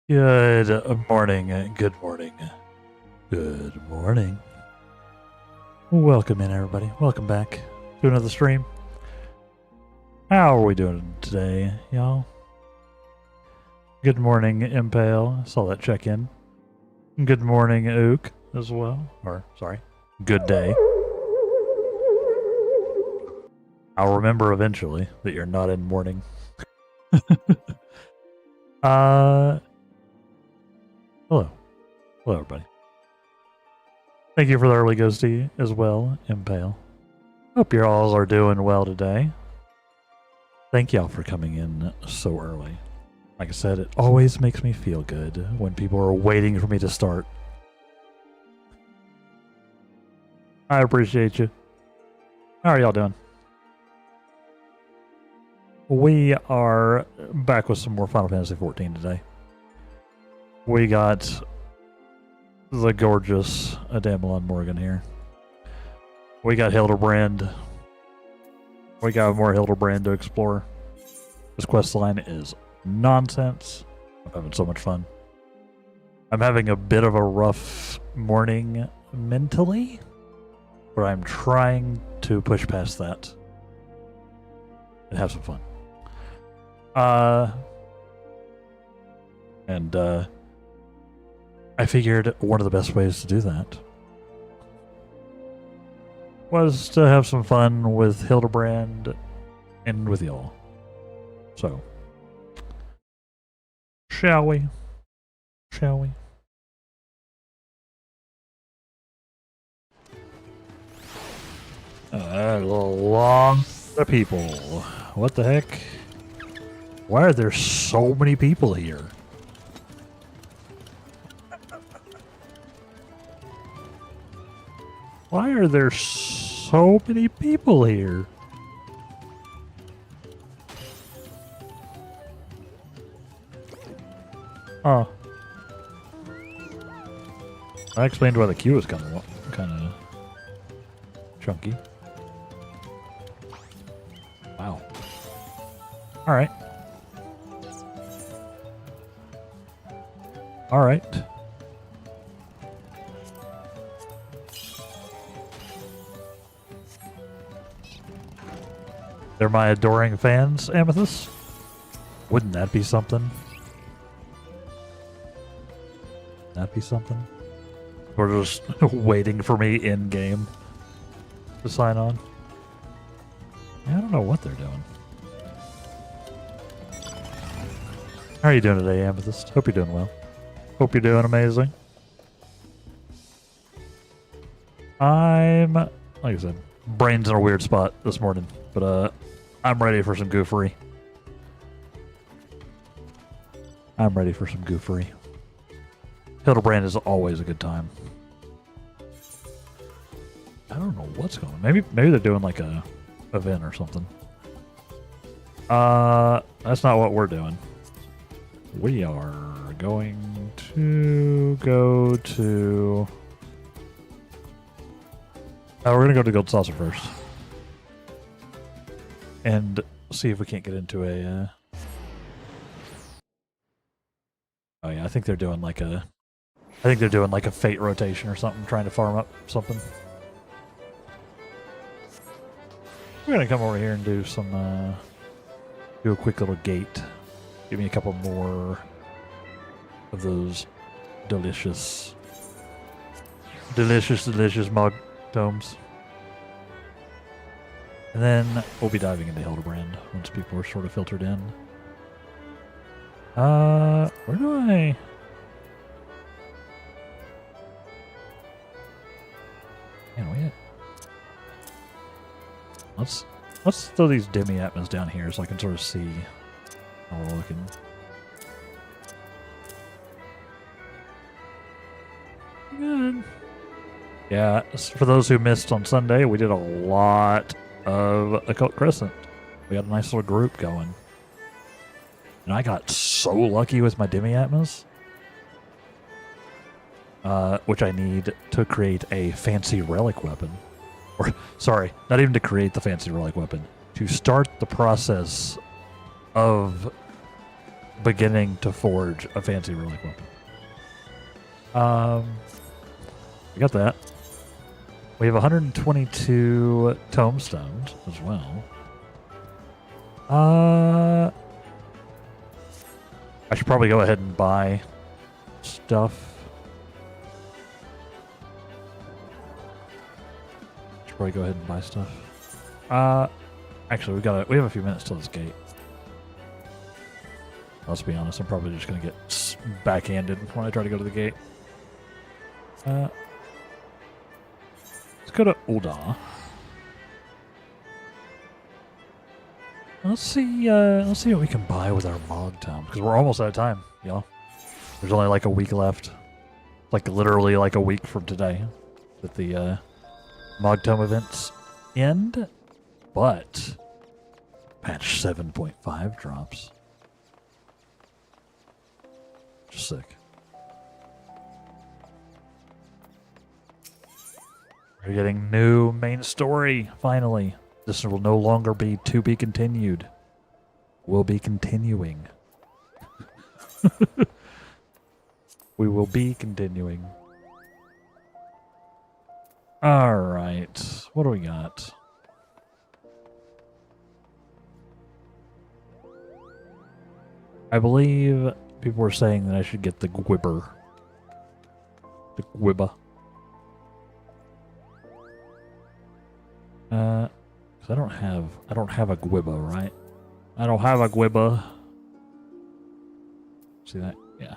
Good morning, good morning, good morning. Welcome in, everybody. Welcome back to another stream. How are we doing today, y'all? Good morning, Impale. Saw that check-in. Good morning, Ook, as well. Or, sorry, good day. I'll remember eventually that you're not in mourning. Hello. Hello, everybody. Thank you for the early ghosty as well, Impale. Hope you all are doing well today. Thank y'all for coming in so early. Like I said, it always makes me feel good when people are waiting for me to start. I appreciate you. How are y'all doing? We are back with some more Final Fantasy XIV today. We got the gorgeous Adamelon Morgan here. We got Hildibrand. We got more Hildibrand to explore. This quest line is nonsense. I'm having so much fun. I'm having a bit of a rough morning mentally, but I'm trying to push past that and have some fun. I figured one of the best ways to do that was to have some fun with Hildibrand and with y'all. So, shall we? Shall we? A long of people. What the heck? Why are there so many people here? Why are there so many people here? Oh. I explained why the queue was kind of chunky. Wow. All right. All right. They're my adoring fans, Amethyst. Wouldn't that be something? That be something? Or just waiting for me in game to sign on? Yeah, I don't know what they're doing. How are you doing today, Amethyst? Hope you're doing well. Hope you're doing amazing. I'm, like I said, brain's in a weird spot this morning, but I'm ready for some goofery. I'm ready for some goofery. Hildibrand is always a good time. I don't know what's going on. Maybe they're doing like a event or something. That's not what we're doing. We are going to go to... we're going to go to Gold Saucer first. And see if we can't get into a... Oh yeah, I think they're doing like a... I think they're doing like a fate rotation or something, trying to farm up something. We're going to come over here and do some... do a quick little gate. Give me a couple more of those delicious mug domes. And then we'll be diving into Hildibrand once people are sort of filtered in. Where do I... Man, let's throw these demi-atmos down here so I can sort of see how we're looking. Good. Yeah, for those who missed on Sunday, we did a lot of Occult Crescent. We had a nice little group going. And I got so lucky with my demi-atmos. Which I need to create a fancy relic weapon. Or, sorry, not even to create the fancy relic weapon. To start the process of beginning to forge a fancy relic weapon. We got that. We have 122 tomestones as well. I should probably go ahead and buy stuff. Should probably go ahead and buy stuff. Actually, we have a few minutes till this gate. Let's be honest, I'm probably just gonna get backhanded when I try to go to the gate. Let's go to Ul'dah. Let's see what we can buy with our Mog Tome, because we're almost out of time, y'all. There's only like a week left. Like literally like a week from today that the Mog Tome events end. But patch 7.5 drops. Just sick. We're getting new main story, finally. This will no longer be to be continued. We'll be continuing. We will be continuing. Alright. What do we got? I believe people were saying that I should get the Gwibber. The Gwibba. Cause I don't have a Gwibba, right? I don't have a Gwibba. See that? Yeah.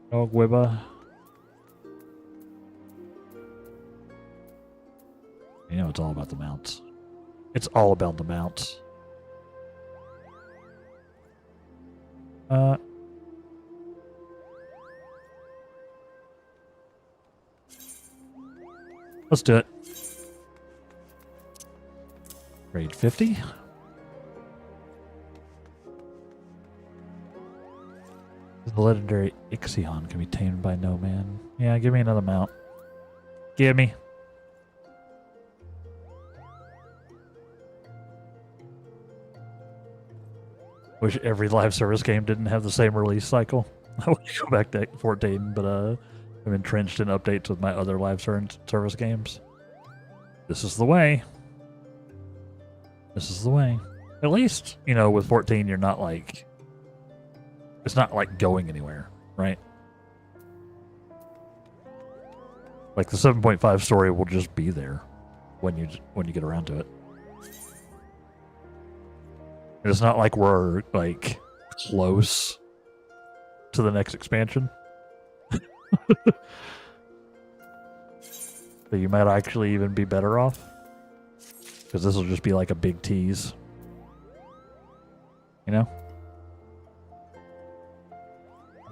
No Gwibba. You know it's all about the mounts. It's all about the mounts. Let's do it. Grade 50. The legendary Ixion can be tamed by no man. Yeah, give me another mount. Give me. Wish every live service game didn't have the same release cycle. I want to go back to 14, but I'm entrenched in updates with my other live service games. This is the way. This is the way. At least, you know, with 14, you're not like... It's not like going anywhere, right? Like the 7.5 story will just be there when you get around to it. And it's not like we're like close to the next expansion. So you might actually even be better off, because this will just be like a big tease, you know?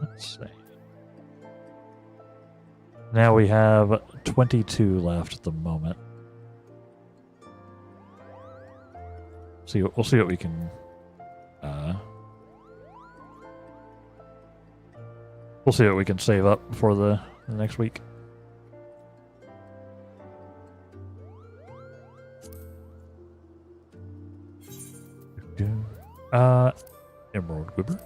Let's see. Now we have 22 left at the moment. We'll see what we can. We'll see what we can save up for the next week. Emerald Gwibber.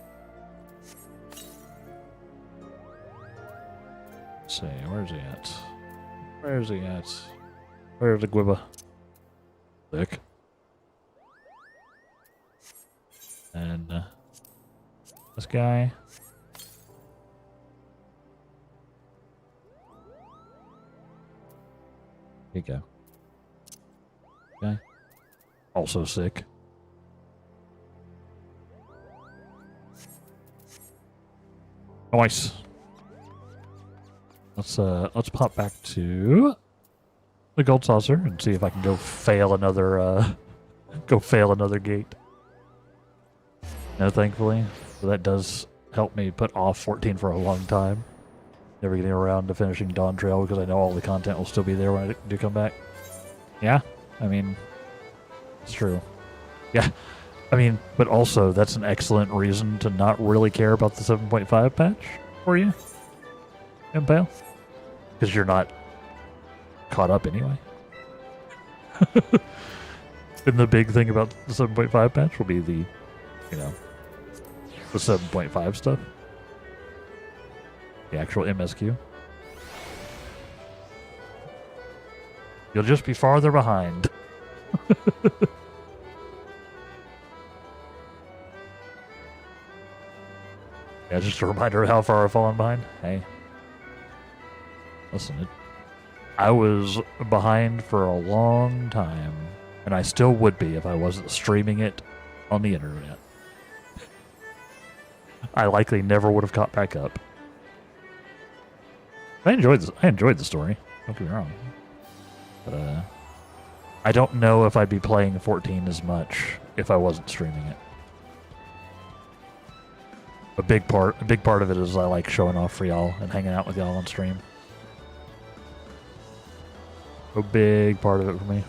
Let's see, where's he at? Where's he at? Where's the Gwibber? Thick. And this guy. Here you go. Okay. Also sick. Nice. Let's pop back to the gold saucer and see if I can go fail another gate. No, thankfully. So that does help me put off 14 for a long time. Never getting around to finishing Dawn Trail because I know all the content will still be there when I do come back. Yeah, I mean, it's true. Yeah, I mean, but also that's an excellent reason to not really care about the 7.5 patch for you, Impale, because you're not caught up anyway. And the big thing about the 7.5 patch will be the, you know, the 7.5 stuff. The actual MSQ. You'll just be farther behind. Yeah, just a reminder of how far I've fallen behind. Hey. Listen, I was behind for a long time, and I still would be if I wasn't streaming it on the internet. I likely never would have caught back up. I enjoyed the story. Don't get me wrong. But I don't know if I'd be playing 14 as much if I wasn't streaming it. A big part of it is I like showing off for y'all and hanging out with y'all on stream. A big part of it for me.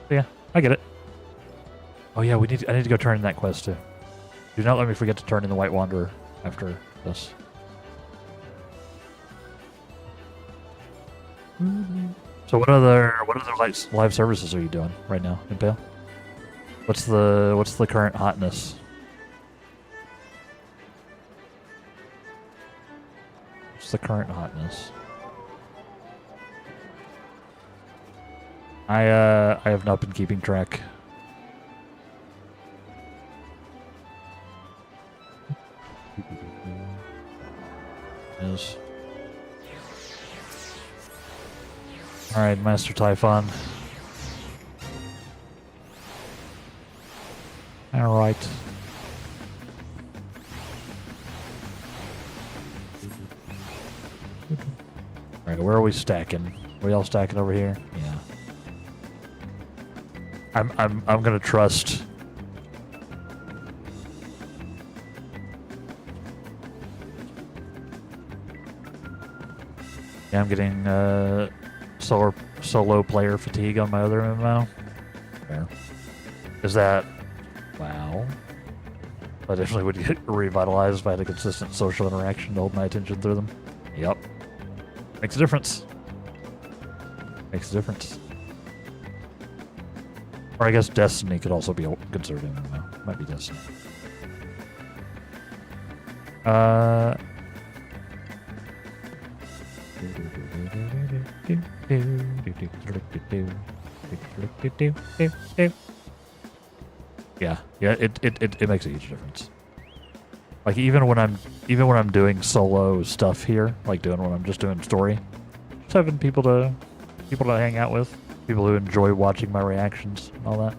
Yeah, I get it. Oh yeah, I need to go turn in that quest too. Do not let me forget to turn in the White Wanderer after this. So what other live services are you doing right now, Impale? What's the current hotness? What's the current hotness? I have not been keeping track. Yes. Alright, Master Typhon. Alright. Alright, where are we stacking? Are we all stacking over here? Yeah. I'm gonna trust. Yeah, I'm getting solo player fatigue on my other MMO. Fair. Is that... Wow. I definitely would get revitalized if I had a consistent social interaction to hold my attention through them. Yep. Makes a difference. Makes a difference. Or I guess Destiny could also be considered MMO. Might be Destiny. Yeah, it makes a huge difference. Like even when I'm doing solo stuff here, like when I'm just doing story, just having people to hang out with, people who enjoy watching my reactions and all that,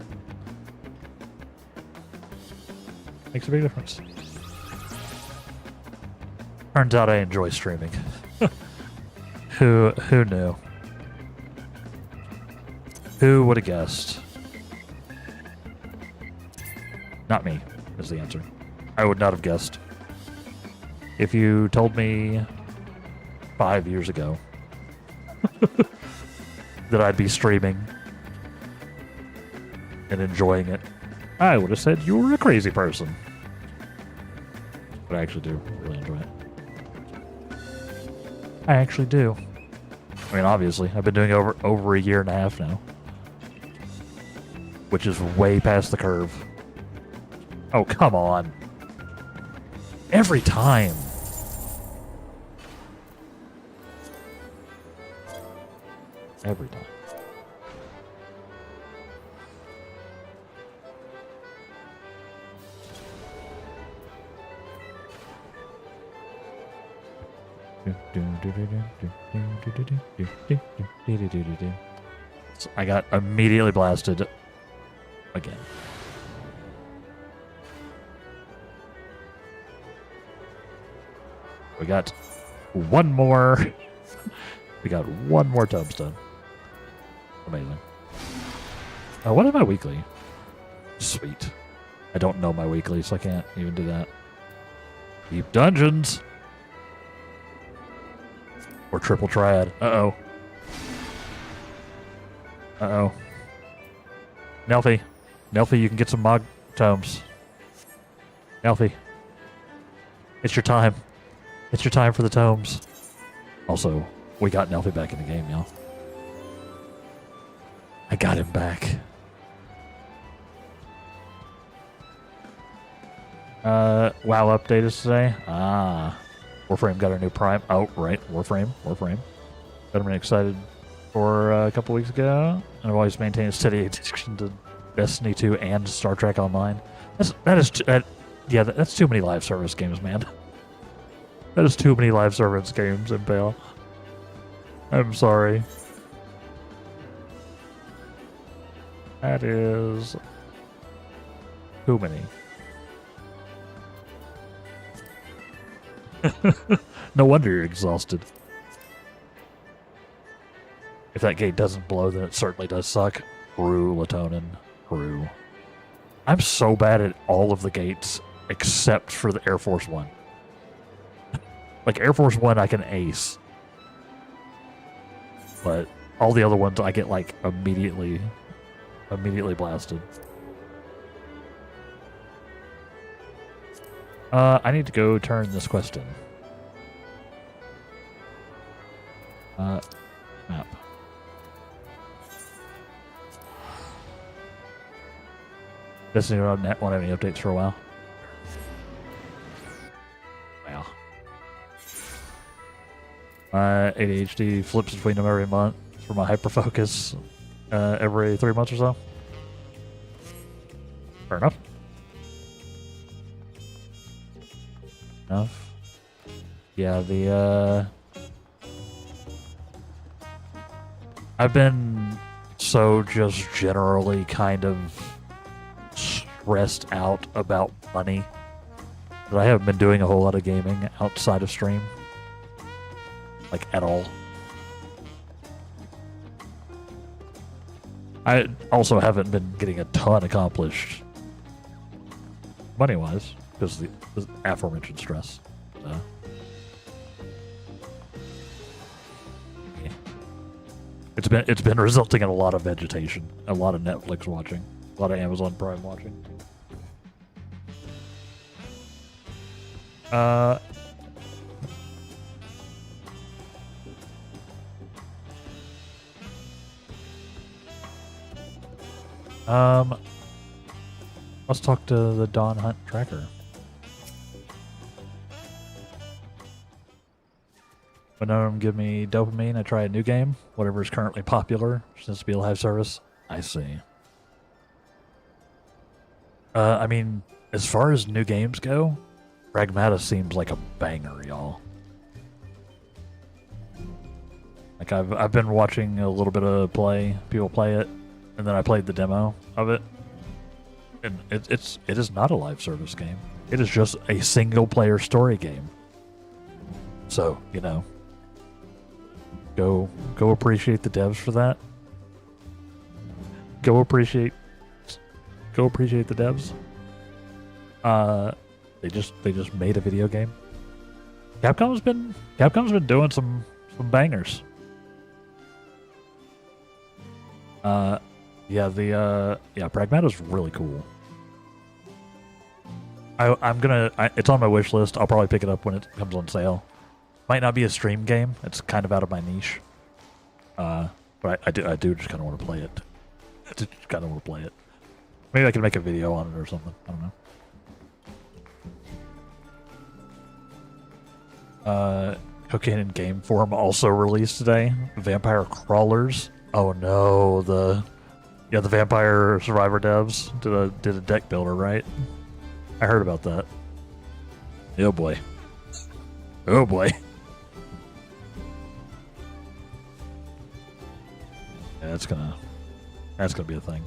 makes a big difference. Turns out I enjoy streaming. Who knew? Who would have guessed? Not me, is the answer. I would not have guessed. If you told me 5 years ago that I'd be streaming and enjoying it, I would have said you were a crazy person. But I actually do really enjoy it. I actually do. I mean, obviously, I've been doing it over a year and a half now, which is way past the curve. Oh, come on. Every time. Every time. So I got immediately blasted again. We got one more. We got one more tombstone. Amazing. What is my weekly? Sweet. I don't know my weekly, so I can't even do that. Deep dungeons. Or triple triad. Uh-oh. Uh-oh. Nelfie. Nelfie, you can get some Mog tomes. Nelfie. It's your time. It's your time for the tomes. Also, we got Nelphy back in the game, y'all. I got him back. WoW update is today. Warframe got a new prime. Oh, right. Warframe. Got him excited for a couple weeks ago. And I've always maintained a steady addiction to Destiny 2 and Star Trek Online. That's too many live service games, man. That is too many live service games, Impale. I'm sorry. That is too many. No wonder you're exhausted. If that gate doesn't blow, then it certainly does suck. Brew, Latonin, brew. I'm so bad at all of the gates except for the Air Force One. Like Air Force One, I can ace. But all the other ones, I get like immediately blasted. I need to go turn this quest in. Map. Destiny.net won't have any updates for a while. Wow. My ADHD flips between them every month for my hyperfocus every 3 months or so. Fair enough. Yeah, I've been so just generally kind of stressed out about money that I haven't been doing a whole lot of gaming outside of stream. Like, at all. I also haven't been getting a ton accomplished money-wise because of the aforementioned stress. So. Yeah. It's been resulting in a lot of vegetation, a lot of Netflix watching, a lot of Amazon Prime watching. Let's talk to the Dawn Hunt tracker. When none of them give me dopamine, I try a new game, whatever is currently popular, since to be a live service. I see. I mean, as far as new games go, Pragmata seems like a banger, y'all. Like I've been watching a little bit of people play it, and then I played the demo of it. And it is not a live service game. It is just a single player story game. So, you know, go appreciate the devs for that. Go appreciate the devs. They just made a video game. Capcom's been doing some bangers. Pragmata's really cool. It's on my wish list. I'll probably pick it up when it comes on sale. Might not be a stream game. It's kind of out of my niche. But I do just kind of want to play it. I just kind of want to play it. Maybe I can make a video on it or something. I don't know. Cocaine in Game Form also released today. Vampire Crawlers. Oh no, the Vampire Survivor devs did a deck builder, right? I heard about that. Oh boy. Oh boy. Yeah, that's gonna be a thing.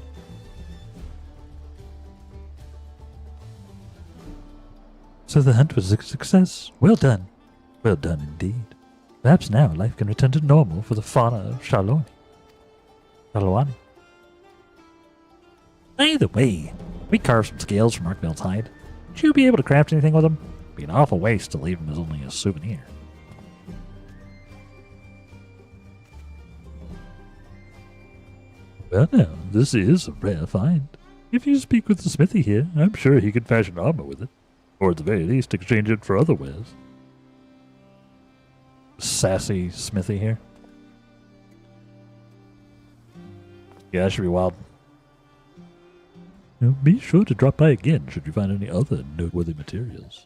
So the hunt was a success. Well done. Well done indeed. Perhaps now life can return to normal for the fauna of Shalawani. By the way, we carved some scales from Arkmel's hide. Would you be able to craft anything with them? It'd be an awful waste to leave them as only a souvenir. Well now, this is a rare find. If you speak with the smithy here, I'm sure he could fashion armor with it. Or at the very least, exchange it for other wares. sassy Smithy here. Yeah, that should be wild. Be sure to drop by again should you find any other noteworthy materials.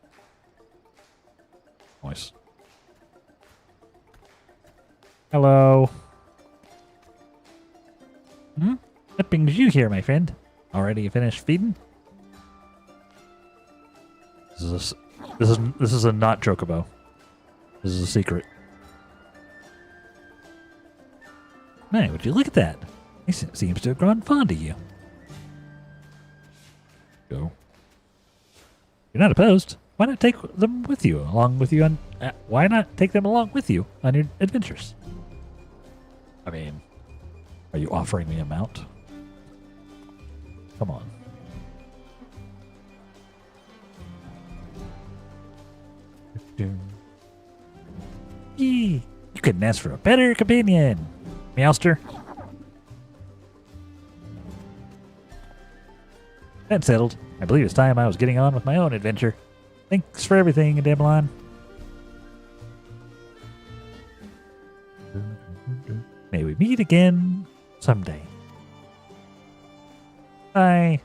Nice. Hello. What brings you here, my friend? Already finished feeding? This is a not chocobo. This is a secret. Hey, would you look at that? He seems to have grown fond of you. Go. You're not opposed. Why not take them with you, along with you on? Why not take them along with you on your adventures? I mean, are you offering me a mount? Come on. Yee, you couldn't ask for a better companion, Meowster. That settled. I believe it's time I was getting on with my own adventure. Thanks for everything, Damelon. May we meet again someday. Bye.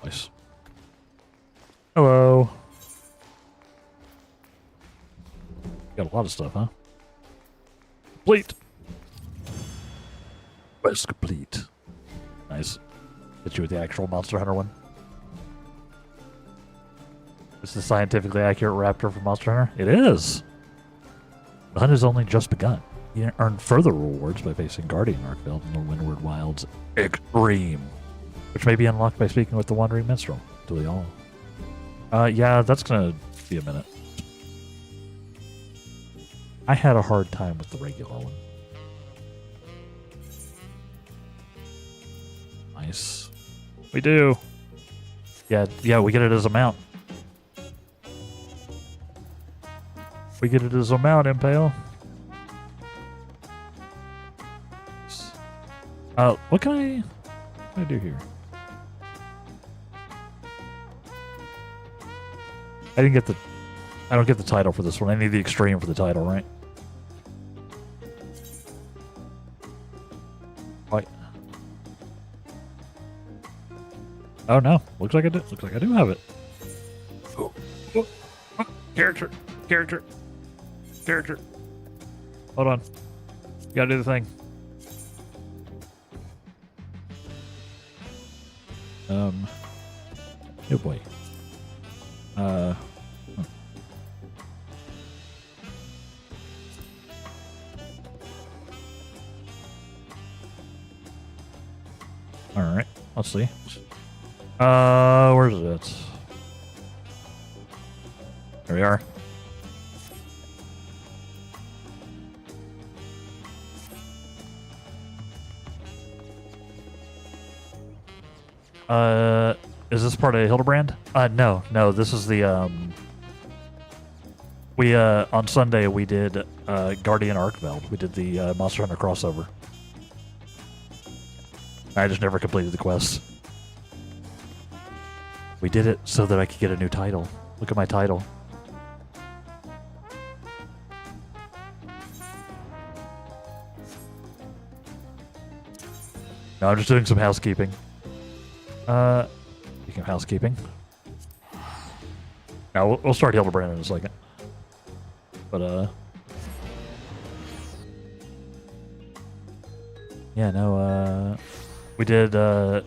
Nice. Hello. Got a lot of stuff, huh? Complete. Quest complete. Nice. Hit you with the actual Monster Hunter one. Is the scientifically accurate raptor from Monster Hunter? It is. The hunt has only just begun. You earn further rewards by facing Guardian Arkveld in the Windward Wilds Extreme, which may be unlocked by speaking with the Wandering Minstrel. Do we all? Yeah, that's gonna be a minute. I had a hard time with the regular one. Nice. We do. Yeah, we get it as a mount. We get it as a mount, Impale. What can I do here? I don't get the title for this one. I need the extreme for the title, right? Right. Oh no! Looks like I do. Looks like I do have it. Oh. Character. Hold on. You gotta do the thing. Oh boy. Alright, let's see. Where's it? There we are. Is this part of Hildibrand? No, this is the, on Sunday we did, Guardian Arkveld. We did the, Monster Hunter crossover. I just never completed the quest. We did it so that I could get a new title. Look at my title. No, I'm just doing some housekeeping. Speaking of housekeeping. Now, we'll start Hildibrand in a second. But, yeah, no, we did, the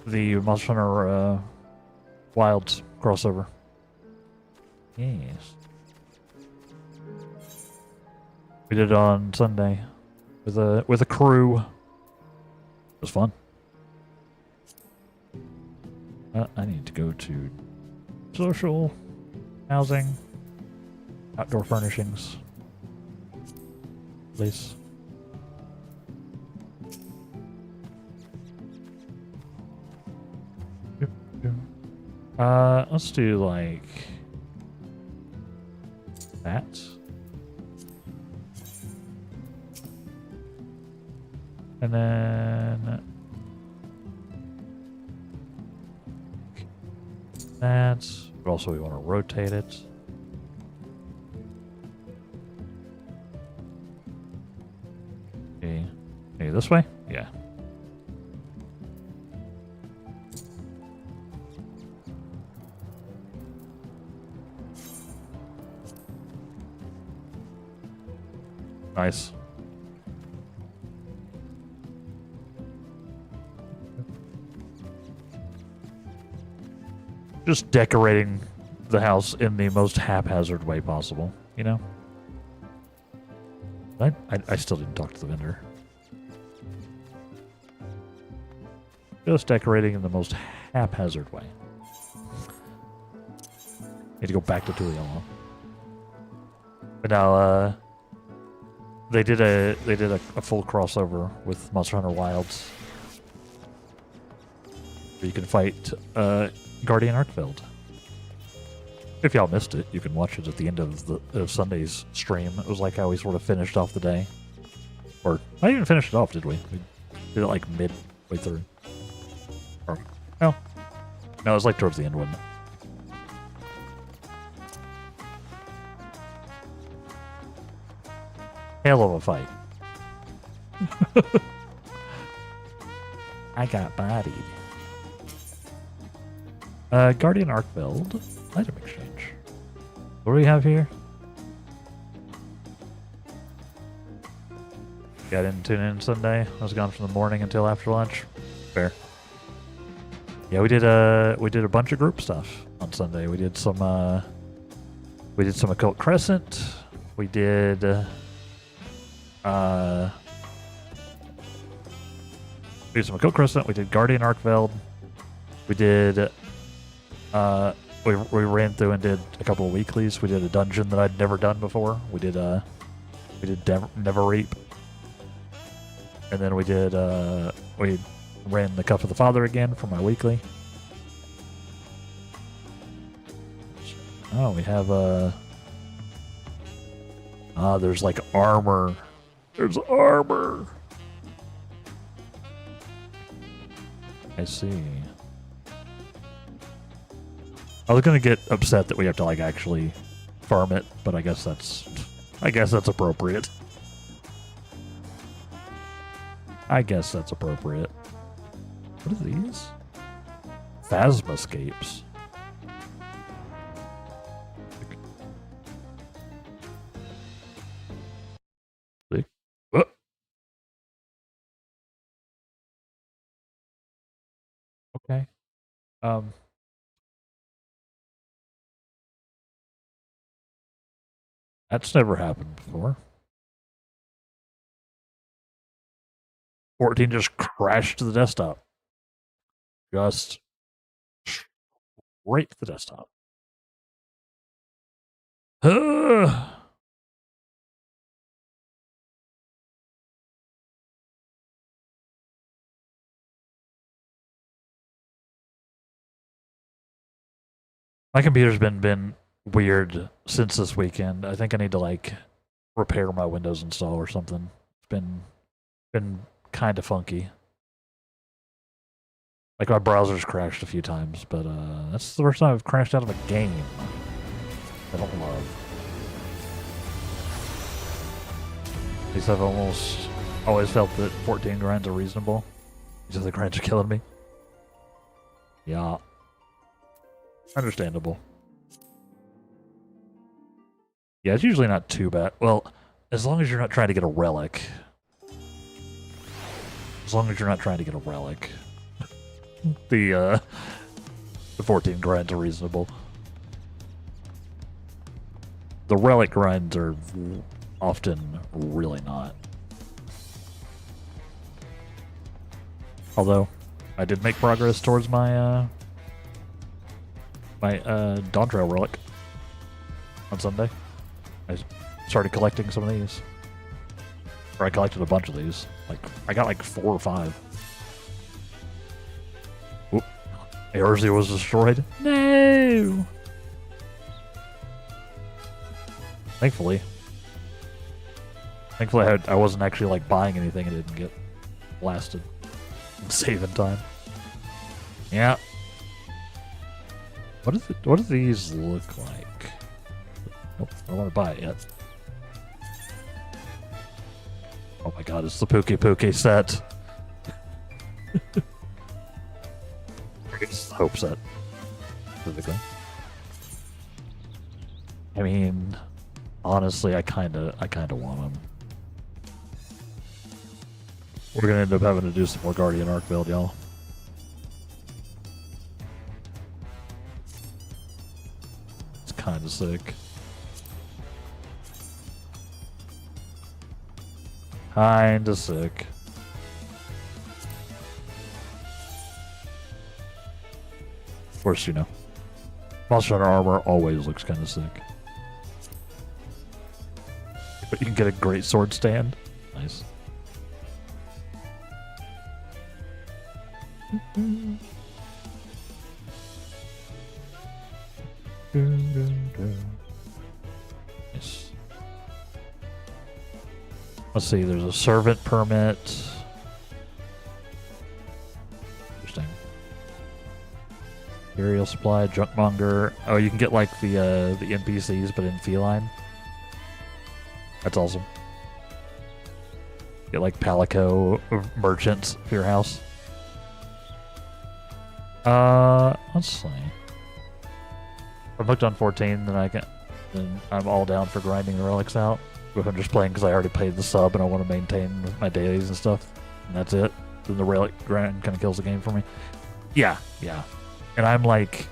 Monster Hunter, Wilds crossover. Yes. We did it on Sunday with a crew. It was fun. I need to go to social, housing, outdoor furnishings, please. Let's do like that. And then that. But also we want to rotate it. Okay. Maybe this way? Yeah. Nice. Just decorating the house in the most haphazard way possible, you know? I still didn't talk to the vendor. Just decorating in the most haphazard way. Need to go back to Tuliello. But now, they did a full crossover with Monster Hunter Wilds. Where you can fight Guardian Arkfeld. If y'all missed it, you can watch it at the end of Sunday's stream. It was like how we sort of finished off the day. Or, not even finished it off, did we? We did it like midway through. Or, no. No, it was like towards the end, wasn't it? Hell of a fight. I got bodied. Guardian Arkfeld. Item exchange. What do we have here? Yeah, I didn't tune in Sunday. I was gone from the morning until after lunch. Fair. Yeah, we did a bunch of group stuff on Sunday. We did some Occult Crescent. We did some Occult Crescent. We did Guardian Arkfeld. We did we ran through and did a couple of weeklies. We did a dungeon that I'd never done before. We did Never Reap. And then we ran the Cup of the Father again for my weekly. Oh, we have there's like armor. There's armor. I see. I was gonna get upset that we have to like actually farm it, but I guess that's appropriate. I guess that's appropriate. What are these? Phasmascapes. Okay. That's never happened before. 14 just crashed to the desktop. Just right to the desktop. My computer's been weird since this weekend. I think I need to like repair my Windows install or something. It's been kind of funky. Like my browser's crashed a few times, but that's the first time I've crashed out of a game I don't love. At least I've almost always felt that 14 grinds are reasonable. Because the grinds are killing me. Yeah. Understandable. Yeah, it's usually not too bad. Well, as long as you're not trying to get a relic. As long as you're not trying to get a relic. The 14 grinds are reasonable. The relic grinds are often really not. Although, I did make progress towards my Dawn Trail relic on Sunday. I started collecting some of these. Or I collected a bunch of these. Like, I got like 4 or 5. Oop. Eorzea was destroyed. No! Thankfully, I wasn't actually like buying anything and it didn't get blasted. Save in time. Yeah. What do these look like? Nope, I don't want to buy it yet. Oh my god, it's the Pookie Pookie set. It's the Hope set. Specifically. I mean, honestly, I kinda want them. We're gonna end up having to do some more Guardian Arc build, y'all. It's kinda sick. Kinda sick. Of course, you know. Monster Hunter armor always looks kinda sick. But you can get a great sword stand. Nice. Nice. Let's see, there's a servant permit. Interesting. Burial supply, junkmonger. Oh, you can get like the NPCs, but in feline. That's awesome. Get like Palico merchants for your house. Let's see. If I'm hooked on 14, then I'm all down for grinding the relics out. If I'm just playing because I already paid the sub and I want to maintain my dailies and stuff, and that's it, then the relic grind kind of kills the game for me. Yeah. And I'm like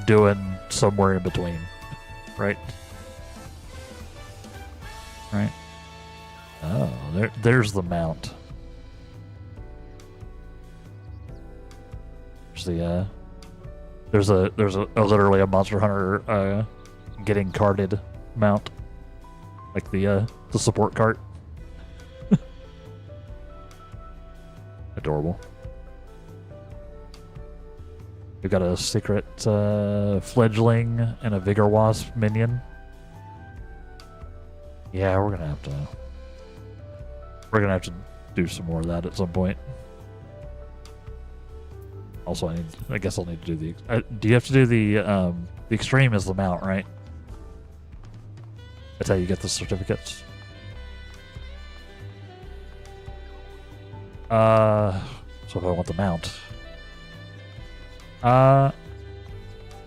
doing somewhere in between, right? Right. Oh, there's the mount. There's literally a Monster Hunter getting carded mount, like the support cart. Adorable. We've got a secret fledgling and a Vigor Wasp minion. Yeah, we're gonna have to do some more of that at some point. Also, I guess I'll need to do the. Do you have to do the extreme is the mount, right? That's how you get the certificates. So if I want the mount, yeah,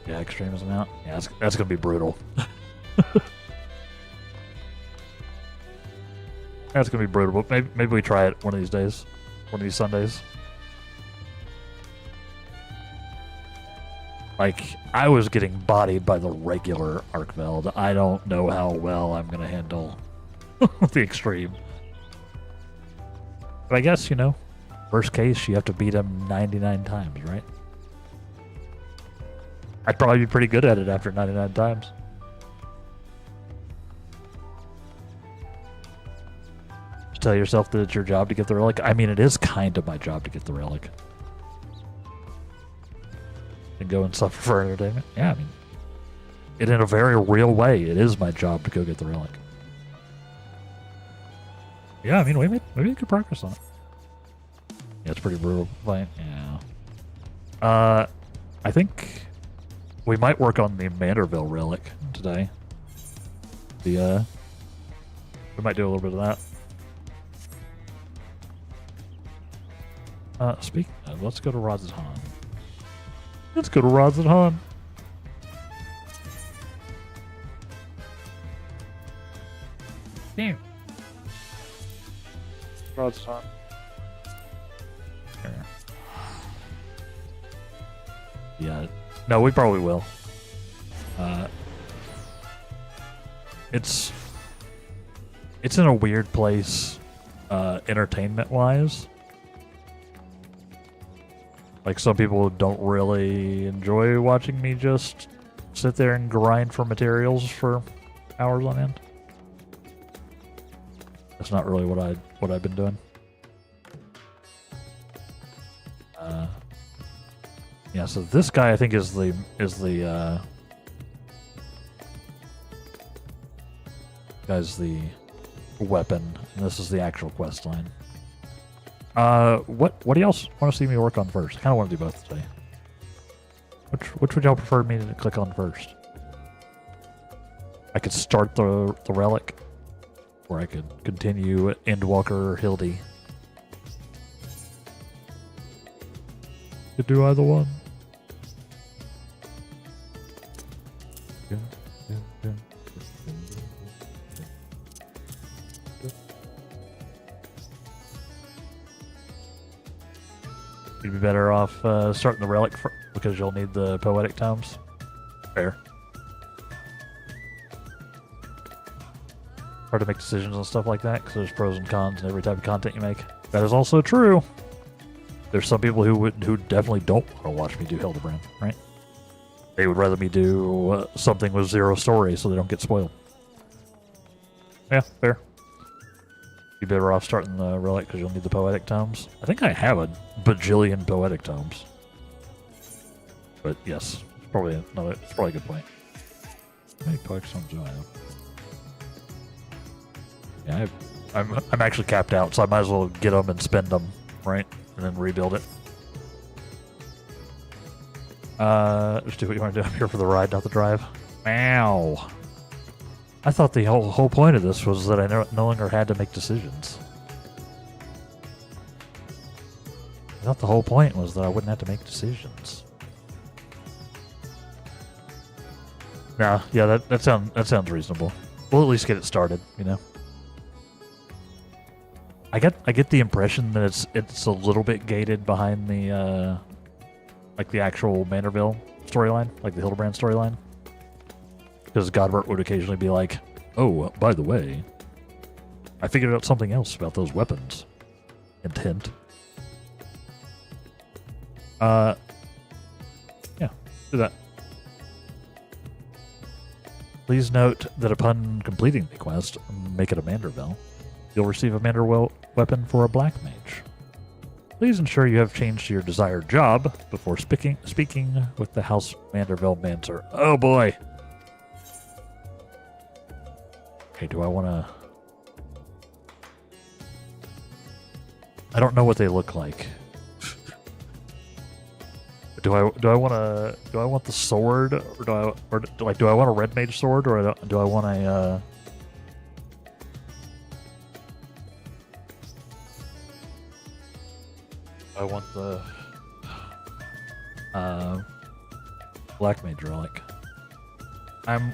extreme is the mount. Yeah, that's gonna be brutal. That's gonna be brutal. But maybe we try it one of these days, one of these Sundays. Like, I was getting bodied by the regular Arcveld. I don't know how well I'm going to handle the extreme. But I guess, you know, worst case, you have to beat him 99 times, right? I'd probably be pretty good at it after 99 times. Just tell yourself that it's your job to get the relic. I mean, it is kind of my job to get the relic. And go and suffer for entertainment. Yeah, I mean, in a very real way, it is my job to go get the relic. Yeah, I mean, we made good progress on it. Yeah, it's pretty brutal fight. Yeah. I think we might work on the Manderville relic today. We might do a little bit of that. Speaking of, let's go to Razatan. Let's go to Razatan. Damn. Razatan. Yeah. No, we probably will. It's in a weird place, entertainment-wise. Like, some people don't really enjoy watching me just sit there and grind for materials for hours on end. That's not really what I've been doing. Yeah, so this guy I think is the guy's the weapon, and this is the actual quest line. What do you else want to see me work on first? I kind of want to do both today. Which would y'all prefer me to click on first? I could start the relic, or I could continue Endwalker or Hildy. Could do either one. You'd be better off starting the relic because you'll need the poetic tomes. Fair. Hard to make decisions on stuff like that because there's pros and cons in every type of content you make. That is also true. There's some people who definitely don't want to watch me do Hildibrand, right? They would rather me do something with zero story so they don't get spoiled. Yeah, fair. You're better off starting the relic because you'll need the poetic tomes. I think I have a bajillion poetic tomes. But yes, it's probably a good point. How many poetic tomes do I have? Yeah, I'm actually capped out, so I might as well get them and spend them, right? And then rebuild it. Just do what you want to do. I'm here for the ride, not the drive. Wow. I thought the whole point of this was that I no longer had to make decisions. I thought the whole point was that I wouldn't have to make decisions. Nah, yeah, that sounds reasonable. We'll at least get it started, you know. I get the impression that it's a little bit gated behind the like the actual Manderville storyline, like the Hildibrand storyline. Because Godbert would occasionally be like, "Oh, by the way, I figured out something else about those weapons." Hint, hint. Yeah, do that. Please note that upon completing the quest, make it a Manderville, you'll receive a Manderville weapon for a black mage. Please ensure you have changed to your desired job before speaking with the House Manderville Manser. Oh boy! Okay, do I want to... I don't know what they look like. Do I want the sword, or do I want a red mage sword, or do I want a I want the black mage relic. I'm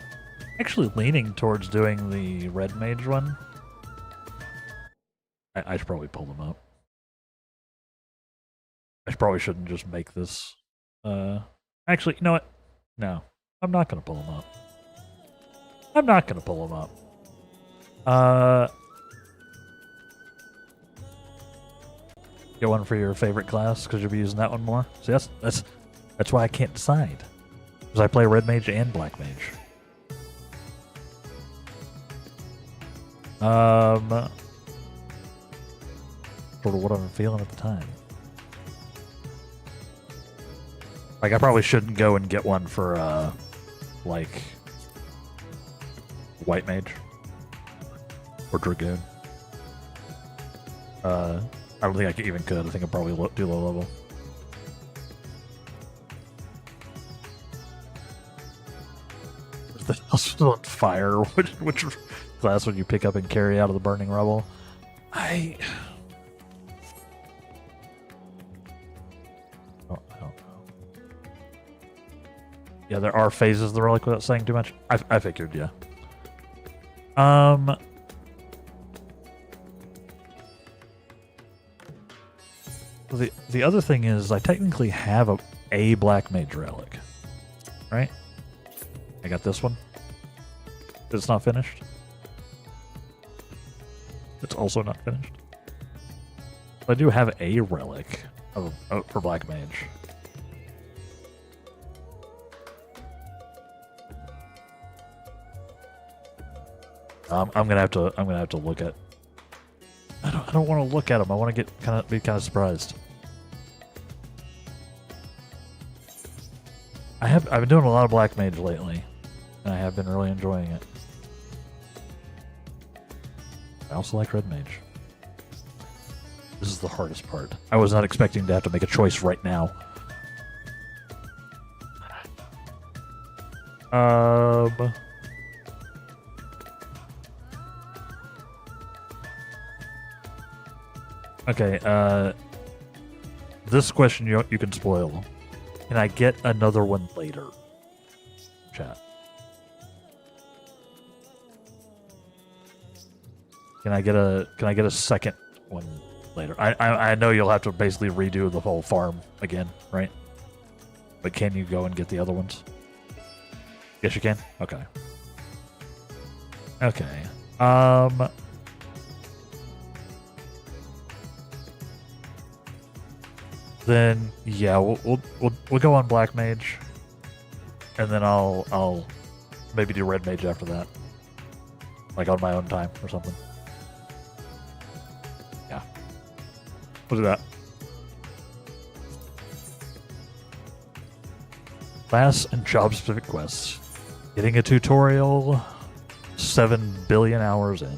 actually leaning towards doing the red mage one. I should probably pull them up. I probably shouldn't just make this. Actually, you know what? No, I'm not gonna pull them up. I'm not gonna pull them up. Get one for your favorite class because you'll be using that one more. See, that's why I can't decide. Because I play red mage and black mage. Sort of what I'm feeling at the time. Like, I probably shouldn't go and get one for, like, white mage. Or dragoon. I don't think I even could. I think I'd probably do low level. The house still on fire. Which class would you pick up and carry out of the burning rubble? I don't know. Yeah, there are phases of the relic without saying too much. I figured, yeah. The other thing is I technically have a black mage relic, right? I got this one. It's not finished. It's also not finished. I do have a relic for black mage. I'm gonna have to look at. I don't want to look at them. I want to be kind of surprised. I've been doing a lot of black mage lately, and I have been really enjoying it. I also like red mage. This is the hardest part. I was not expecting to have to make a choice right now. Okay, this question you can spoil. Can I get another one later? Chat. Can I get a second one later? I know you'll have to basically redo the whole farm again, right? But can you go and get the other ones? Yes, you can? Okay. Okay. Then yeah, we'll go on Black Mage, and then I'll maybe do Red Mage after that, like on my own time or something. Yeah, we'll do that. Class and job specific quests. Getting a tutorial. 7 billion hours in.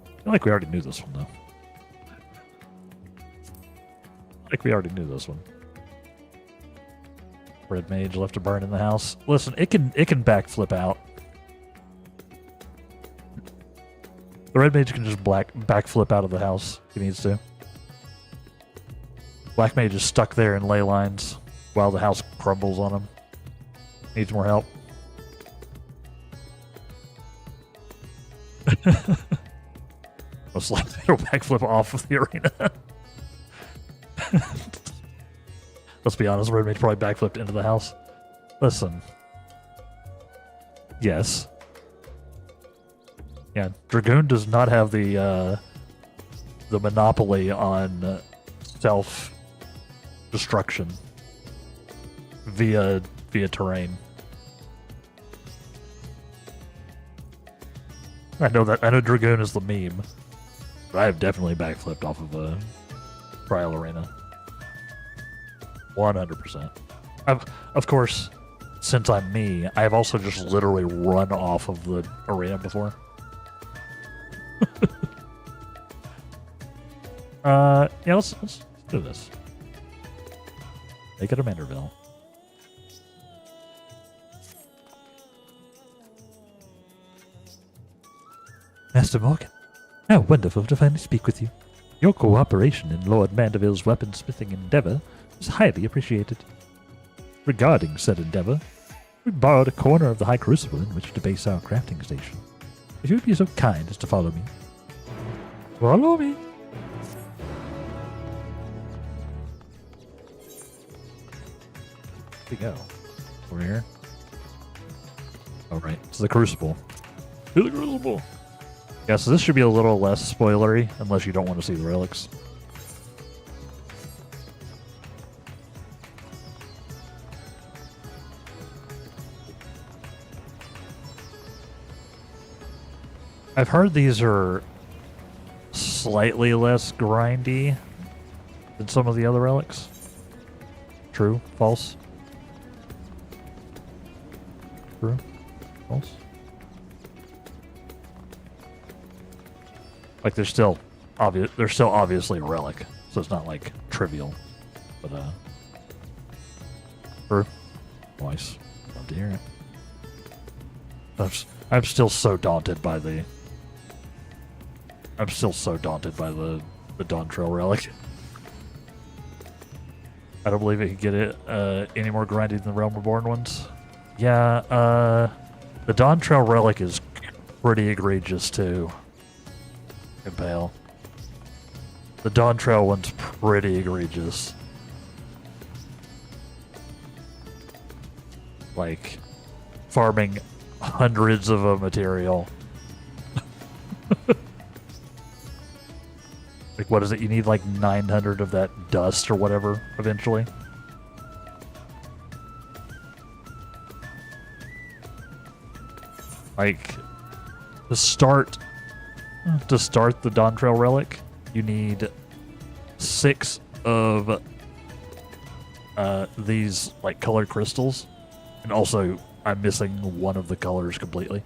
I feel like we already knew this one though. Like we already knew this one. Red Mage left to burn in the house. Listen, it can backflip out. The Red Mage can just backflip out of the house if he needs to. Black Mage is stuck there in ley lines while the house crumbles on him. Needs more help. Most likely it'll backflip off of the arena. Let's be honest, Red Mage probably backflipped into the house. Listen. Yes. Yeah, Dragoon does not have the monopoly on self-destruction via terrain. I know Dragoon is the meme, but I have definitely backflipped off of a trial arena. 100%. Of course, since I'm me, I've also just literally run off of the arena before. Yeah, let's do this. Make it a Manderville. Master Morgan, how wonderful to finally speak with you. Your cooperation in Lord Manderville's weaponsmithing endeavor is highly appreciated. Regarding said endeavor, we borrowed a corner of the High Crucible in which to base our crafting station. If you would be so kind as to follow me. Follow me! Where'd we go? Over here? Oh, right. It's the Crucible. To the Crucible! Yeah, so this should be a little less spoilery, unless you don't want to see the relics. I've heard these are slightly less grindy than some of the other relics. True? False? True? False? Like they're still obviously a relic, so it's not like trivial. But true. Nice. Love to hear it. I'm still so daunted by the Dawn Trail relic. I don't believe it could get it any more grindy than the Realm Reborn ones. Yeah, the Dawn Trail relic is pretty egregious too. Impale. The Dawn Trail one's pretty egregious. Like, farming hundreds of a material. Like, what is it? You need like 900 of that dust or whatever eventually. Like, to start the Dawn Trail relic, you need 6 of these like colored crystals, and also I'm missing one of the colors completely.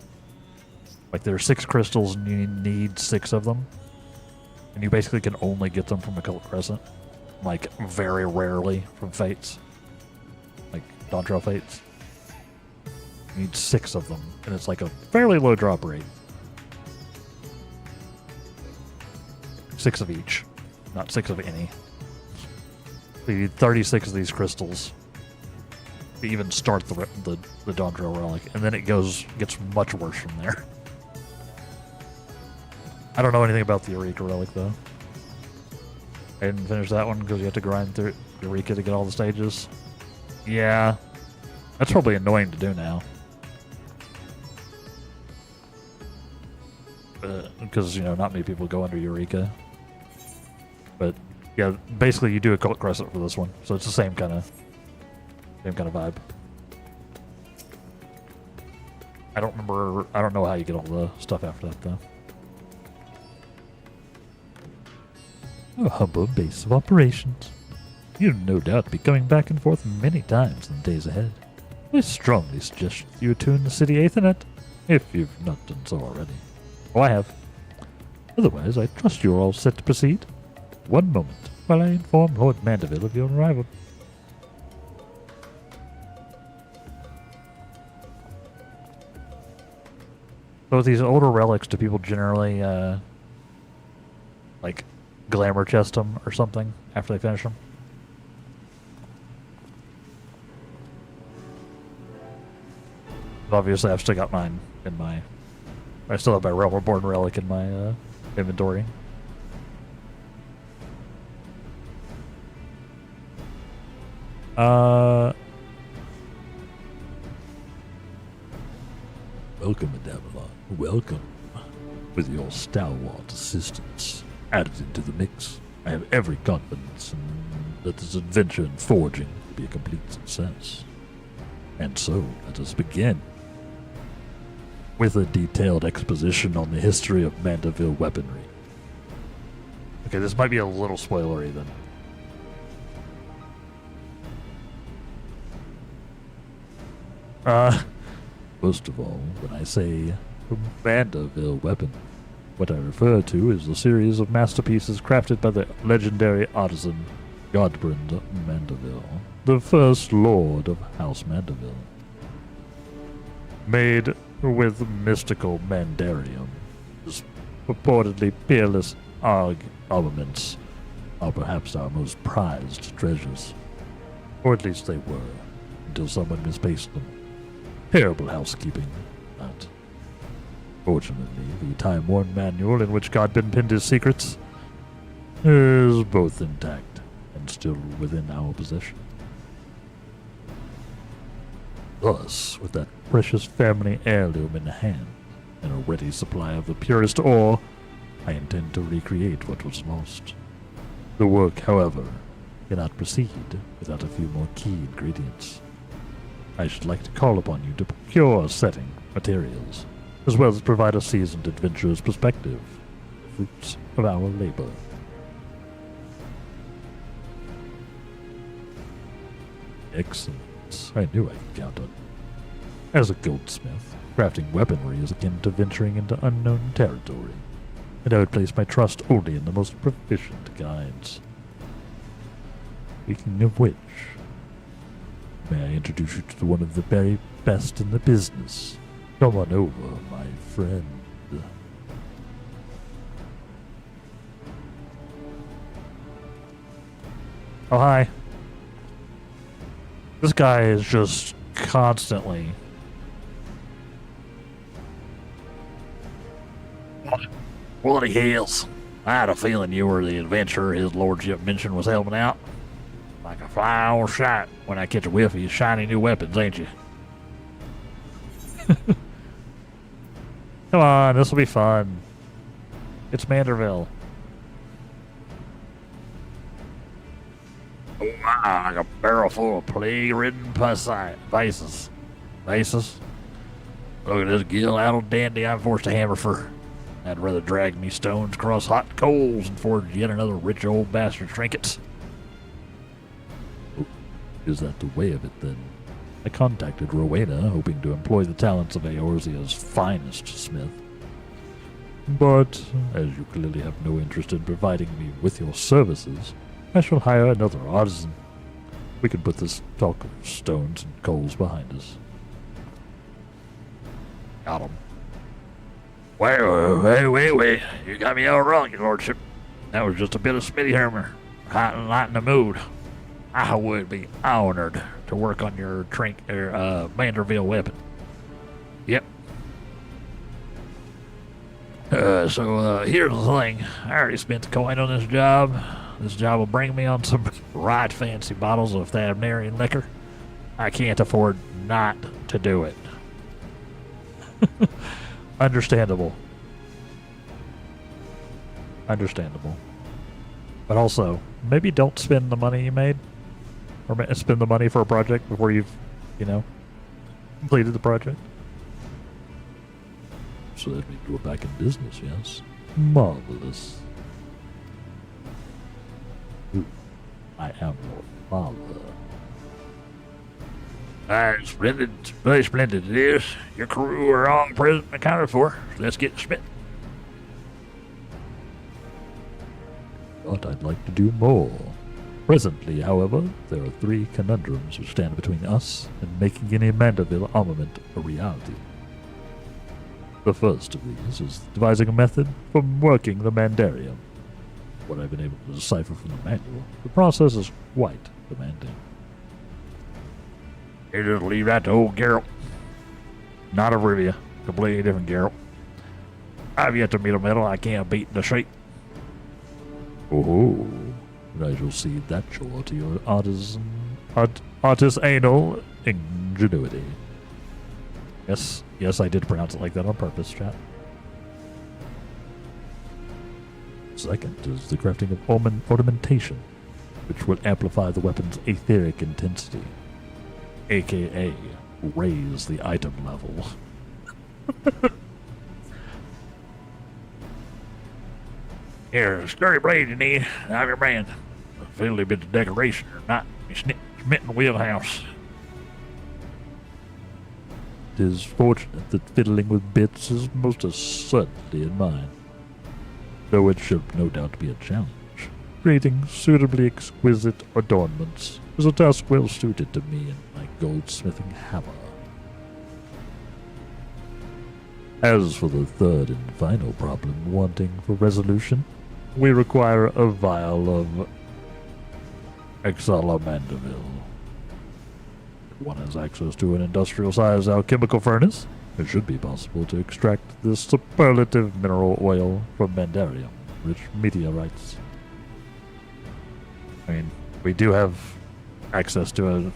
Like there are 6 crystals and you need 6 of them, and you basically can only get them from a Cult Crescent, like very rarely from Fates, like Dawn Trail Fates. You need 6 of them, and it's like a fairly low drop rate. 6 of each, not 6 of any. So you need 36 of these crystals to even start the Dawntrail Relic, and then it gets much worse from there. I don't know anything about the Eureka Relic, though. I didn't finish that one because you have to grind through Eureka to get all the stages. Yeah, that's probably annoying to do now. Because, not many people go under Eureka. But, yeah, basically you do a Cult Crescent for this one, so it's the same kind of vibe. I don't know how you get all the stuff after that, though. A humble base of operations. You'll no doubt be coming back and forth many times in the days ahead. I strongly suggest you attune the city Aethernet, if you've not done so already. Oh, I have. Otherwise, I trust you're all set to proceed. One moment, while I inform Lord Manderville of your arrival. So with these older relics, do people generally, like, glamour chest them or something after they finish them? Obviously, I've still got mine in my... I still have my Realm Reborn relic in my inventory. Welcome, Madame. Welcome. With your stalwart assistance added into the mix, I have every confidence that this adventure in forging will be a complete success. And so, let us begin with a detailed exposition on the history of Manderville weaponry. Okay, this might be a little spoilery then. First of all, when I say Manderville weapon, what I refer to is the series of masterpieces crafted by the legendary artisan Hildibrand Manderville, the first lord of House Manderville. Made with mystical Mandarium, whose purportedly peerless armaments are perhaps our most prized treasures. Or at least they were, until someone misplaced them. Terrible housekeeping, that. Fortunately, the time-worn manual in which Godbin pinned his secrets is both intact and still within our possession. Thus, with that precious family heirloom in hand and a ready supply of the purest ore, I intend to recreate what was lost. The work, however, cannot proceed without a few more key ingredients. I should like to call upon you to procure setting materials, as well as provide a seasoned adventurer's perspective, fruits of our labor. Excellent. I knew I could count on you. As a goldsmith, crafting weaponry is akin to venturing into unknown territory, and I would place my trust only in the most proficient guides. Speaking of which, may I introduce you to one of the very best in the business? Come on over, my friend. Oh, hi. This guy is just constantly... Bloody hells. I had a feeling you were the adventurer his lordship mentioned was helping out. Like a fly on shot when I catch a whiff of his shiny new weapons, ain't you? Come on, this will be fun. It's Manderville. Oh my, like a barrel full of plague-ridden vases. Vases? Look at this gill-addled dandy I'm forced to hammer for. I'd rather drag me stones across hot coals and forge yet another rich old bastard trinkets. Oh, is that the way of it, then? I contacted Rowena, hoping to employ the talents of Eorzea's finest smith. But, as you clearly have no interest in providing me with your services, I shall hire another artisan. We can put this talk of stones and coals behind us. Got him. Wait. You got me all wrong, your lordship. That was just a bit of Smithy Hammer. Hot and light in the mood. I would be honored to work on your Manderville weapon. Yep. So here's the thing. I already spent the coin on this job. This job will bring me on some right fancy bottles of Thabnarian liquor. I can't afford not to do it. Understandable. But also, maybe don't spend the money you made. Or spend the money for a project before you've, completed the project. So that means we're back in business, yes? Marvelous. Ooh, I am your father. Splendid. Very splendid it is. Your crew are all present and accounted for. So let's get spent. But I'd like to do more. Presently, however, there are 3 conundrums which stand between us and making any Manderville armament a reality. The first of these is devising a method for working the Mandarium. What I've been able to decipher from the manual, the process is quite demanding. You just leave that to old Geralt. Not of Rivia. Completely different Geralt. I've yet to meet a metal I can't beat in the shape. Oh, I shall cede that chore to your artisanal ingenuity. Yes, I did pronounce it like that on purpose, chat. Second is the crafting of ornamentation, which will amplify the weapon's etheric intensity, aka raise the item level. Here's a sturdy blade you need. I'm your man. A fiddly bit of decoration or not, you smitten wheelhouse. It is fortunate that fiddling with bits is most certainly in mine, though it should no doubt be a challenge. Creating suitably exquisite adornments is a task well suited to me and my goldsmithing hammer. As for the third and final problem wanting for resolution, we require a vial of Manderville. If one has access to an industrial-sized alchemical furnace, it should be possible to extract this superlative mineral oil from Mandarium, rich meteorites. I mean, we do have access to an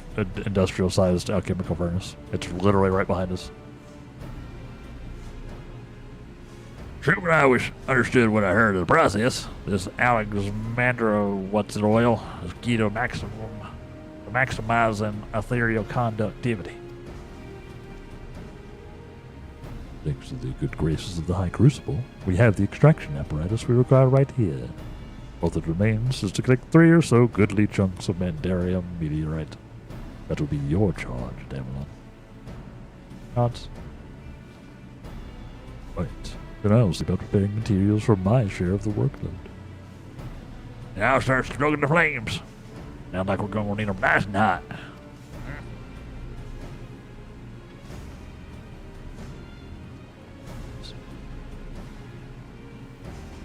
industrial-sized alchemical furnace. It's literally right behind us. Sure, when I always understood what I heard of the process, this Alexandra oil is key to maximizing ethereal conductivity. Thanks to the good graces of the High Crucible, we have the extraction apparatus we require right here. All that remains is to collect 3 or so goodly chunks of Mandarium meteorite. That will be your charge, Damelon. Not. Right. Then I'll see about preparing materials for my share of the workload. And I'll start stroking the flames. Sounds like we're going to need them nice and hot.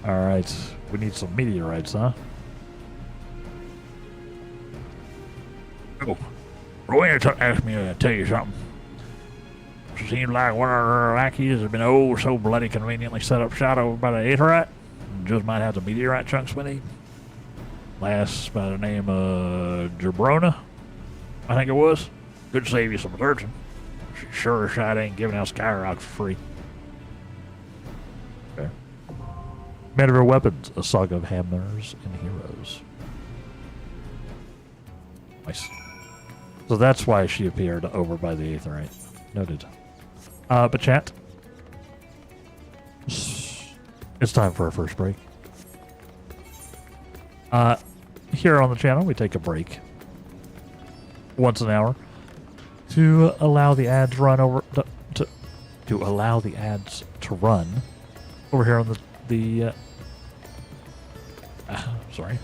Alright, we need some meteorites, huh? Oh, Rowena asked me to tell you something. Seems like one of our lackeys has been so bloody conveniently set up shot over by the aetheryte. Just might have the meteorite chunks we need. Lass by the name of Jabrona, I think it was. Could save you some searching. Sure as shot ain't giving out Skyrock for free. Okay. Manderville Weapons, a saga of hammers and heroes. Nice. So that's why she appeared over by the aetheryte. Noted. But chat, it's time for our first break. Here on the channel, we take a break once an hour to allow the ads run over to allow the ads to run over here on the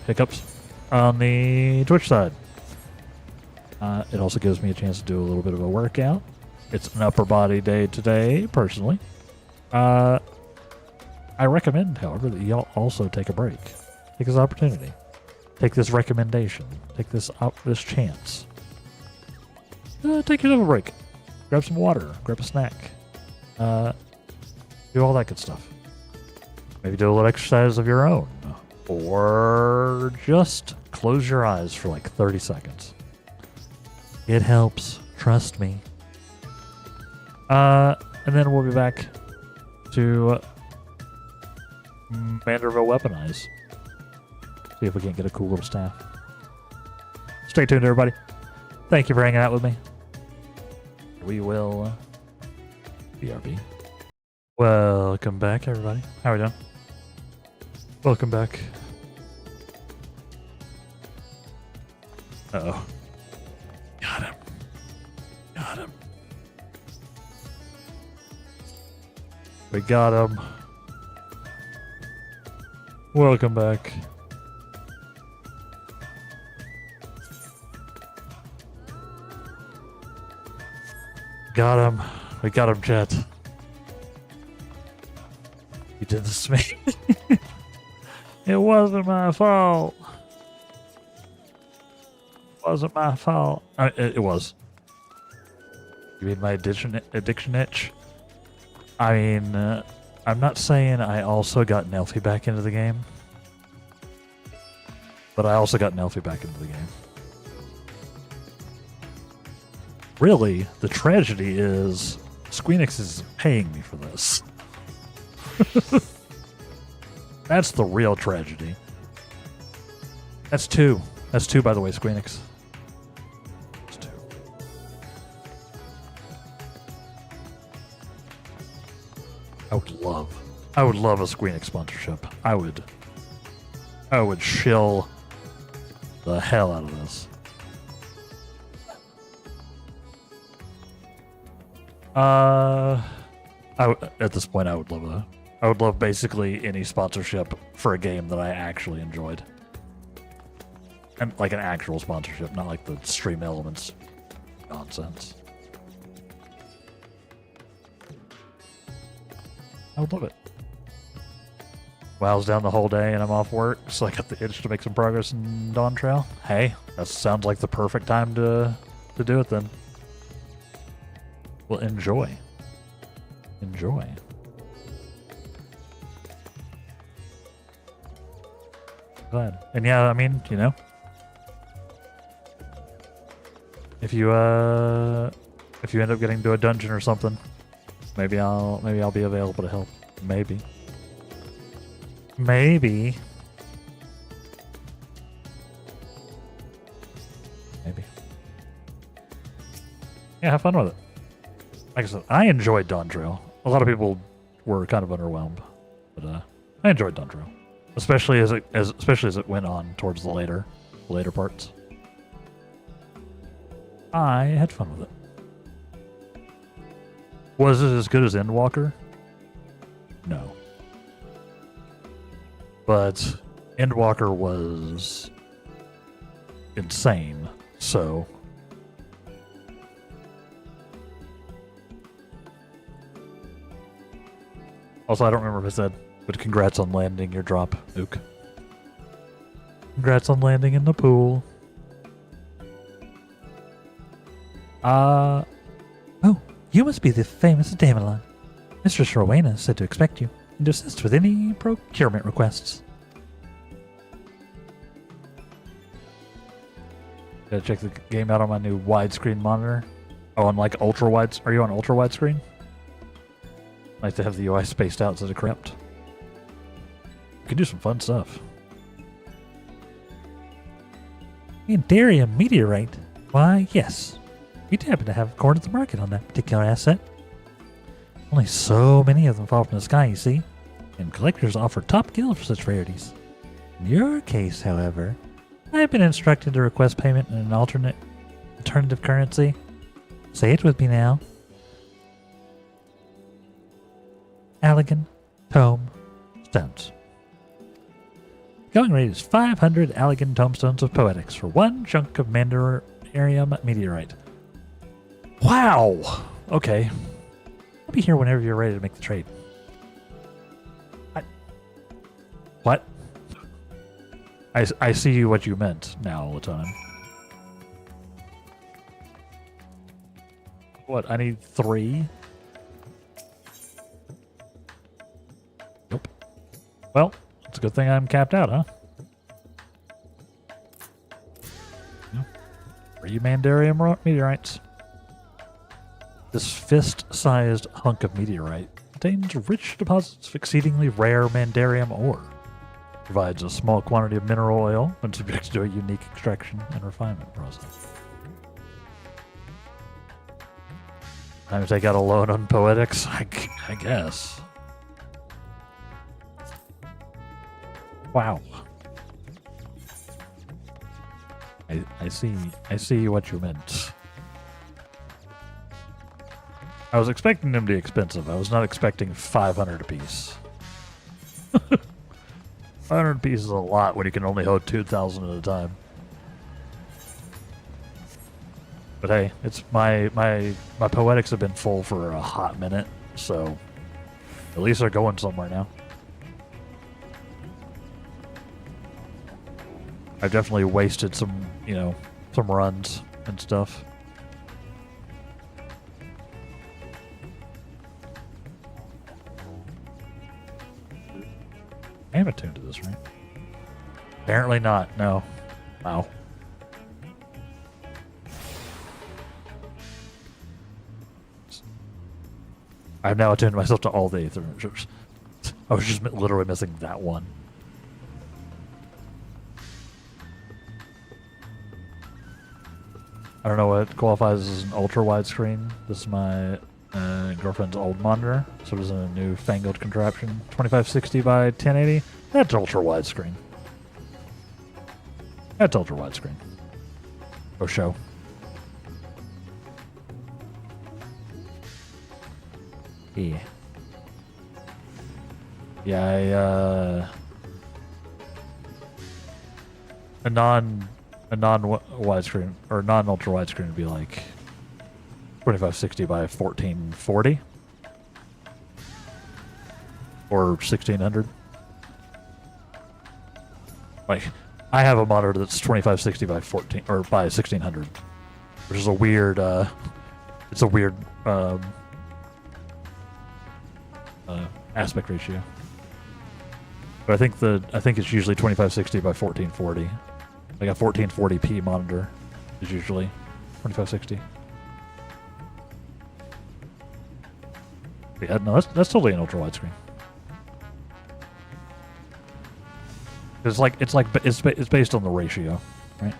hiccups on the Twitch side. It also gives me a chance to do a little bit of a workout it's an upper body day today, personally. I recommend, however, that y'all also take a break. Take this opportunity. Take this recommendation. Take this this chance. Take yourself a break. Grab some water. Grab a snack. Do all that good stuff. Maybe do a little exercise of your own. Or just close your eyes for like 30 seconds. It helps. Trust me. And then we'll be back to Manderville Weaponize. See if we can't get a cool little staff. Stay tuned, everybody. Thank you for hanging out with me. We will BRB. Welcome back, everybody. How are we doing? Welcome back. Uh-oh. Got him. Got him. We got him. Welcome back. Got him. We got him, chat. You did this to me. It wasn't my fault. It wasn't my fault. It was. You mean my addiction itch? I mean, I'm not saying I also got Nelfie back into the game. But I also got Nelfie back into the game. Really, the tragedy is Squeenix is paying me for this. That's the real tragedy. That's two. That's two, by the way, Squeenix. That's two. I would love a Squeenix sponsorship. I would shill the hell out of this. At this point, I would love basically any sponsorship for a game that I actually enjoyed. And like an actual sponsorship, not like the Stream Elements nonsense. I would love it. WoW's down the whole day and I'm off work, so I got the itch to make some progress in Dawn Trail. Hey, that sounds like the perfect time to do it then. Well, enjoy. Enjoy. Glad. And yeah, I mean, you know, if you end up getting to a dungeon or something, maybe I'll be available to help. Maybe. Maybe. Yeah, have fun with it. Like I said, I enjoyed Dawn Trail. A lot of people were kind of underwhelmed, but I enjoyed Dawn Trail, especially as it went on towards the later parts. I had fun with it. Was it as good as Endwalker? No. But Endwalker was insane, so... Also, I don't remember if I said, but congrats on landing your drop, Ook. Congrats on landing in the pool. Oh, you must be the famous Damelon. Mistress Rowena said to expect you and to assist with any procurement requests. Gotta check the game out on my new widescreen monitor. Oh, on like ultra wide. Are you on ultra widescreen? I like to have the UI spaced out so it's cramped. You can do some fun stuff. Mandarium meteorite? Why, yes. We do happen to have cornered the market on that particular asset. Only so many of them fall from the sky, you see, and collectors offer top gil for such rarities. In your case, however, I have been instructed to request payment in an alternative currency. Say it with me now. Allegan Tome Stones. Going rate is 500 Allegan Tomestones of Poetics for one chunk of Mandarium meteorite. Wow! Okay. I'll be here whenever you're ready to make the trade. What? I see what you meant now, Latan. What? I need 3? Nope. Well, it's a good thing I'm capped out, huh? 3 Mandarium meteorites. This fist-sized hunk of meteorite contains rich deposits of exceedingly rare Mandarium ore. Provides a small quantity of mineral oil when subjected to a unique extraction and refinement process. Time to take out a loan on Poetics, I guess. Wow. I see what you meant. I was expecting them to be expensive. I was not expecting 500 apiece. 500 apiece is a lot when you can only hold 2,000 at a time. But hey, it's my Poetics have been full for a hot minute, so at least they're going somewhere now. I've definitely wasted some, some runs and stuff. I am attuned to this, right? Apparently not, no. Wow. I've now attuned myself to all the Aether. I was just literally missing that one. I don't know what qualifies as an ultra widescreen. This is my girlfriend's old monitor, so it is a new fangled contraption. 2560 by 1080. That's ultra widescreen. That's ultra widescreen. Oh, show. Yeah. Yeah, a non widescreen or non ultra widescreen would be like 2560 by 1440 or 1600. Like, I have a monitor that's 2560 by 14 or by 1600, which is a weird. It's a weird aspect ratio. But I think it's usually 2560 by 1440. Like a 1440p monitor is usually 2560. Yeah, no, that's totally an ultra widescreen. It's based on the ratio, right?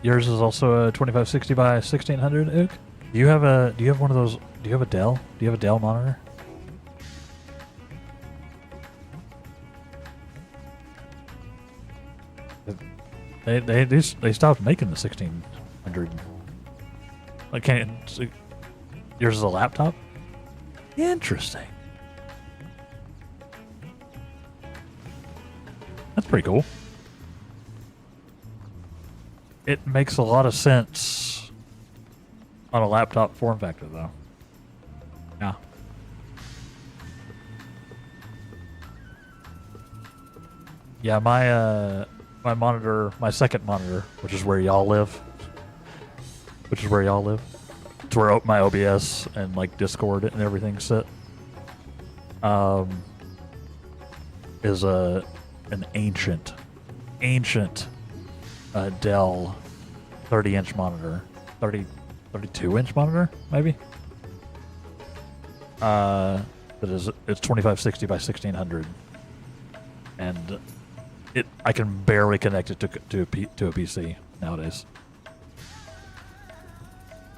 Yours is also a 2560 by 1600, Ook? Do you have one of those? Do you have a Dell? Do you have a Dell monitor? They stopped making the 1600. Like, yours is a laptop? Interesting. That's pretty cool. It makes a lot of sense on a laptop form factor, though. Yeah. Yeah, my monitor, my second monitor, which is where y'all live. It's where my OBS and like Discord and everything sit. Is an ancient Dell 30-inch monitor, 32-inch monitor, maybe. It's 2560 by 1600, and I can barely connect it to a PC nowadays.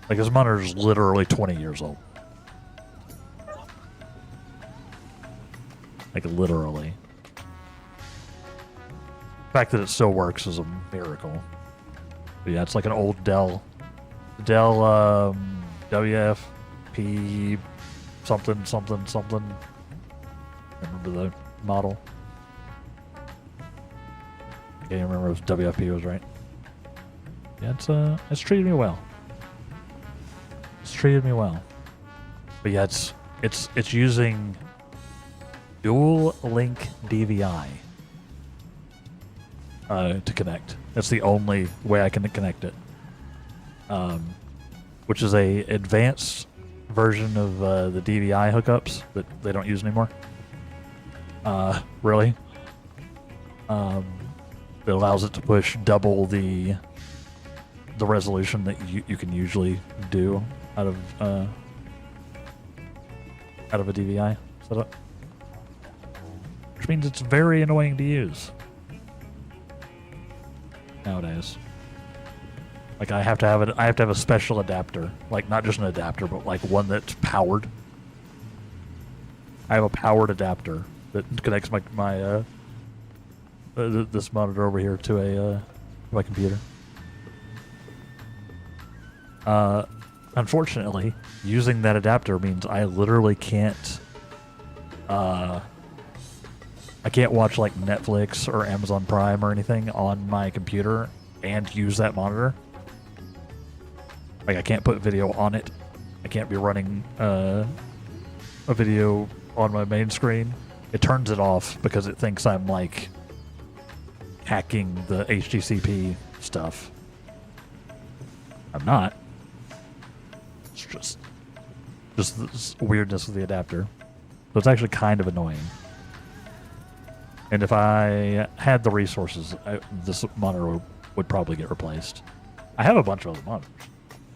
Like, this monitor is literally 20 years old. Like, literally. The fact that it still works is a miracle. But yeah, it's like an old Dell WFP something something something. I remember the model. I can't remember if WFP was right. Yeah, it's treated me well. It's treated me well. But yeah, it's using dual link DVI to connect. That's the only way I can connect it. Which is a advanced version of the DVI hookups that they don't use anymore. Really. It allows it to push double the resolution that you can usually do out of a DVI setup, which means it's very annoying to use nowadays. Like I have to have a special adapter, like not just an adapter, but like one that's powered. I have a powered adapter that connects my this monitor over here to my computer. Unfortunately, using that adapter means I literally can't. I can't watch like Netflix or Amazon Prime or anything on my computer and use that monitor. Like I can't put video on it. I can't be running a video on my main screen. It turns it off because it thinks I'm like hacking the HTTP stuff. I'm not. It's just this weirdness with the adapter. So it's actually kind of annoying. And if I had the resources, this monitor would probably get replaced. I have a bunch of other monitors.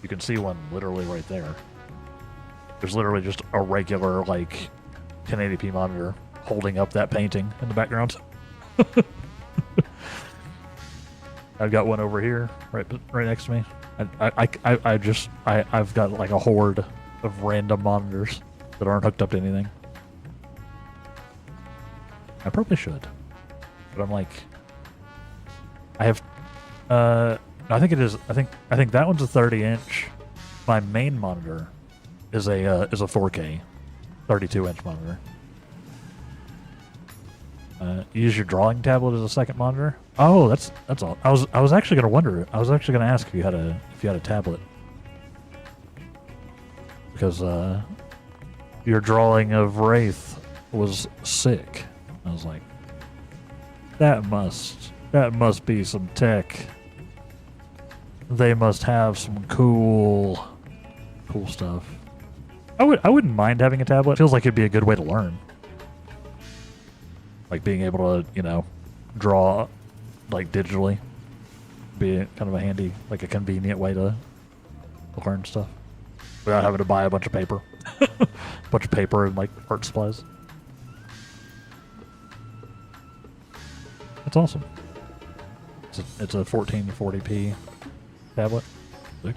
You can see one literally right there. There's literally just a regular, like, 1080p monitor holding up that painting in the background. I've got one over here, right next to me. I've got like a horde of random monitors that aren't hooked up to anything. I probably should, but I'm like, I have, I think it is. I think that one's a 30-inch. My main monitor is a 4K, 32-inch monitor. Use your drawing tablet as a second monitor. Oh, that's all. I was actually gonna wonder. I was actually gonna ask if you had a tablet, because your drawing of Wraith was sick. I was like, that must be some tech. They must have some cool stuff. I wouldn't mind having a tablet. It feels like it'd be a good way to learn. Like being able to, you know, draw like digitally. Be kind of a handy, like a convenient way to learn stuff. Without having to buy a bunch of paper. A bunch of paper and like art supplies. That's awesome. It's a 1440p tablet. Look.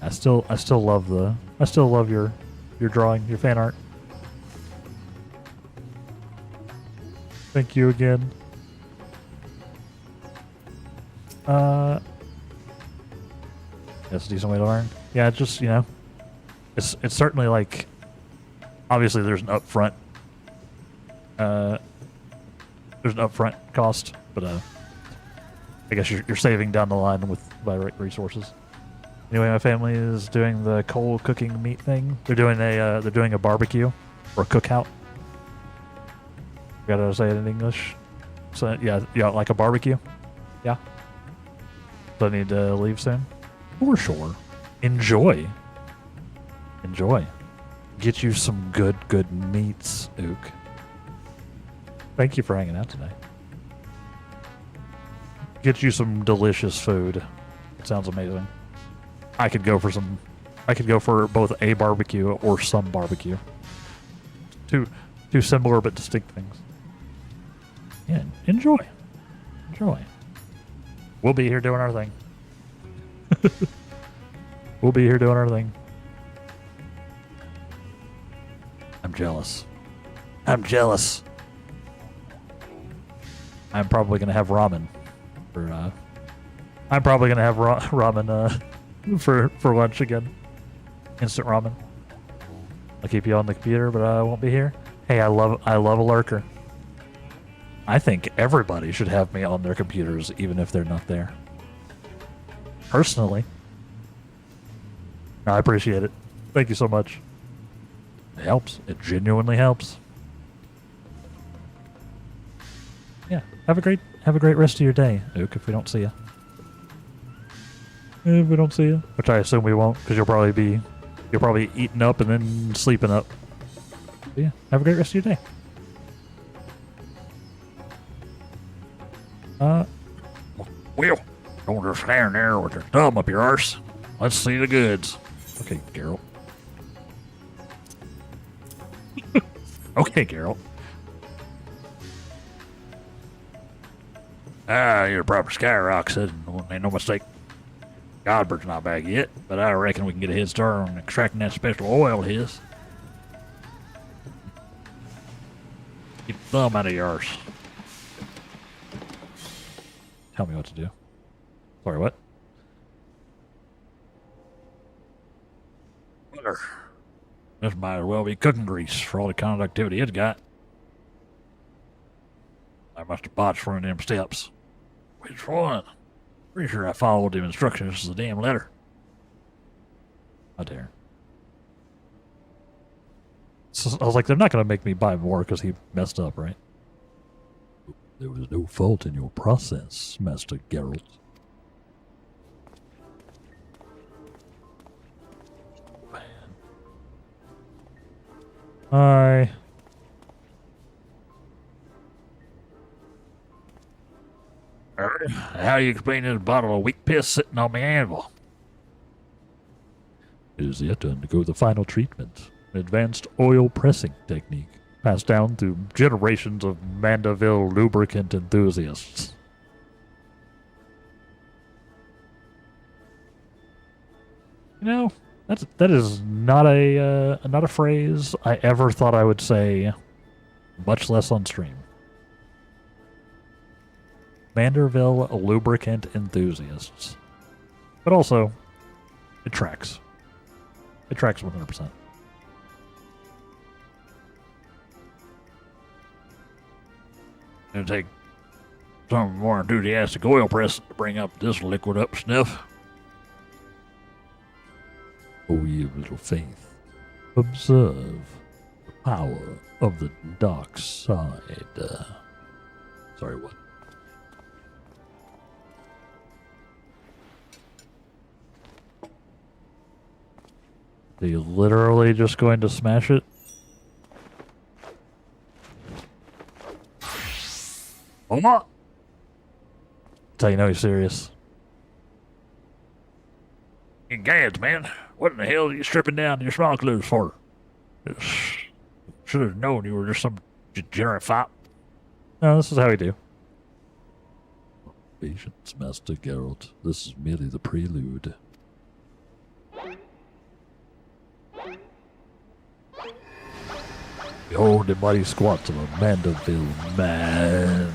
I still love your drawing, your fan art. Thank you again. That's a decent way to learn. Yeah, it's just, you know, it's certainly like, obviously there's an upfront cost, but I guess you're saving down the line by resources. Anyway, my family is doing the coal cooking meat thing. They're doing a barbecue or a cookout. Gotta say it in English. So yeah, like a barbecue. Yeah. So I need to leave soon. For sure. Enjoy. Get you some good meats, Ook. Thank you for hanging out today. Get you some delicious food. It sounds amazing. I could go for both a barbecue or some barbecue. Two similar but distinct things. Yeah, enjoy. We'll be here doing our thing. I'm jealous. I'm probably gonna have ramen ramen for lunch again. Instant ramen. I'll keep you on the computer, but I won't be here. Hey, I love a lurker. I think everybody should have me on their computers, even if they're not there. Personally. I appreciate it. Thank you so much. It helps. It genuinely helps. Yeah. Have a great rest of your day, Ook, if we don't see you. If we don't see you. Which I assume we won't, because you'll probably eating up and then sleeping up. But yeah, have a great rest of your day. Will, don't just stand there with your thumb up your arse. Let's see the goods. Okay, Geralt. Okay, Geralt. You're a proper skyrock, said. Ain't no mistake. Godbert's not back yet, but I reckon we can get a head start on extracting that special oil of his. Keep the thumb out of your arse. Tell me what to do. Sorry, what? Butter. This might as well be cooking grease for all the conductivity it's got. I must have botched one of them steps. Which one? Pretty sure I followed the instructions to the damn letter. How dare. So I was like, they're not going to make me buy more because he messed up, right? There was no fault in your process, Master Geralt. Hi. How do you explain this bottle of weak piss sitting on my anvil? It is yet to undergo the final treatment, an advanced oil pressing technique, passed down through generations of Manderville lubricant enthusiasts. You know, that is not a phrase I ever thought I would say, much less on stream. Manderville lubricant enthusiasts. But also, it tracks. It tracks 100%. It'll take some more enthusiastic oil press to bring up this liquid up sniff. O ye of little faith, observe the power of the dark side. Sorry, what? Are you literally just going to smash it? Oh my! That's how you know he's serious. Hey, gads, man. What in the hell are you stripping down your small clothes for? Should have known you were just some degenerate fop. No, this is how we do. Patience, Master Geralt. This is merely the prelude. Behold the mighty squats of a Manderville man.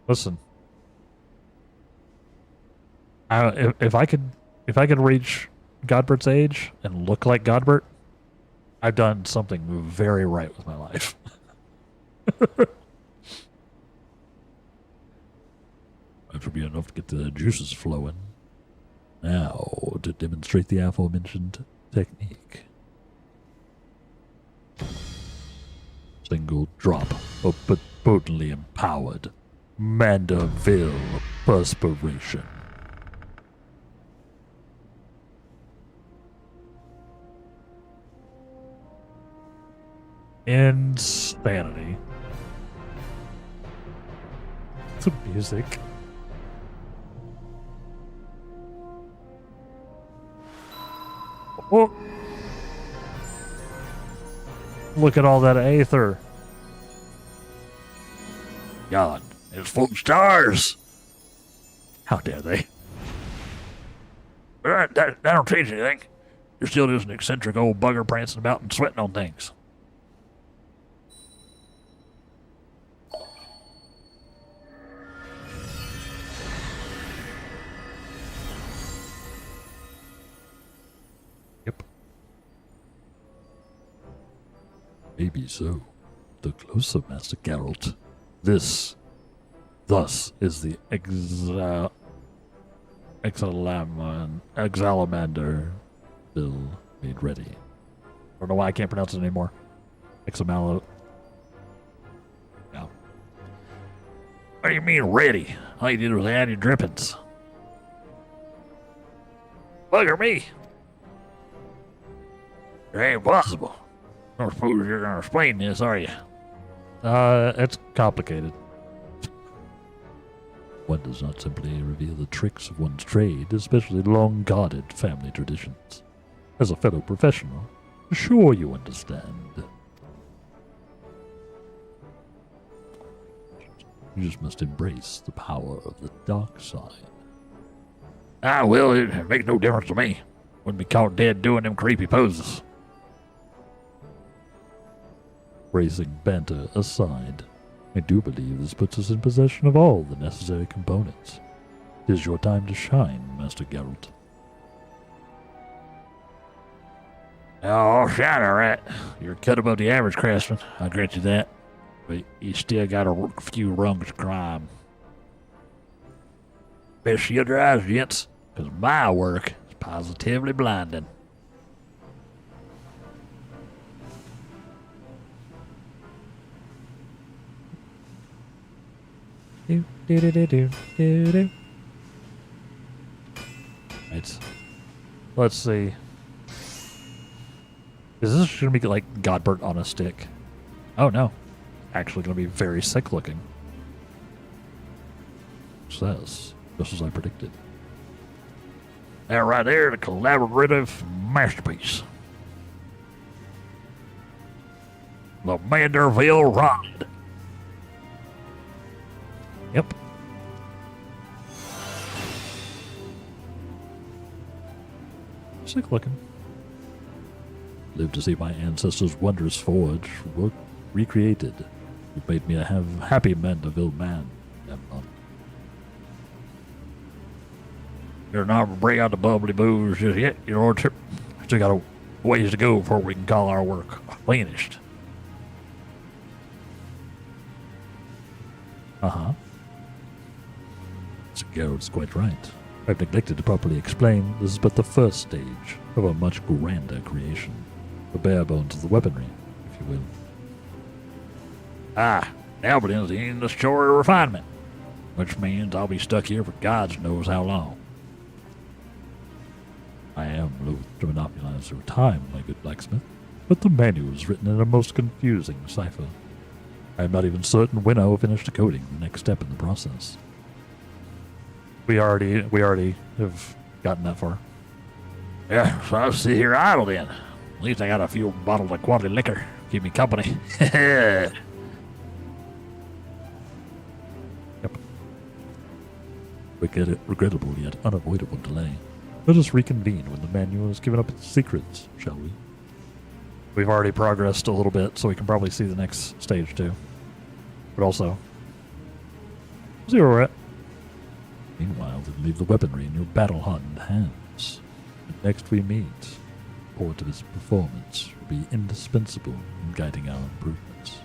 Listen, if I could reach Godbert's age and look like Godbert, I've done something very right with my life. That should be enough to get the juices flowing. Now, to demonstrate the aforementioned technique. Single drop of potently empowered Manderville perspiration. Insanity. The music. Oh. Look at all that aether. God, it's full of stars. How dare they? But that don't change anything. You're still just an eccentric old bugger prancing about and sweating on things. Maybe so. The closer, Master Geralt. Thus is the Exalamander bill made ready. I don't know why I can't pronounce it anymore. Examalo. No. What do you mean ready? All you did was add your drippings. Bugger me. It ain't possible. I don't suppose you're going to explain this, are you? It's complicated. One does not simply reveal the tricks of one's trade, especially long-guarded family traditions. As a fellow professional, sure you understand. You just must embrace the power of the dark side. Ah, well, it makes no difference to me. Wouldn't be caught dead doing them creepy poses. Racing banter aside, I do believe this puts us in possession of all the necessary components. It is your time to shine, Master Geralt. Oh, shine, all right. You're cut above the average craftsman, I'll grant you that. But you still got a few rungs to climb. Best shield your eyes, gents, because my work is positively blinding. Right. Let's see. Is this going to be like Godbert on a stick? Oh no. Actually going to be very sick looking. Says, just as I predicted. That right there, the collaborative masterpiece. The Manderville Rod. Yep. Sick looking. Lived to see my ancestors' wondrous forge work recreated. It made me a happy Manderville man. You're not to bring out the bubbly booze just yet, your lordship. Still got a ways to go before we can call our work finished. Uh-huh. Sir Geralt's quite right. I've neglected to properly explain this is but the first stage of a much grander creation. The bare bones of the weaponry, if you will. Ah, now begins the endless chore of refinement, which means I'll be stuck here for God knows how long. I am loath to monopolize your time, my good blacksmith, but the manual is written in a most confusing cipher. I am not even certain when I will finish decoding the next step in the process. We already have gotten that far. Yeah, so I'll sit here idle then. At least I got a few bottles of quality liquor. Keep me company. Yep. Regrettable yet unavoidable delay. Let us reconvene when the manual has given up its secrets, shall we? We've already progressed a little bit, so we can probably see the next stage too. But also, see where we're at. Meanwhile, then leave the weaponry in your battle-hardened hands. And next we meet, the report of its performance will be indispensable in guiding our improvements.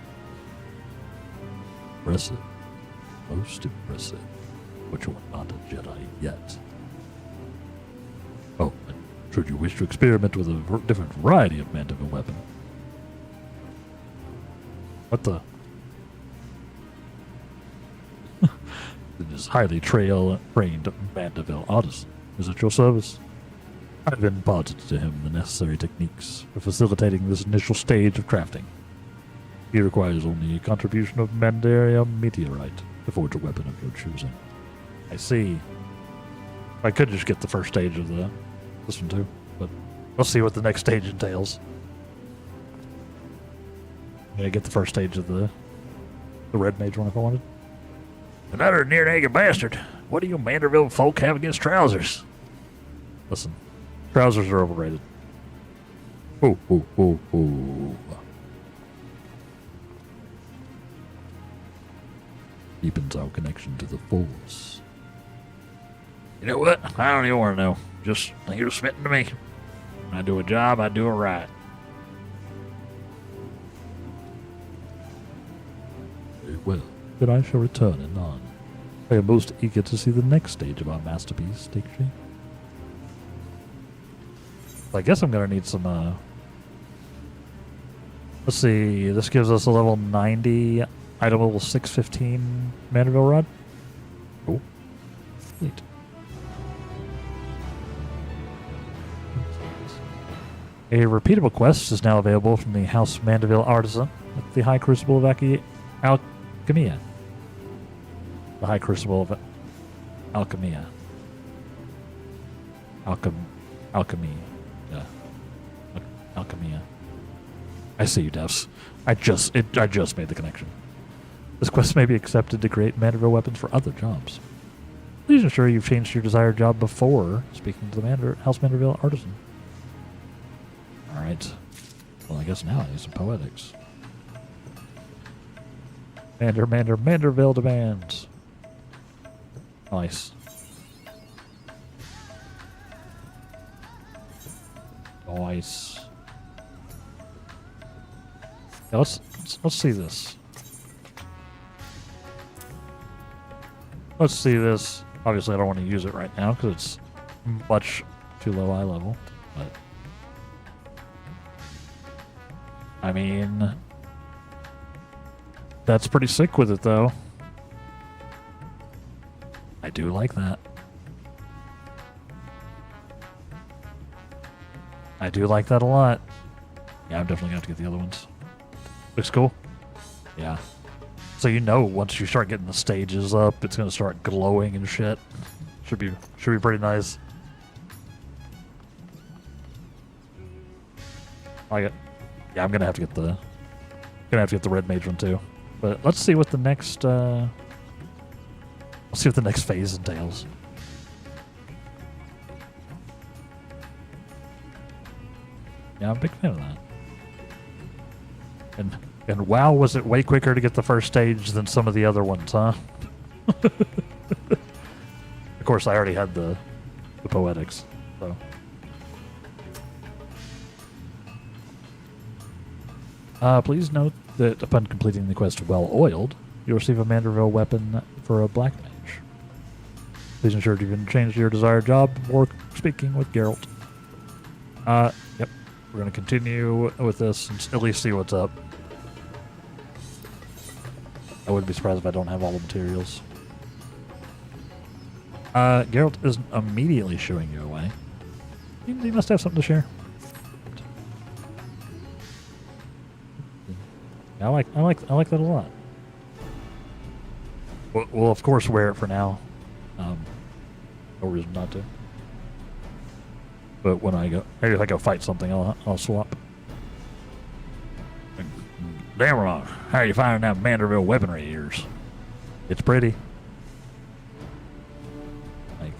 Impressive. Most impressive. But you are not a Jedi yet. Oh, and should you wish to experiment with a different variety of Manderville weapon. What the? This highly trained Manderville artisan is at your service. I've imparted to him the necessary techniques for facilitating this initial stage of crafting. He requires only a contribution of Mandaria meteorite to forge a weapon of your choosing. I see. I could just get the first stage of this one too, but we'll see what the next stage entails. I'm gonna get the first stage of the red mage one if I wanted. Another near-naked bastard. What do you Manderville folk have against trousers? Listen, trousers are overrated. Oh. Deepens our connection to the Force. You know what? I don't even want to know. Just think it was smitten to me. When I do a job, I do it right. well that I shall return anon. I am most eager to see the next stage of our masterpiece take shape. I guess I'm going to need some, let's see, this gives us a level 90, item level 615 Manderville rod. Cool. Sweet. A repeatable quest is now available from the House Manderville Artisan at the High Crucible of Alchemia. The High Crucible of Alchemia. Alchemy. Yeah. Alchemia. I see you, devs. I just made the connection. This quest may be accepted to create Manderville weapons for other jobs. Please ensure you've changed your desired job before speaking to the House Manderville Artisan. Alright. Well, I guess now I need some poetics. Manderville demands. Nice. Nice. Yeah, let's see this. Let's see this. Obviously, I don't want to use it right now because it's much too low eye level. But I mean, that's pretty sick with it, though. I do like that. I do like that a lot. Yeah, I'm definitely going to have to get the other ones. Looks cool. Yeah. So you know once you start getting the stages up, it's going to start glowing and shit. Should be pretty nice. Like it. Yeah, I'm going to have to get the red mage one too. But let's see what the next let's see what the next phase entails. Yeah, I'm a big fan of that. And wow, was it way quicker to get the first stage than some of the other ones, huh? Of course, I already had the poetics, so. Please note that upon completing the quest Well Oiled, you'll receive a Manderville weapon for a black mage. Please ensure you can change your desired job before speaking with Geralt. Yep. We're going to continue with this and at least see what's up. I wouldn't be surprised if I don't have all the materials. Geralt isn't immediately shooing you away. He must have something to share. I like that a lot. We'll of course wear it for now. No reason not to. But when maybe if I go fight something, I'll swap. Damn wrong. How are you finding that Manderville weaponry of yours? It's pretty. Like,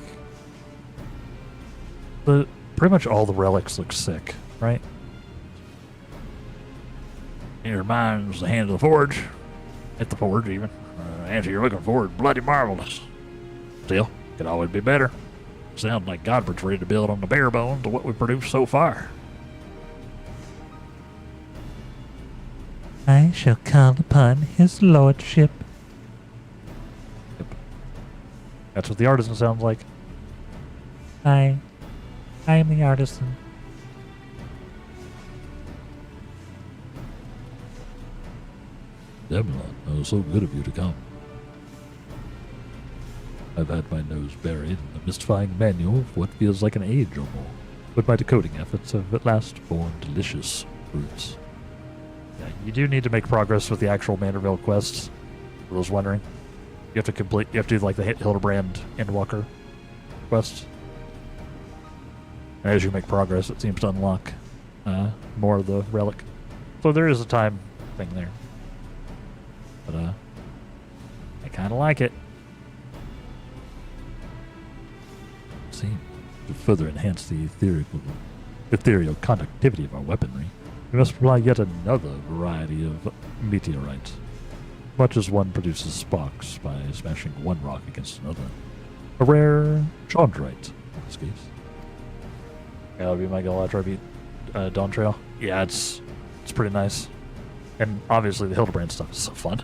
pretty much all the relics look sick, right? It reminds the hand of the forge. At the forge, even. Answer you're looking for is bloody marvelous. Still, could always be better. Sounds like Godfrey's ready to build on the bare bones of what we've produced so far. I shall call upon his lordship. Yep. That's what the artisan sounds like. I am the artisan. Demlon, it was so good of you to come. I've had my nose buried in the mystifying manual of what feels like an age or more, but my decoding efforts have at last borne delicious fruits. Yeah, you do need to make progress with the actual Manderville quests. For those wondering, you have to do like the Hildibrand Endwalker quest. And as you make progress, it seems to unlock more of the relic. So there is a time thing there. But I kind of like it. Seems to further enhance the ethereal conductivity of our weaponry, we must apply yet another variety of meteorites. Much as one produces sparks by smashing one rock against another. A rare chondrite, in this case. Yeah, that'll be my goal after I beat Dawn Trail. Yeah, it's pretty nice. And obviously the Hildibrand stuff is so fun.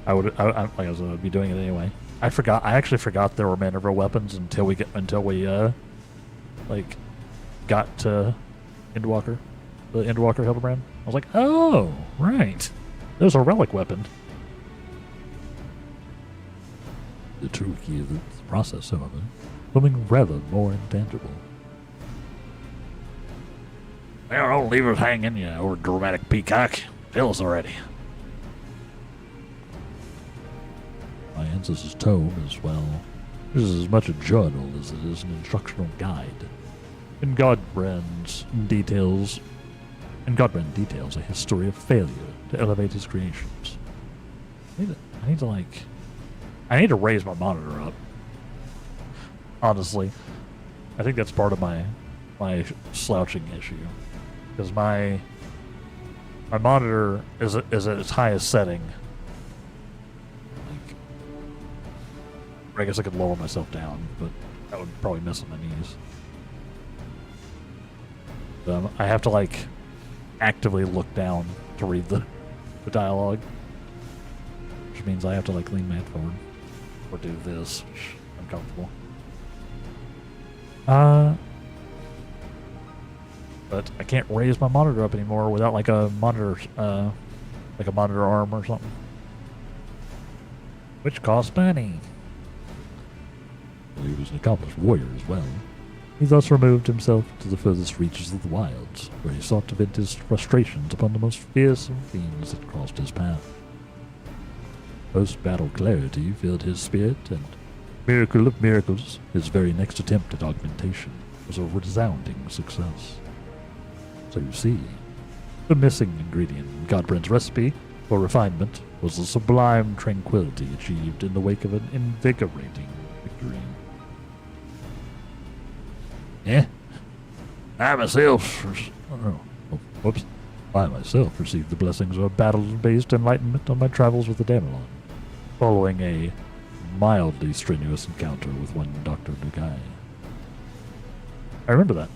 I would be doing it anyway. I actually forgot there were Manderville weapons until we like got to Endwalker, the Endwalker Hildibrand. I was like, oh, right. There's a relic weapon. The true key of the process, however, becoming rather more intangible. Well, don't leave us hanging, you over-dramatic peacock. Tell us already. My ancestor's tome as well. This is as much a journal as it is an instructional guide. And Godbrand details a history of failure to elevate his creations. I need to raise my monitor up. Honestly, I think that's part of my slouching issue, because my monitor is at its highest setting. I guess I could lower myself down, but that would probably mess with my knees. I have to actively look down to read the dialogue, which means I have to lean my head forward or do this, which is uncomfortable. But I can't raise my monitor up anymore without a monitor arm or something, which costs money. He was an accomplished warrior as well. He thus removed himself to the furthest reaches of the wilds, where he sought to vent his frustrations upon the most fearsome fiends that crossed his path. Post-battle clarity filled his spirit, and, miracle of miracles, his very next attempt at augmentation was a resounding success. So you see, the missing ingredient in Godbrand's recipe for refinement was the sublime tranquility achieved in the wake of an invigorating victory. I myself received the blessings of a battle-based enlightenment on my travels with the Damelon, following a mildly strenuous encounter with one Dr. Nugai. I remember that.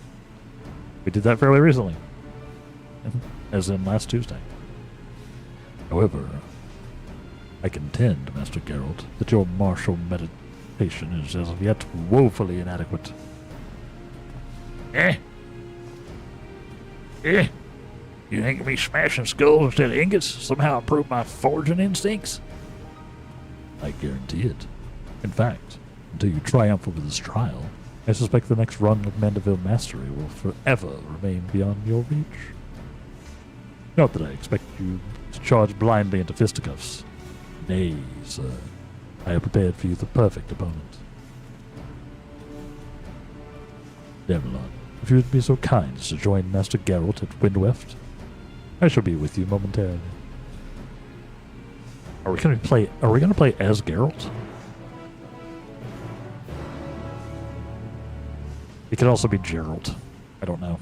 We did that fairly recently, as in last Tuesday. However, I contend, Master Geralt, that your martial meditation is as of yet woefully inadequate. You think me smashing skulls instead of ingots somehow improve my forging instincts? I guarantee it. In fact, until you triumph over this trial, I suspect the next rung of Manderville mastery will forever remain beyond your reach. Not that I expect you to charge blindly into fisticuffs. Nay, sir. I have prepared for you the perfect opponent. Damelon, if you would be so kind as to join Master Geralt at Windweft, I shall be with you momentarily. Are we going to play as Geralt? It could also be Geralt. I don't know.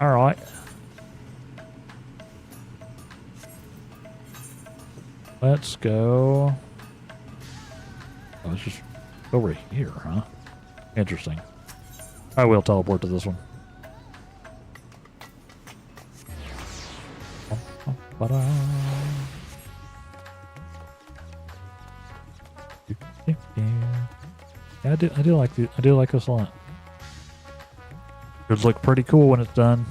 All right. Let's go. Oh, it's just over here, huh? Interesting. I will teleport to this one. Yeah, I do like this a lot. It look pretty cool when it's done.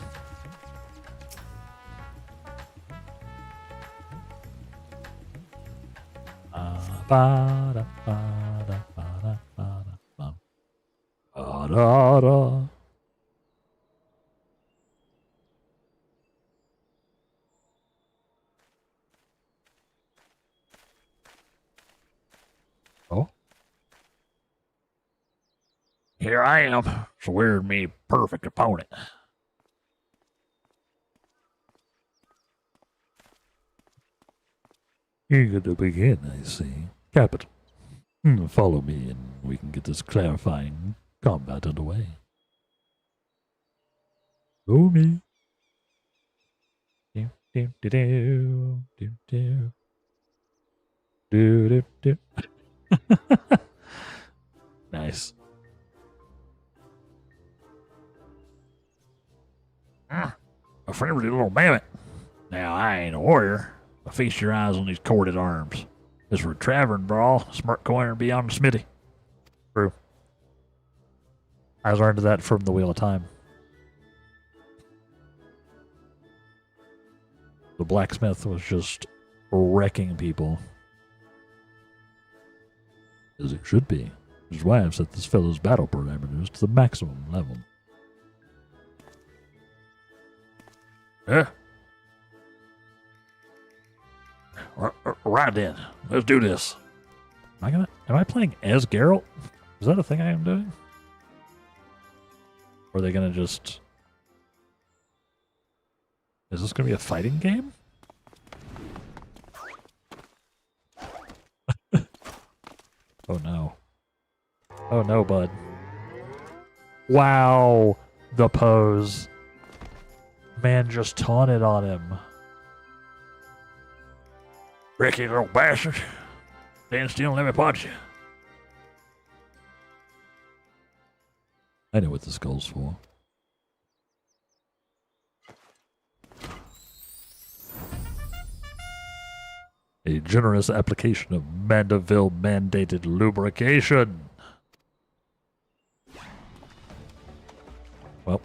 Oh. Here I am, swearing me perfect opponent. Eager to begin, I see. Capital. Follow me and we can get this clarifying combat underway. Go me. Do, do, do, do, do, do. Do, do, do. Nice. A friendly little mammoth. Now, I ain't a warrior, but feast your eyes on these corded arms. As for a tavern brawl, smart coiner be on the smithy. True. I learned that from the Wheel of Time. The blacksmith was just wrecking people. As it should be. Which is why I've set this fellow's battle parameters to the maximum level. Yeah. Right then. Let's do this. Am I playing as Geralt? Is that a thing I am doing? Or are they gonna just... Is this gonna be a fighting game? Oh no. Oh no, bud. Wow! The pose. Man just taunted on him. Ricky, little bastard. Stand still and let me punch you. I know what this goal's for. A generous application of Manderville mandated lubrication. Well,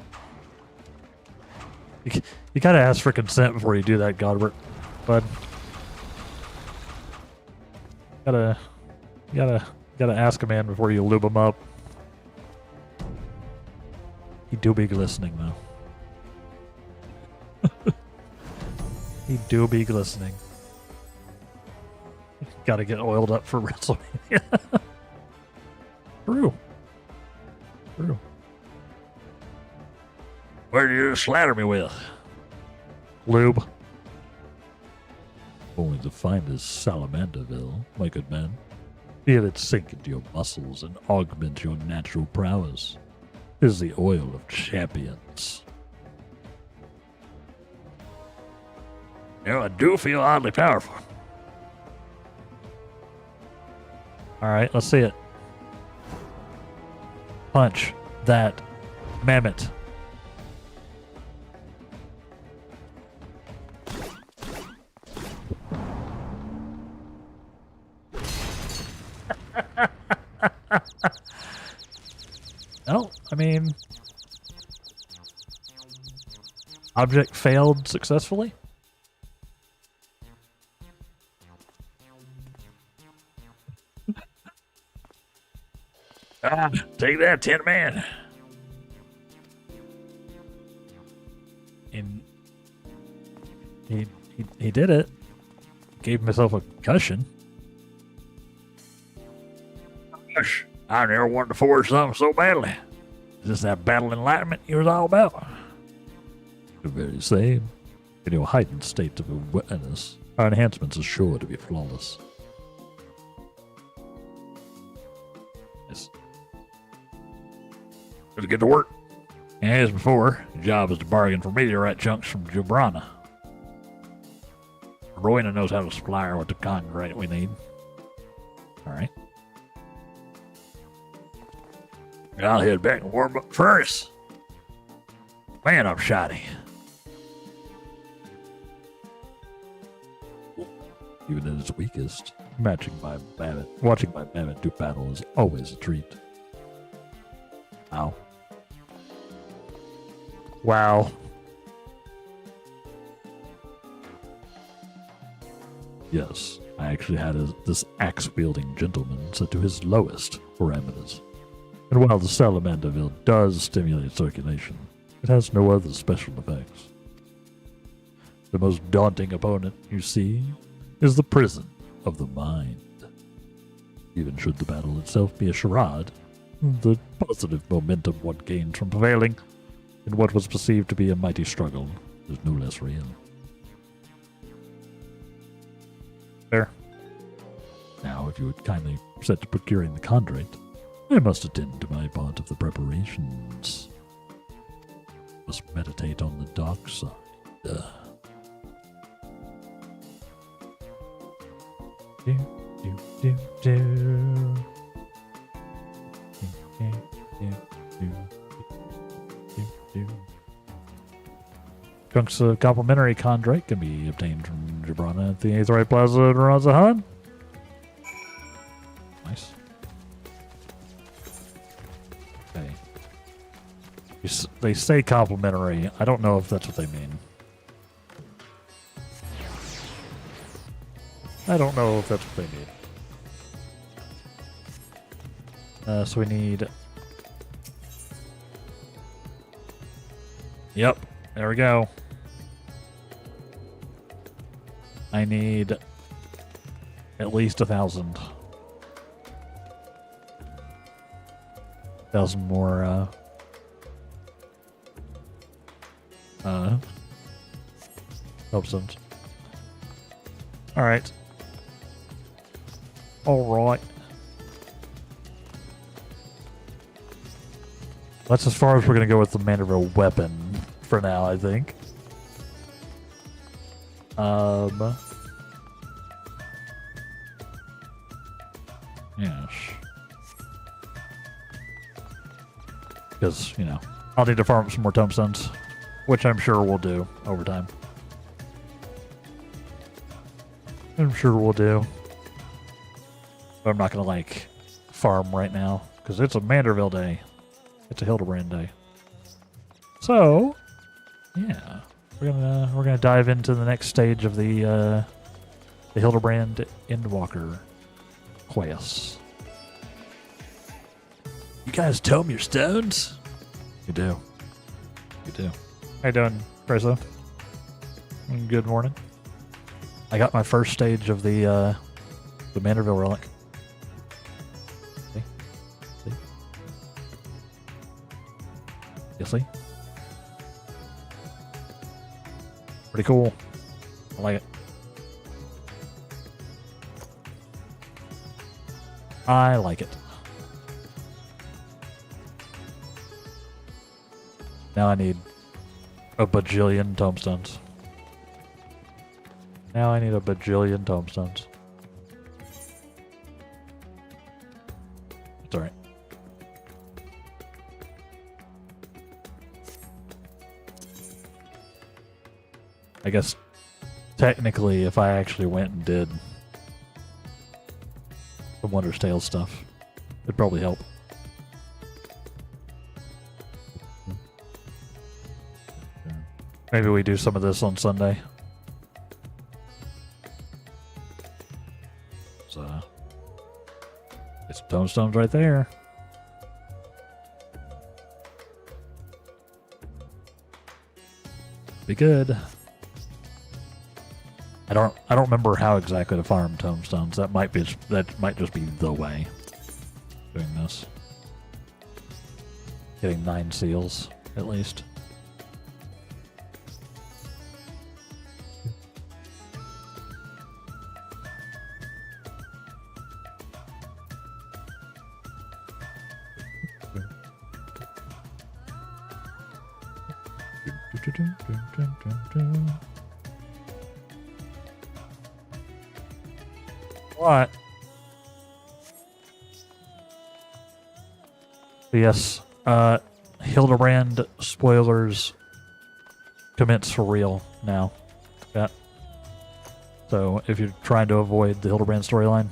you gotta ask for consent before you do that, Godbert. Bud. You gotta ask a man before you lube him up. He do be glistening, though. He do be glistening. Gotta get oiled up for WrestleMania. True. True. Where do you slatter me with? Lube. Only to find is Salamanderville, my good man. Feel it sink into your muscles and augment your natural prowess. It is the oil of champions. You know, I do feel oddly powerful. Alright, let's see it. Punch that mammoth. Well, I mean, object failed successfully. Take that, Tin Man. And he did it. Gave himself a concussion. Gosh, I never wanted to forge something so badly. Is this that battle enlightenment you was all about? The very same. In your heightened state of awareness, our enhancements are sure to be flawless. Yes. Let's get to work. As before, the job is to bargain for meteorite chunks from Gibrana. Rowena knows how to supply her with the concrete we need. Alright. I'll head back and warm up the furnace. Man, I'm shoddy. Even at its weakest, watching my mammoth do battle is always a treat. Ow. Wow. Yes, I actually had this axe-wielding gentleman set to his lowest parameters. And while the Salamanderville does stimulate circulation, it has no other special effects. The most daunting opponent, you see, is the prison of the mind. Even should the battle itself be a charade, the positive momentum one gained from prevailing in what was perceived to be a mighty struggle is no less real. There. Now, if you would kindly set to procuring the conduit, I must attend to my part of the preparations. Must meditate on the dark side. Do, do, do, do. Do, do, do, do, do. Chunks of complimentary Condrake can be obtained from Gibrana at the Aetherite Plaza in Razahan. Nice. Okay. They say complimentary. I don't know if that's what they mean. I don't know if that's what they mean. So we need... Yep. There we go. I need at least 1,000. 1,000 more, substance. Alright. Alright. That's as far as we're going to go with the Manderville weapon for now, I think. Yes. Because, you know, I'll need to farm up some more tombstones, which I'm sure we'll do over time. I'm sure we'll do. But I'm not going to, like, farm right now, because it's a Manderville day. It's a Hildibrand day. So, yeah. We're gonna dive into the next stage of the Hildibrand Endwalker quest. You guys tome your stones? You do. You do. How you doing, Prezo? Good morning. I got my first stage of the Manderville relic. See? See? You see? Pretty cool. I like it. I like it. Now I need a bajillion tombstones. Now I need a bajillion tombstones. It's alright. I guess technically if I actually went and did some Wondrous Tales stuff, it'd probably help. Maybe we do some of this on Sunday. So, get some tombstones right there. Be good. I don't remember how exactly to farm tombstones. That might just be the way doing this. Getting 9 seals at least. What? Yes, Hildibrand spoilers commence for real now. Yeah. So if you're trying to avoid the Hildibrand storyline,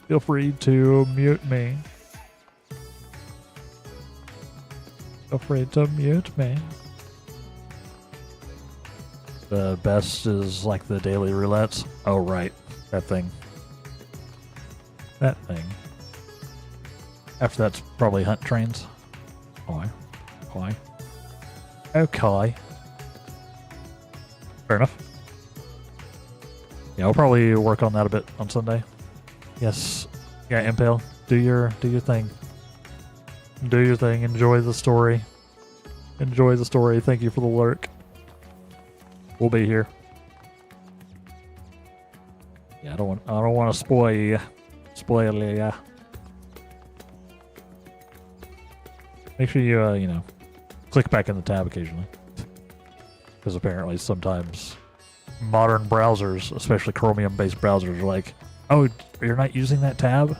feel free to mute me. Feel free to mute me. The best is like the daily roulettes. Oh, right. That thing. That thing. After that's probably hunt trains. Why? Why? Okay. Fair enough. Yeah, I'll probably work on that a bit on Sunday. Yes. Yeah, Impale. Do your thing. Do your thing. Enjoy the story. Enjoy the story. Thank you for the lurk. We'll be here. Yeah, I don't want to spoil you. Spoil ya. Make sure you you know, click back in the tab occasionally, because apparently sometimes modern browsers, especially Chromium-based browsers, are like, "Oh, you're not using that tab?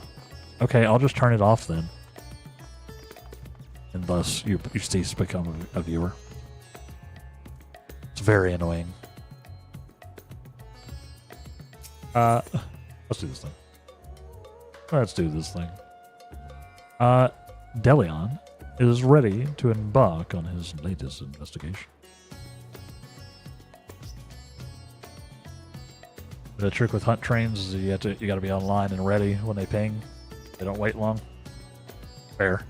Okay, I'll just turn it off then." And thus, you cease to become a viewer. It's very annoying. Let's do this thing. Let's do this thing. Delion is ready to embark on his latest investigation. The trick with hunt trains is you got to be online and ready when they ping. They don't wait long. Fair.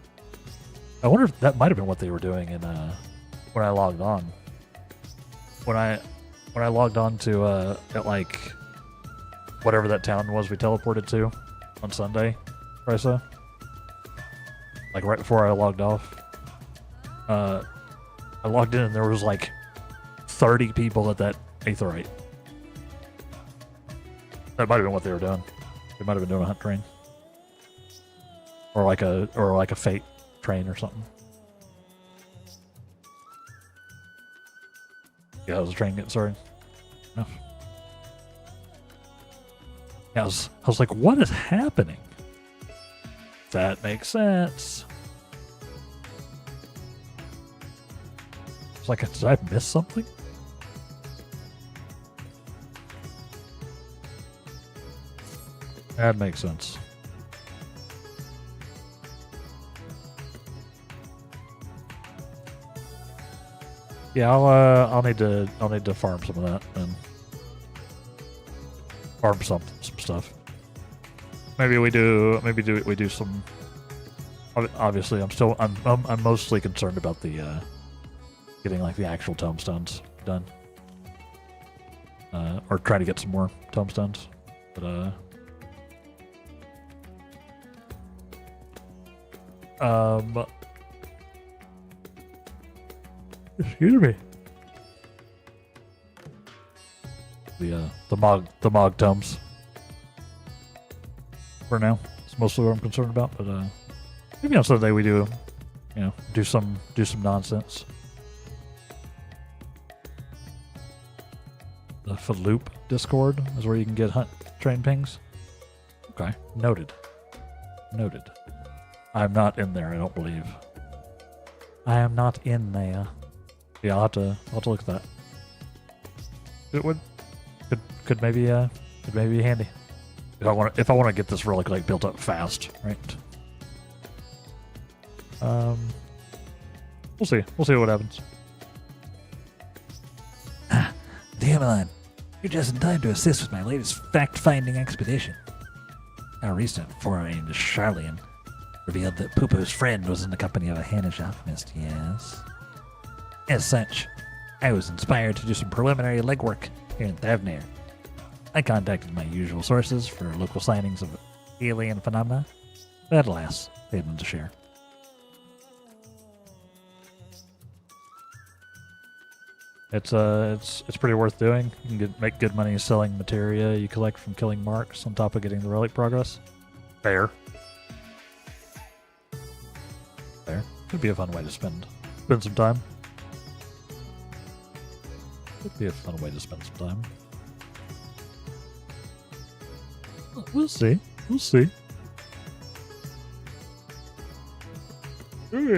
I wonder if that might have been what they were doing in when I logged on. When I logged on to at like whatever that town was we teleported to on Sunday, Risa. Like right before I logged off. I logged in and there was like 30 people at that Aetherite. That might have been what they were doing. They might have been doing a hunt train. Or like a fate train or something. Yeah, that was a train getting started. No. Yeah, I was like, what is happening? That makes sense. It's like, did I miss something? That makes sense. Yeah, I'll need to farm some of that and farm some stuff. Maybe we do some. Obviously, I'm mostly concerned about the getting like the actual tombstones done, or trying to get some more tombstones, but excuse me. The Mog tomes. For now, it's mostly what I'm concerned about. But maybe on Sunday we do, do some nonsense. The Faloop Discord is where you can get hunt train pings. Okay, noted. I'm not in there. I don't believe. I am not in there. Yeah, I'll have to look at that. It could maybe be handy if I want to get this relic like built up fast, right? We'll see what happens. Damn, you're just in time to assist with my latest fact-finding expedition. Our recent foray into Charlian revealed that Poopo's friend was in the company of a Hannish alchemist, yes. As such, I was inspired to do some preliminary legwork here in Thavnir. I contacted my usual sources for local sightings of alien phenomena, but alas, they had none to share. It's pretty worth doing. You can make good money selling materia you collect from killing marks on top of getting the relic progress. Fair. Could be a fun way to spend some time. Could be a fun way to spend some time. We'll see. Sorry.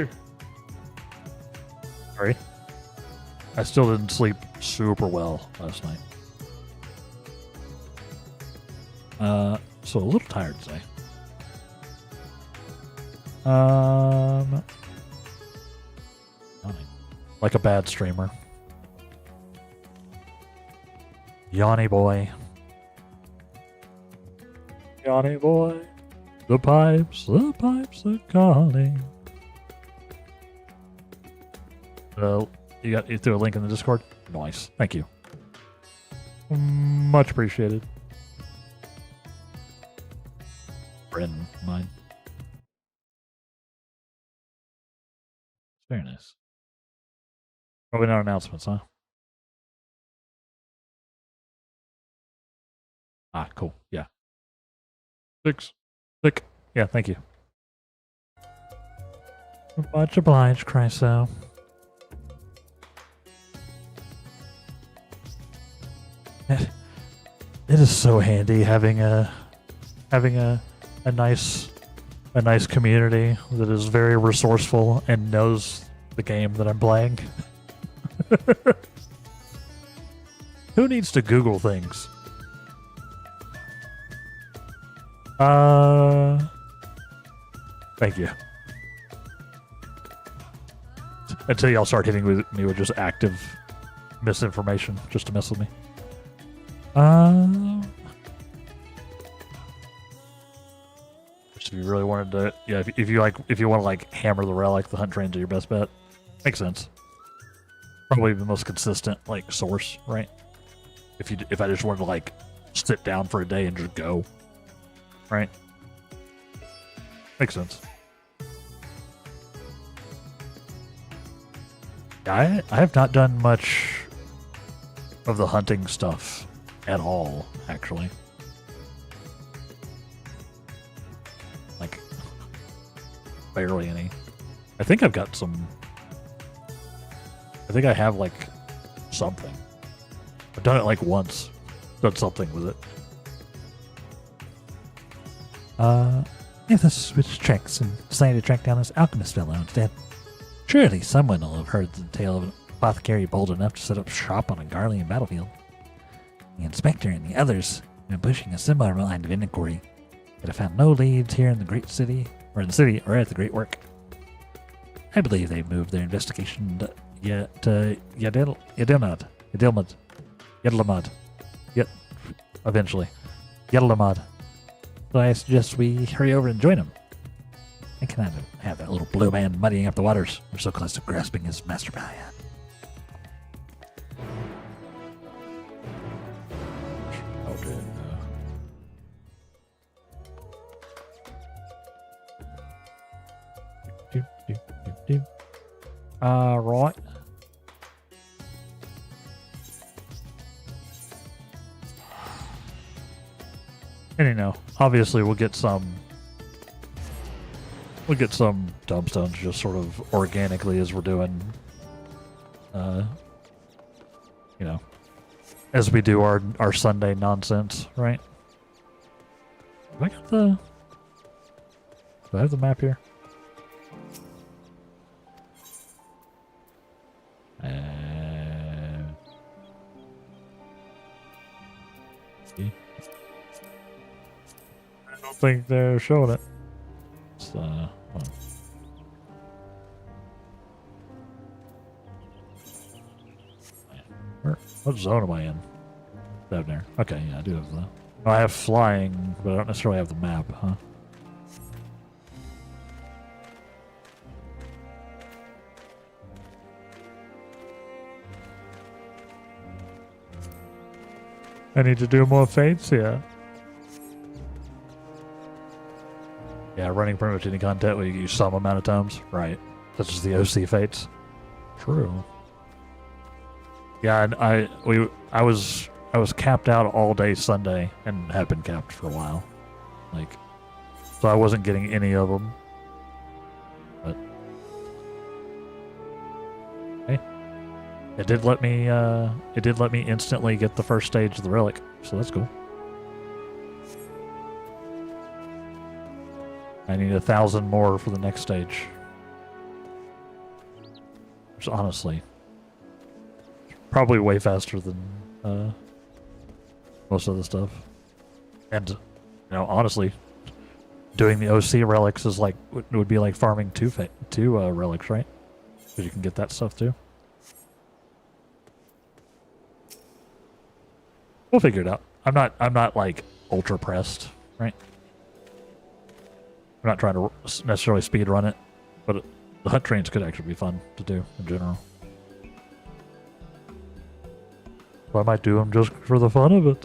I still didn't sleep super well last night. So a little tired today. Like a bad streamer. Yanni boy. The pipes are calling. You threw a link in the Discord? Nice. Thank you. Much appreciated. Friend of mine. Very nice. Probably not announcements, huh? Ah, cool. Yeah. Click. Yeah, thank you. Much obliged, Chryso. It is so handy having a nice community that is very resourceful and knows the game that I'm playing. Who needs to Google things? Thank you. Until y'all start hitting me with just active misinformation just to mess with me. If you really wanted to, yeah, if you want to like hammer the relic, the hunt trains are your best bet. Makes sense. Probably the most consistent like source, right? If I just wanted to like sit down for a day and just go, right? Makes sense. I have not done much of the hunting stuff at all, actually. Like, barely any. I think I've got some... I think I have, like, something. I've done it, like, once. Done something with it. If the switch tracks and decided to track down this alchemist fellow instead. Surely someone will have heard the tale of an apothecary bold enough to set up shop on a Garlean battlefield. The inspector and the others have been pushing a similar line of inquiry, but have found no leads here in the great city, or at the Great Work. I believe they've moved their investigation to Yedilmad. Eventually. Yedilmad. So I suggest we hurry over and join him. I cannot have that little blue man muddying up the waters. We're so close to grasping his master plan. Okay. Right. Anyhow, obviously we'll get some dumbstones just sort of organically as we're doing, you know, as we do our Sunday nonsense, right? Do I have the map here? I don't think they're showing it. It's, what zone am I in? Down there. Okay, yeah, I do have the... I have flying, but I don't necessarily have the map, huh? I need to do more fates here. Yeah, running pretty much any content where you use some amount of times. Right. Such as the OC fates. True. Yeah, and I was capped out all day Sunday and have been capped for a while. Like, so I wasn't getting any of them. But hey, it did let me instantly get the first stage of the relic, so that's cool. I need 1,000 more for the next stage. Which honestly, probably way faster than most of the stuff. And, you know, honestly, doing the OC relics is like would be like farming two relics, right? Because you can get that stuff too. We'll figure it out. I'm not like ultra pressed, right? I'm not trying to necessarily speed run it, but the hunt trains could actually be fun to do in general. So I might do them just for the fun of it.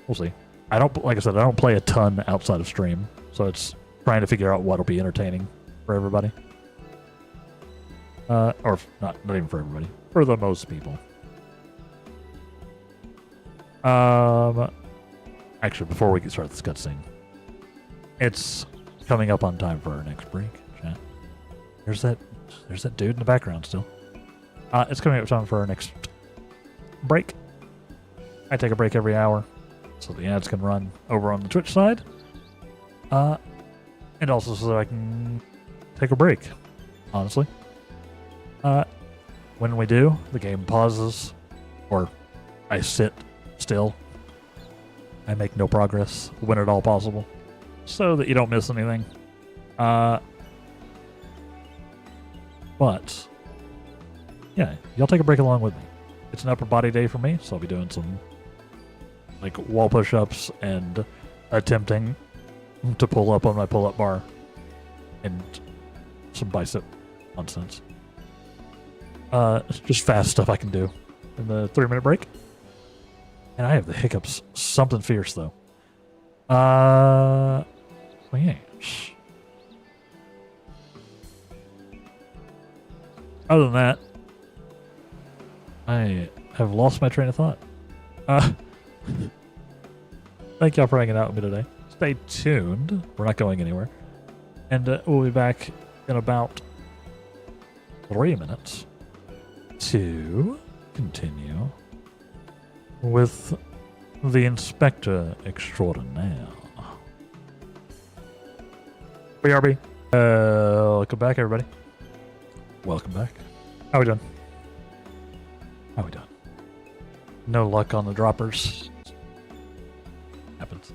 We'll see. Like I said, I don't play a ton outside of stream, so it's trying to figure out what'll be entertaining for everybody. Or not even for everybody, for the most people. Actually, before we get started this cutscene, it's coming up on time for our next break, chat. There's that dude in the background still. It's coming up time for our next break. I take a break every hour, so the ads can run over on the Twitch side. And also so that I can take a break, honestly. We'll When we do, the game pauses, or I sit still. I make no progress when at all possible, so that you don't miss anything. But yeah, y'all take a break along with me. It's an upper body day for me, so I'll be doing some like wall push-ups and attempting to pull up on my pull-up bar and some bicep nonsense. It's just fast stuff I can do in the 3-minute break. And I have the hiccups. Something fierce though. Well, yes. Other than that, I have lost my train of thought. Thank y'all for hanging out with me today. Stay tuned. We're not going anywhere. And we'll be back in about 3 minutes to continue with the Inspector Extraordinaire. BRB. Welcome back, everybody. Welcome back. How we doing? How we doing? No luck on the droppers. Happens.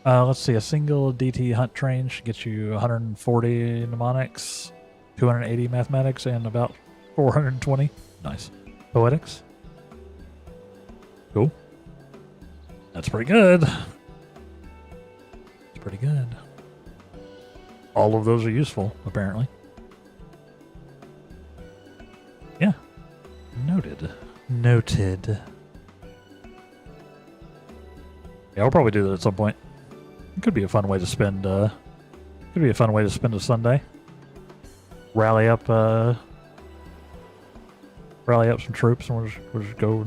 Let's see. A single DT hunt train should get you 140 mnemonics, 280 mathematics, and about 420. Nice. Poetics. Cool. That's pretty good. That's pretty good. All of those are useful, apparently. Yeah. Noted. Noted. Yeah, I'll probably do that at some point. It could be a fun way to spend. Could be a fun way to spend a Sunday. Rally up some troops, and we'll just go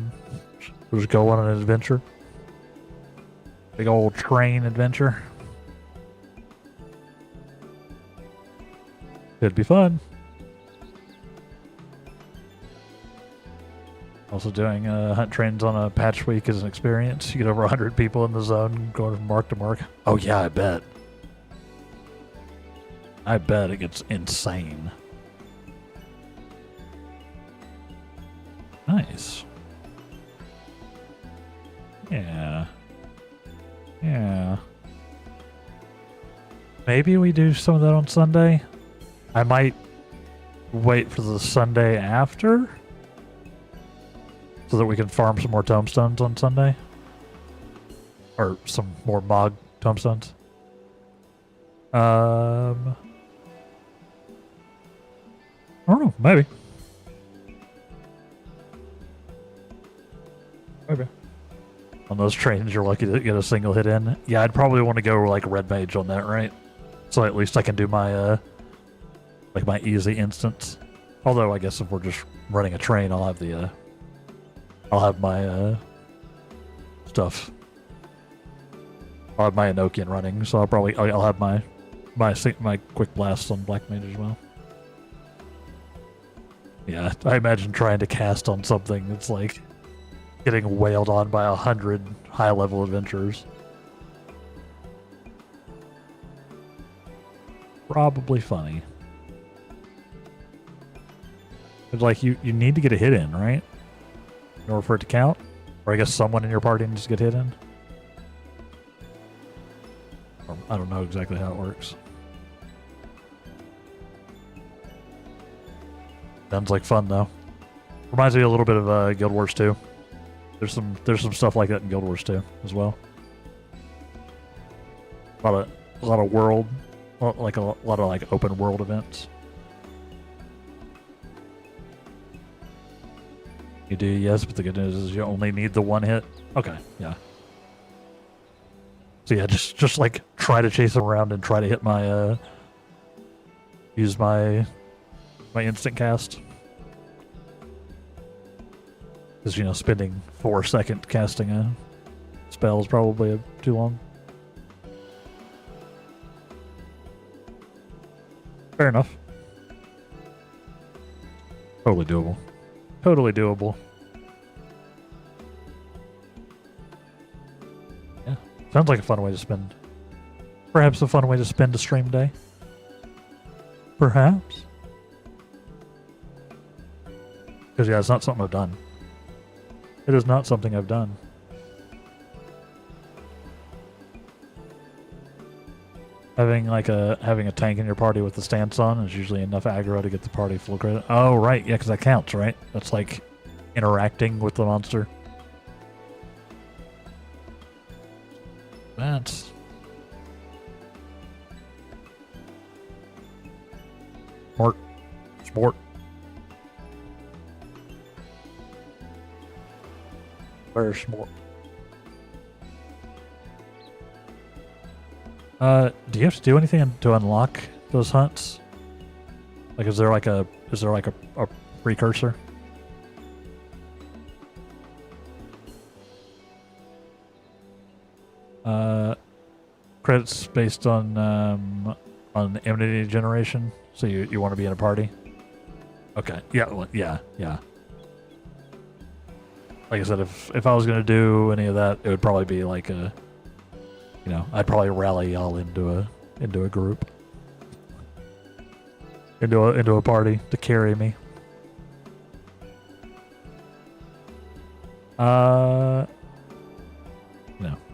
on an adventure. Big old train adventure. It'd be fun. Also doing hunt trains on a patch week is an experience. You get over 100 people in the zone going from mark to mark. Oh yeah, I bet. I bet it gets insane. Nice. Yeah. Yeah. Maybe we do some of that on Sunday. I might wait for the Sunday after so that we can farm some more tombstones on Sunday. Or some more Mog tombstones. I don't know. Maybe. Maybe. On those trains, you're lucky to get a single hit in. Yeah, I'd probably want to go like Red Mage on that, right? So at least I can do my like my easy instance. Although I guess if we're just running a train, I'll have the I'll have my stuff. I'll have my Enochian running, so I'll have my quick blast on Black Mage as well. Yeah, I imagine trying to cast on something that's like getting wailed on by 100 high-level adventurers. Probably funny. But like you need to get a hit in, right? In order for it to count? Or I guess someone in your party needs to get hit in? Or, I don't know exactly how it works. Sounds like fun though. Reminds me a little bit of Guild Wars 2. There's some stuff like that in Guild Wars 2 as well. A lot of world, like a lot of like open world events. You do, yes, but the good news is you only need the one hit. Okay, yeah. So yeah, just like try to chase him around and try to hit my use my instant cast. Because, you know, spending 4 seconds casting a spell is probably too long. Fair enough. Totally doable. Totally doable. Yeah. Sounds like a fun way to spend. Perhaps a fun way to spend a stream day. Perhaps. Because yeah, it's not something I've done. It is not something I've done. Having a tank in your party with the stance on is usually enough aggro to get the party full credit. Oh right, yeah, because that counts, right? That's like interacting with the monster. That's smart. Sport. Very smart. Do you have to do anything to unlock those hunts? Like, is there like a precursor? Credits based on enmity generation. So you want to be in a party? Okay. Yeah. Well, yeah. Like I said, if I was gonna do any of that, it would probably be like a, I'd probably rally y'all into a group, into a party to carry me.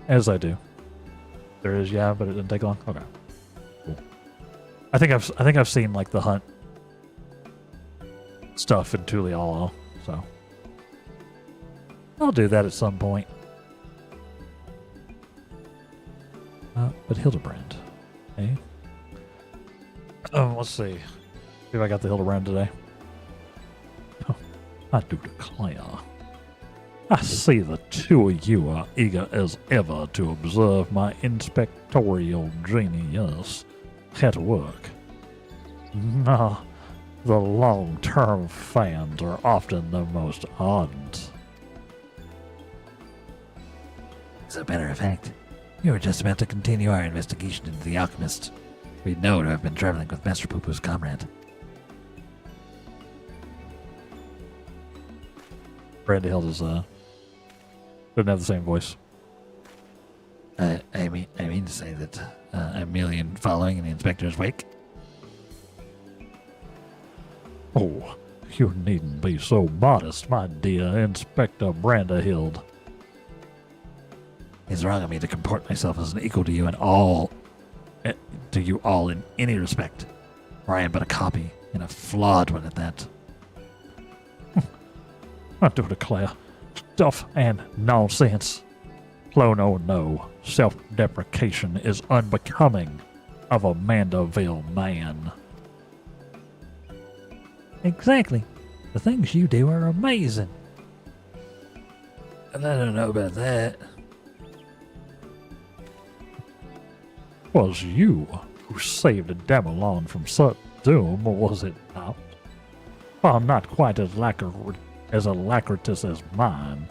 As I do. There is, yeah, but it didn't take long. Okay. Cool. I think I've seen like the hunt stuff in Tulialo, so I'll do that at some point. But Hildibrand, okay. Let's see. See if I got the Hildibrand today. I do declare. I see the two of you are eager as ever to observe my inspectorial genius at work. Nah, the long-term fans are often the most ardent. As a matter of fact, we were just about to continue our investigation into the alchemist. We know to have been traveling with Master Poo-Poo's comrade. Brandy Hill doesn't have the same voice. I mean to say that I'm merely following in the inspector's wake. Oh, you needn't be so modest, my dear Inspector Branderhild. It's wrong of me to comport myself as an equal to you in all in any respect, for I am but a copy, and a flawed one at that. I do declare, stuff and nonsense. No. Self-deprecation is unbecoming of a Manderville man. Exactly. The things you do are amazing. And I don't know about that. Was you who saved Damelon from certain doom, or was it not? While not quite as alacritous as mine,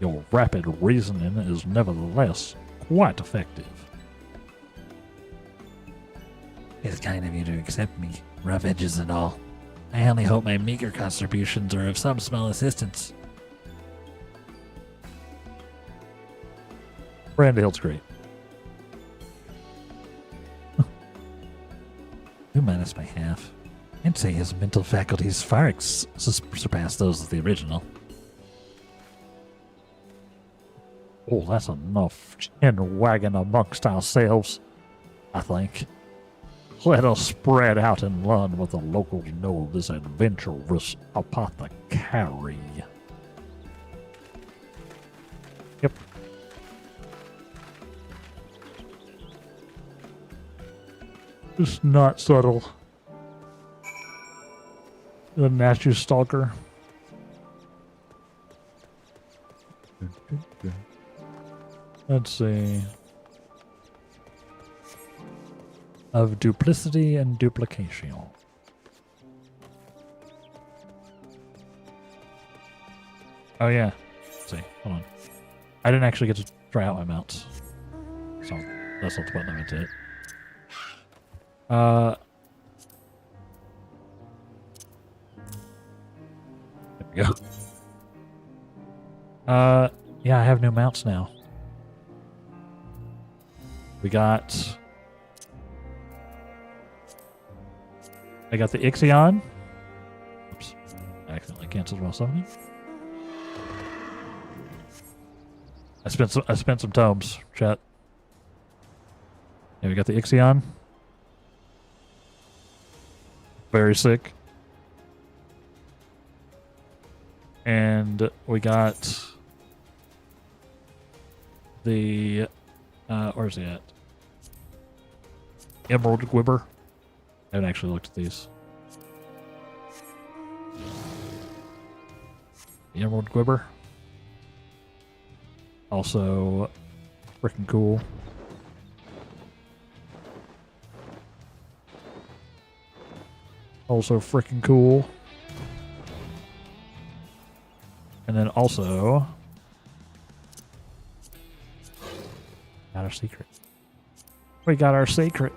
your rapid reasoning is nevertheless quite effective. It's kind of you to accept me, rough edges and all. I only hope my meager contributions are of some small assistance. Brandhill's great. You minus by half. I'd say his mental faculties far surpass those of the original. Oh, that's enough chin-wagging amongst ourselves, I think. Let us spread out and learn what the locals know of this adventurous apothecary. Yep. It's not subtle. The Nachu Stalker. Let's see. Of duplicity and duplication. Oh yeah. Let's see. Hold on. I didn't actually get to try out my mounts. So that's not the button I meant to hit. There we go. Yeah, I have new mounts now. We got... I got the Ixion. Oops. I accidentally cancels while summoning. I spent some tomes, chat. Yeah, we got the Ixion. Very sick. And we got the where's he at? Emerald Gwibber. I haven't actually looked at these. The Emerald Gwibber. Also freaking cool. Also freaking cool. And then also got our secret. We got our secret.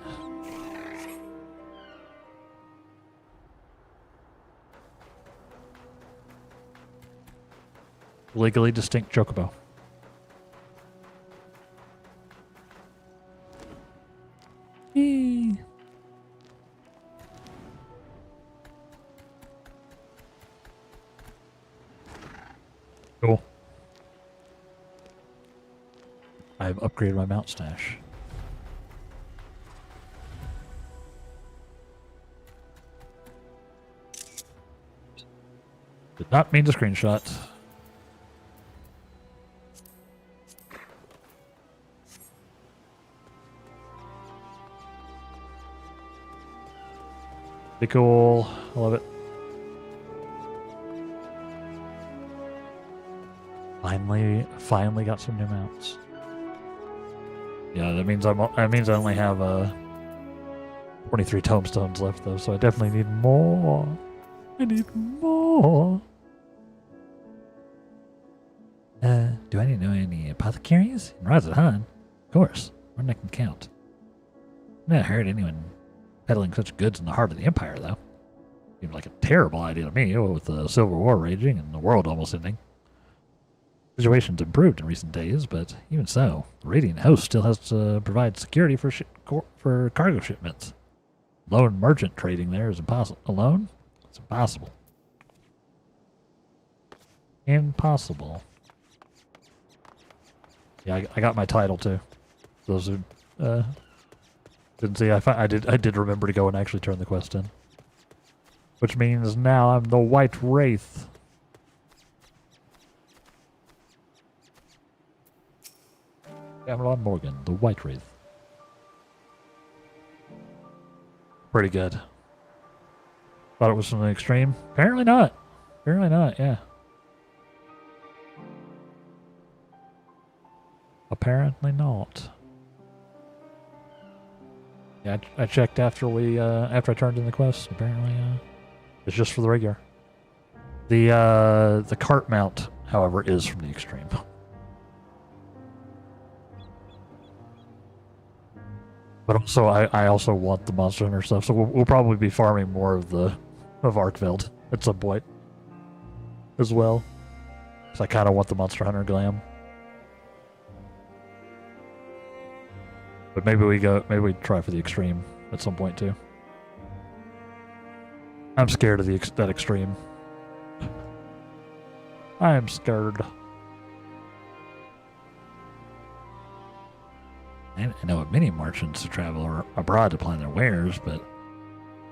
Legally distinct chocobo. Eee. Cool. I've upgraded my mount stash. Did not mean to screenshot. Be cool. I love it. Finally got some new mounts. Yeah, that means I only have 23 tomestones left though, so I definitely need more. I need more. Do I know any apothecaries? In Rise of Han? Of course. When I can count. I've never heard anyone peddling such goods in the heart of the Empire, though. Seems like a terrible idea to me, with the Civil War raging and the world almost ending. Situation's improved in recent days, but even so, the Radiant Host still has to provide security for cargo shipments. Lone merchant trading there is impossible. Alone? It's impossible. Impossible. Yeah, I got my title too. Those who didn't see, I did remember to go and actually turn the quest in. Which means now I'm the White Wraith. Cameron Morgan, the White Wraith. Pretty good. Thought it was something extreme. Apparently not. Apparently not, yeah. Apparently not. Yeah, I checked after after I turned in the quest. Apparently, it's just for the regular. The cart mount, however, is from the extreme. But also, I also want the Monster Hunter stuff, so we'll probably be farming more of Arkveld at some point as well. So I kind of want the Monster Hunter glam. But maybe we try for the extreme at some point too. I'm scared of that extreme. I am scared. I know of many merchants who travel abroad to plan their wares, but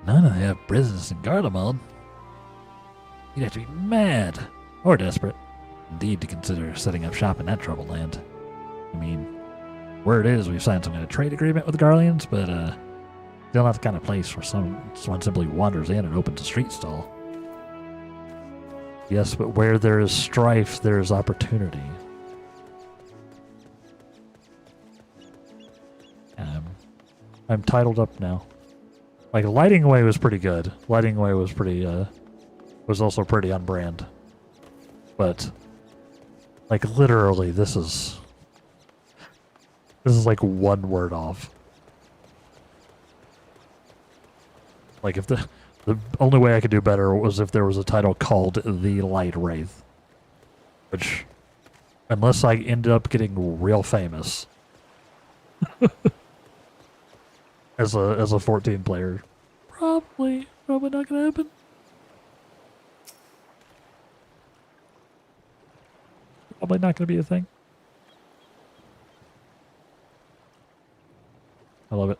none of them have business in Garlemald. You'd have to be mad or desperate, indeed, to consider setting up shop in that troubled land. I mean, word is we've signed some kind of trade agreement with the Garleans, but still not the kind of place where someone simply wanders in and opens a street stall. Yes, but where there is strife, there is opportunity. I'm titled up now. Like, Lighting Away was pretty good. Lighting Away was pretty, was also pretty on brand. But, like, literally, this is like one word off. Like, if the only way I could do better was if there was a title called The Light Wraith. Which, unless I ended up getting real famous as a 14 player, probably not gonna happen. Probably not going to be a thing. I love it.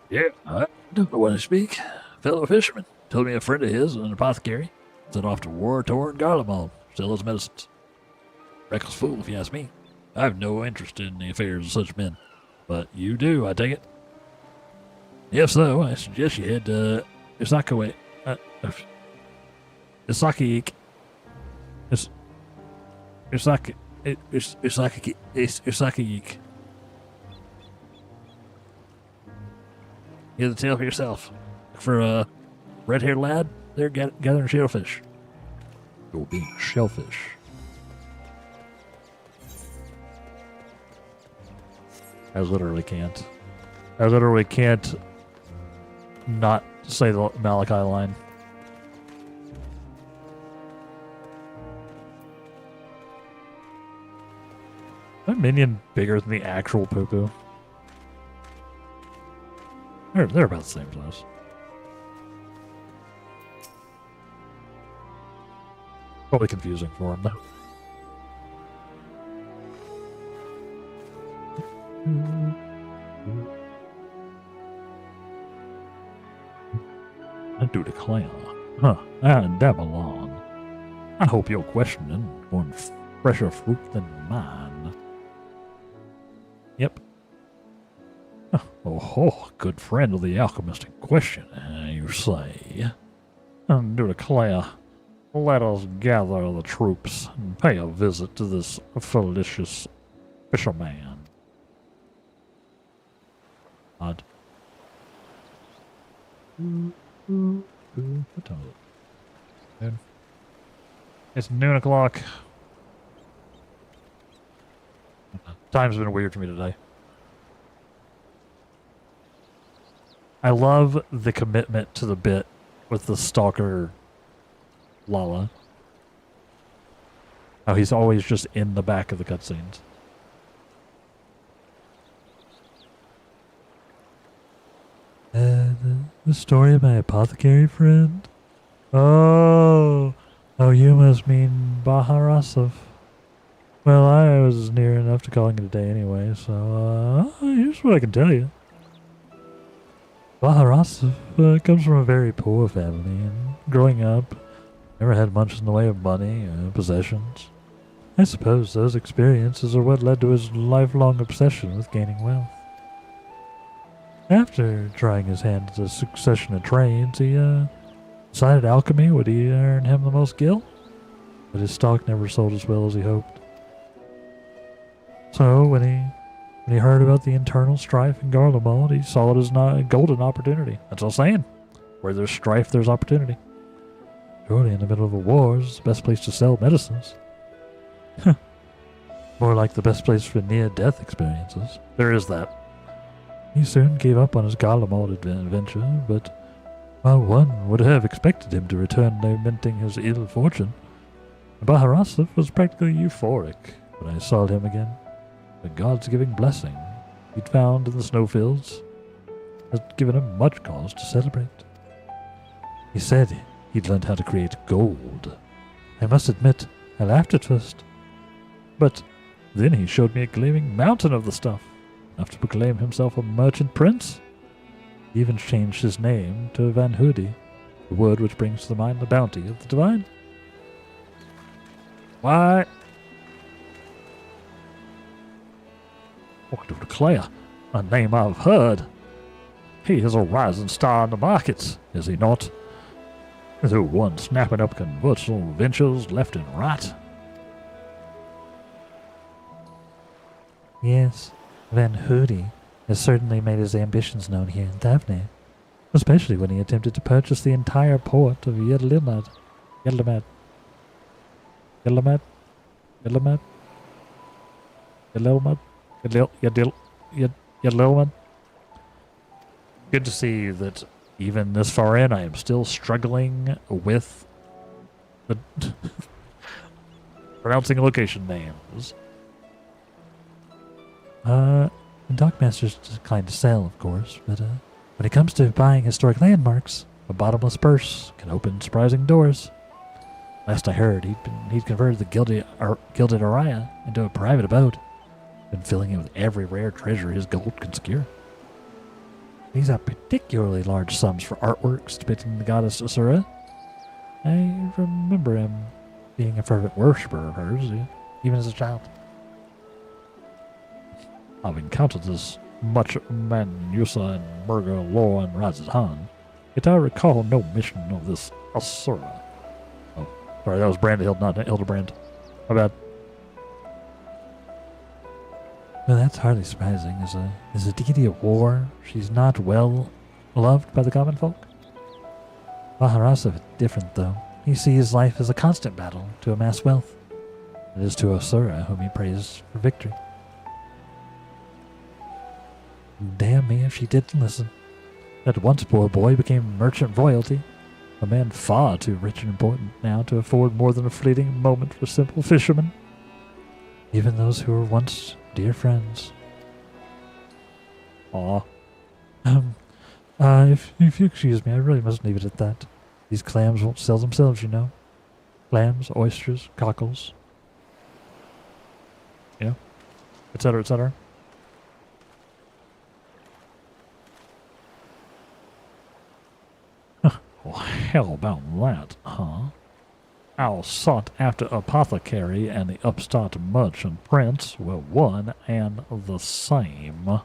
Yeah, I don't know when I speak. Fellow fisherman told me a friend of his, an apothecary, set off to war-torn Garlemald, sell his medicines. Reckless fool, if you ask me. I have no interest in the affairs of such men. But you do, I take it. If so, I suggest you head to Isakaway. Isaki. Isaki. Get the tale for yourself. Look for a red-haired lad there gathering shellfish. You're being shellfish. I literally can't. I literally can't not say the Malachi line. Is that minion bigger than the actual poo-poo? They're about the same size. Probably confusing for him, though. I do declare. Huh, and Babylon. I hope your questioning born fresher fruit than mine. Yep. Oh, good friend of the alchemist in question, you say. And do declare, let us gather the troops and pay a visit to this fallacious fisherman. Odd. What time is it? Noon. It's noon o'clock. Time's been weird for me today. I love the commitment to the bit with the stalker Lala. How he's always just in the back of the cutscenes. The story of my apothecary friend? Oh, you must mean Baharasov. Well, I was near enough to calling it a day anyway, so here's what I can tell you. Baharasov comes from a very poor family, and growing up, never had much in the way of money or possessions. I suppose those experiences are what led to his lifelong obsession with gaining wealth. After trying his hand at a succession of trades, he decided alchemy would earn him the most gil, but his stock never sold as well as he hoped. So when he heard about the internal strife in Garlemald, he saw it as a golden opportunity. That's all I'm saying. Where there's strife, there's opportunity. Surely in the middle of a war is the best place to sell medicines. More like the best place for near-death experiences. There is that. He soon gave up on his Garlemald adventure, but while one would have expected him to return lamenting his ill fortune, Baharasov was practically euphoric when I saw him again. The God's giving blessing he'd found in the snowfields had given him much cause to celebrate. He said he'd learned how to create gold. I must admit, I laughed at first. But then he showed me a gleaming mountain of the stuff, enough to proclaim himself a merchant prince. He even changed his name to Van Hoody, the word which brings to the mind the bounty of the divine. Why? I do declare, a name I've heard. He is a rising star in the markets, is he not? The one snapping up convertible ventures left and right. Yes, Van Hoody has certainly made his ambitions known here in Thavne, especially when he attempted to purchase the entire port of Yedlimad. Good to see that even this far in, I am still struggling with the pronouncing location names. Dockmasters declined to sell, of course, but when it comes to buying historic landmarks, A bottomless purse can open surprising doors. Last I heard, he'd converted the gilded Araya into a private abode, been filling it with every rare treasure his gold can secure. These are particularly large sums for artworks depicting the goddess Asura. I remember him being a fervent worshipper of hers, even as a child. Having counted as much Manusa and Murga, Law, and Razazhan, yet I recall no mention of this Asura. Oh, sorry, that was Brandhild, not Hildibrand. My bad. Well, that's hardly surprising. As a deity of war, she's not well loved by the common folk. Maharasa is different, though. He sees life as a constant battle to amass wealth. It is to Asura whom he prays for victory. Damn me if she didn't listen. That once poor boy became merchant royalty, a man far too rich and important now to afford more than a fleeting moment for simple fishermen. Even those who were once dear friends. Aw. If you excuse me, I really must leave it at that. These clams won't sell themselves, you know. Clams, oysters, cockles. Yeah. Etc., etc. Well, how about that, huh? Our sought after apothecary and the upstart merchant prince were one and the same.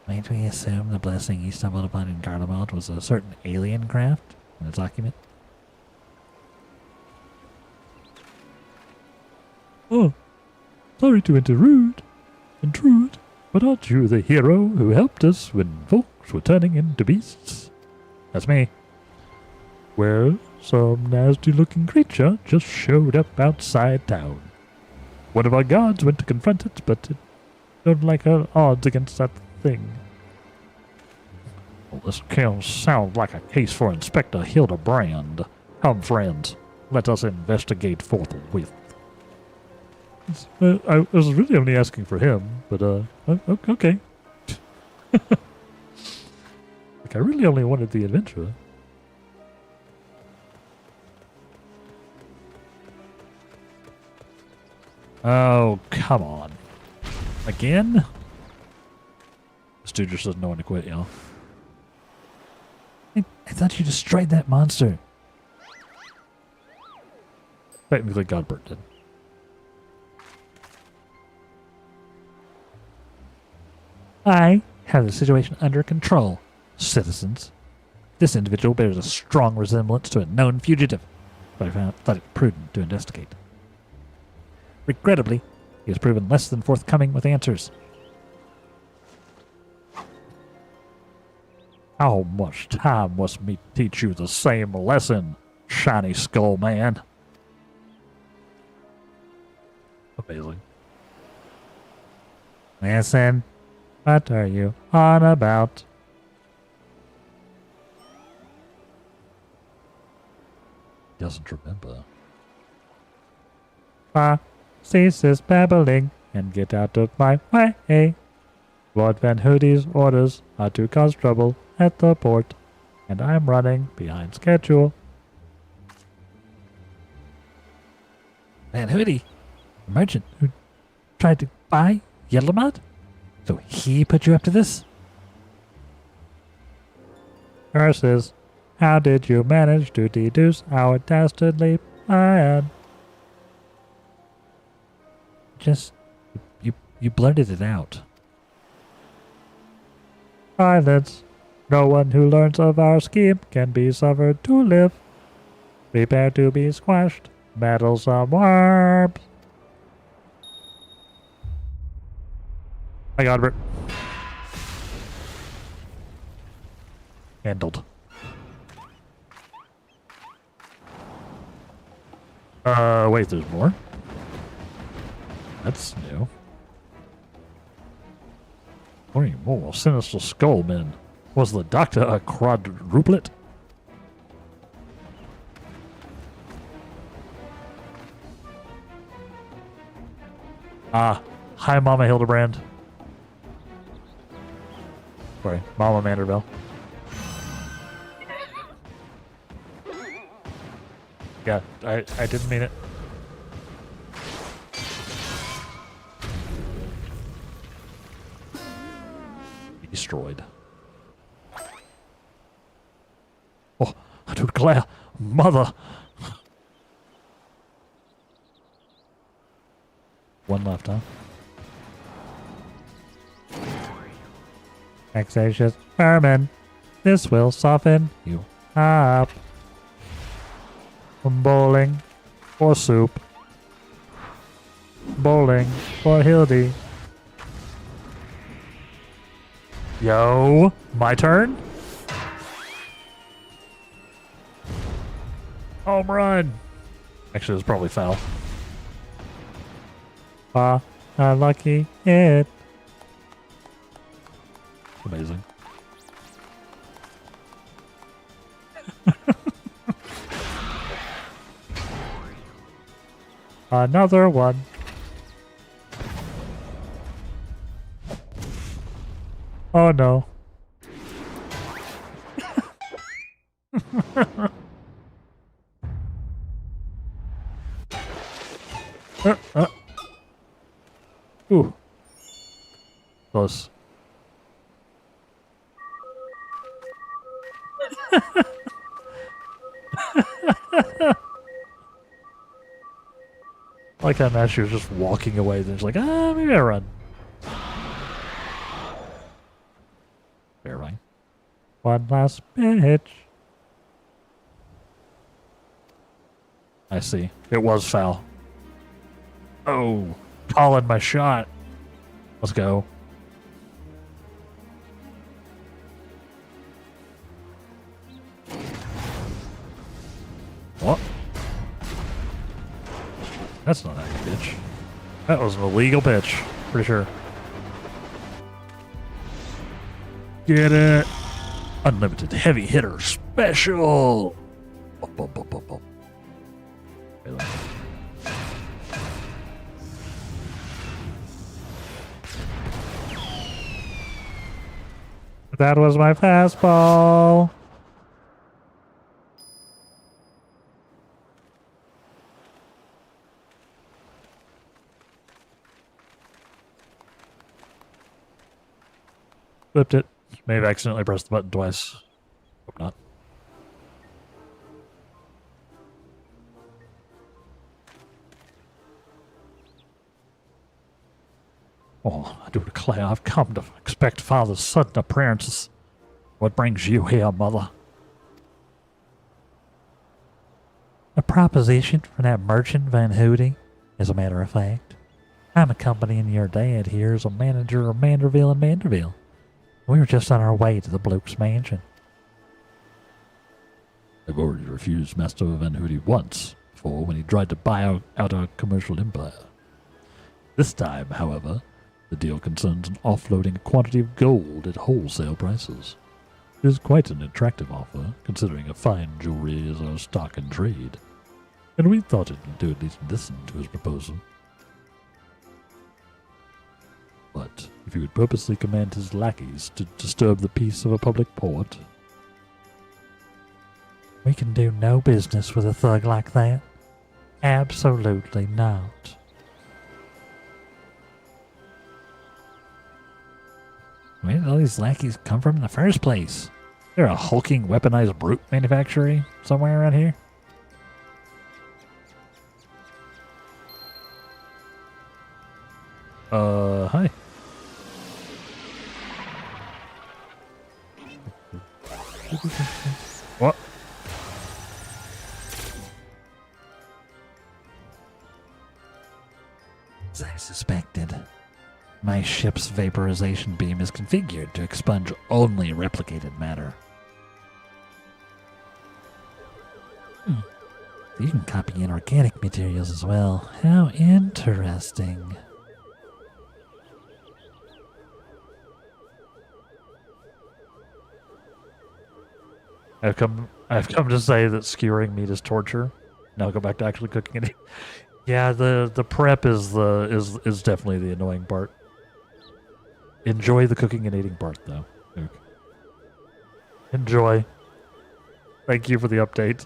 Might we assume the blessing he stumbled upon in Garlemald was a certain alien craft in the document? Oh, sorry to intrude, but aren't you the hero who helped us when folks were turning into beasts? That's me. Well, some nasty-looking creature just showed up outside town. One of our guards went to confront it, but it don't like her odds against that thing. Well, this kills sounds like a case for Inspector Hildibrand. Come, friends, let us investigate forthwith. I was really only asking for him, but okay. Like, I really only wanted the adventure. Oh, come on. Again? This dude just doesn't know when to quit, y'all. I thought you destroyed that monster. Technically, Godbert did. I have the situation under control, citizens. This individual bears a strong resemblance to a known fugitive, but I thought it prudent to investigate. Regrettably, he has proven less than forthcoming with answers. How much time must me teach you the same lesson, shiny skull man? Amazing. Listen, what are you on about? Doesn't remember. Cease this babbling and get out of my way. Lord Van Hoody's orders are to cause trouble at the port, and I'm running behind schedule. Van Hoody, the merchant who tried to buy Yellowmud? So he put you up to this? Curses, how did you manage to deduce our dastardly plan? Just, you blurted it out. Silence. No one who learns of our scheme can be suffered to live. Prepare to be squashed. Meddlesome worms. Hi, Godbert. Handled. Wait, there's more? That's new. What more? Sinister Skullman. Was the doctor a quadruplet? Hi, Mama Hildibrand. Sorry, Mama Manderville. Yeah, I didn't mean it. Destroyed. Oh, I do declare, mother! One left, huh? Vexatious vermin. This will soften you up. Bowling for soup. Bowling for Hildy. Yo, my turn? Home run. Actually, it was probably foul. A lucky hit. Amazing. Another one. Oh no. Ooh. Close. I like how Nashi was just walking away, then she's like, maybe I run. Fair ring. One last pitch. I see. It was foul. Oh, calling my shot. Let's go. What? That's not a pitch. That was an illegal pitch. Pretty sure. Get it. Unlimited heavy hitter special. Bop, bop, bop, bop, bop. That was my fastball. Flipped it. May have accidentally pressed the button twice. Hope not. Oh, I do declare I've come to expect father's sudden appearances. What brings you here, mother? A proposition for that merchant Van Hootie, as a matter of fact. I'm accompanying your dad here as a manager of Manderville and Manderville. We were just on our way to the bloke's mansion. I've already refused Master Van Hootie once before when he tried to buy out our commercial empire. This time, however, the deal concerns an offloading a quantity of gold at wholesale prices. It is quite an attractive offer, considering a fine jewelry is our stock in trade, and we thought it would do at least listen to his proposal. But if he would purposely command his lackeys to disturb the peace of a public port... We can do no business with a thug like that. Absolutely not. Where did all these lackeys come from in the first place? Is there a hulking weaponized brute manufactory somewhere around here? Hi. What? As I suspected, my ship's vaporization beam is configured to expunge only replicated matter. You can copy inorganic materials as well. How interesting. I've come to say that skewering meat is torture. Now I'll go back to actually cooking it. Yeah, the prep is definitely the annoying part. Enjoy the cooking and eating part though. Luke. Enjoy. Thank you for the update.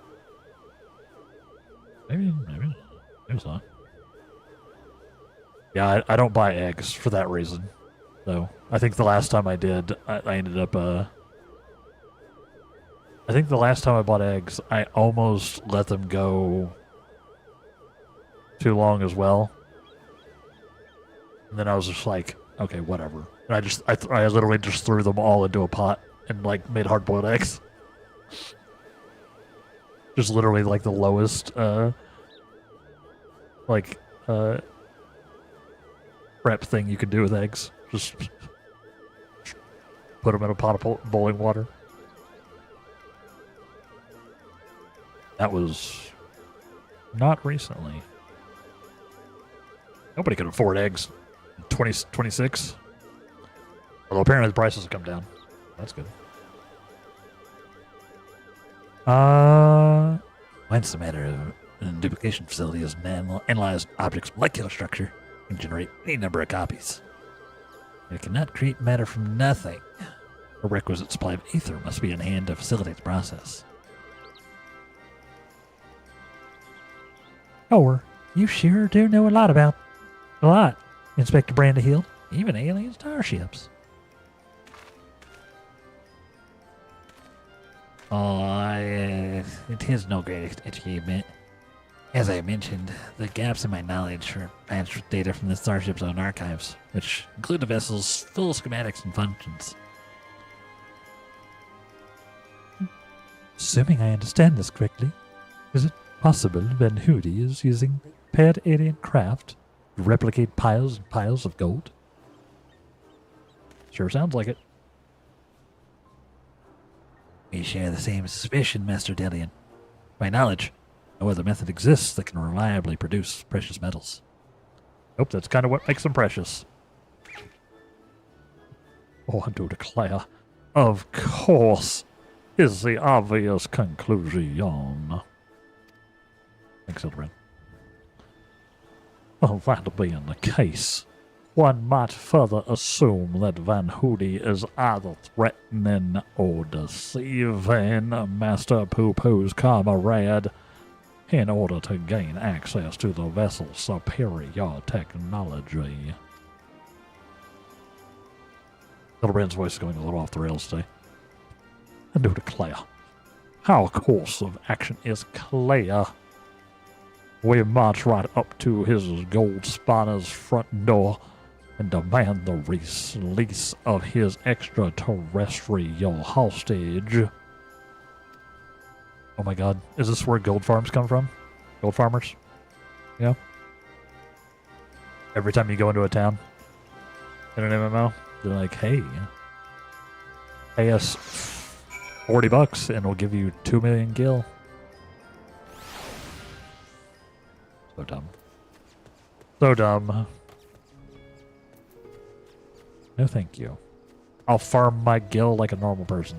Maybe it's not. Yeah, I don't buy eggs for that reason. So I think the last time I did, I ended up. I think the last time I bought eggs, I almost let them go too long as well. And then I was just like, okay, whatever. And I literally just threw them all into a pot and like made hard-boiled eggs. Just literally like the lowest, prep thing you could do with eggs. Just put them in a pot of boiling water. That was not recently. Nobody could afford eggs in 2026. Although apparently the prices have come down. That's good. Once the matter of a duplication facility is an analyzed object's molecular structure can generate any number of copies. It cannot create matter from nothing. A requisite supply of ether must be in hand to facilitate the process. Oh, you sure do know a lot, Inspector Brandahill. Even alien starships. It is no great achievement. As I mentioned, the gaps in my knowledge are matched with data from the Starship's own archives, which include the vessel's full schematics and functions. Assuming I understand this correctly, is it possible Ben Hootie is using paired alien craft to replicate piles and piles of gold? Sure sounds like it. We share the same suspicion, Master Delian. To my knowledge, no other method exists that can reliably produce precious metals. Nope, that's kind of what makes them precious. Oh, I do declare, of course, is the obvious conclusion. Thanks, Hildibrand. Well, that being the case, one might further assume that Van Hootie is either threatening or deceiving Master Poo-Poo's comrade in order to gain access to the vessel's superior technology. Hildibrand's voice is going a little off the rails today. I do declare, our course of action is clear. We march right up to his gold spawner's front door and demand the release of his extraterrestrial hostage. Oh my god, is this where gold farms come from? Gold farmers? Yeah. Every time you go into a town in an MMO, they're like, hey, pay us $40 and we'll give you 2 million gil. So dumb. So dumb. No thank you. I'll farm my gil like a normal person.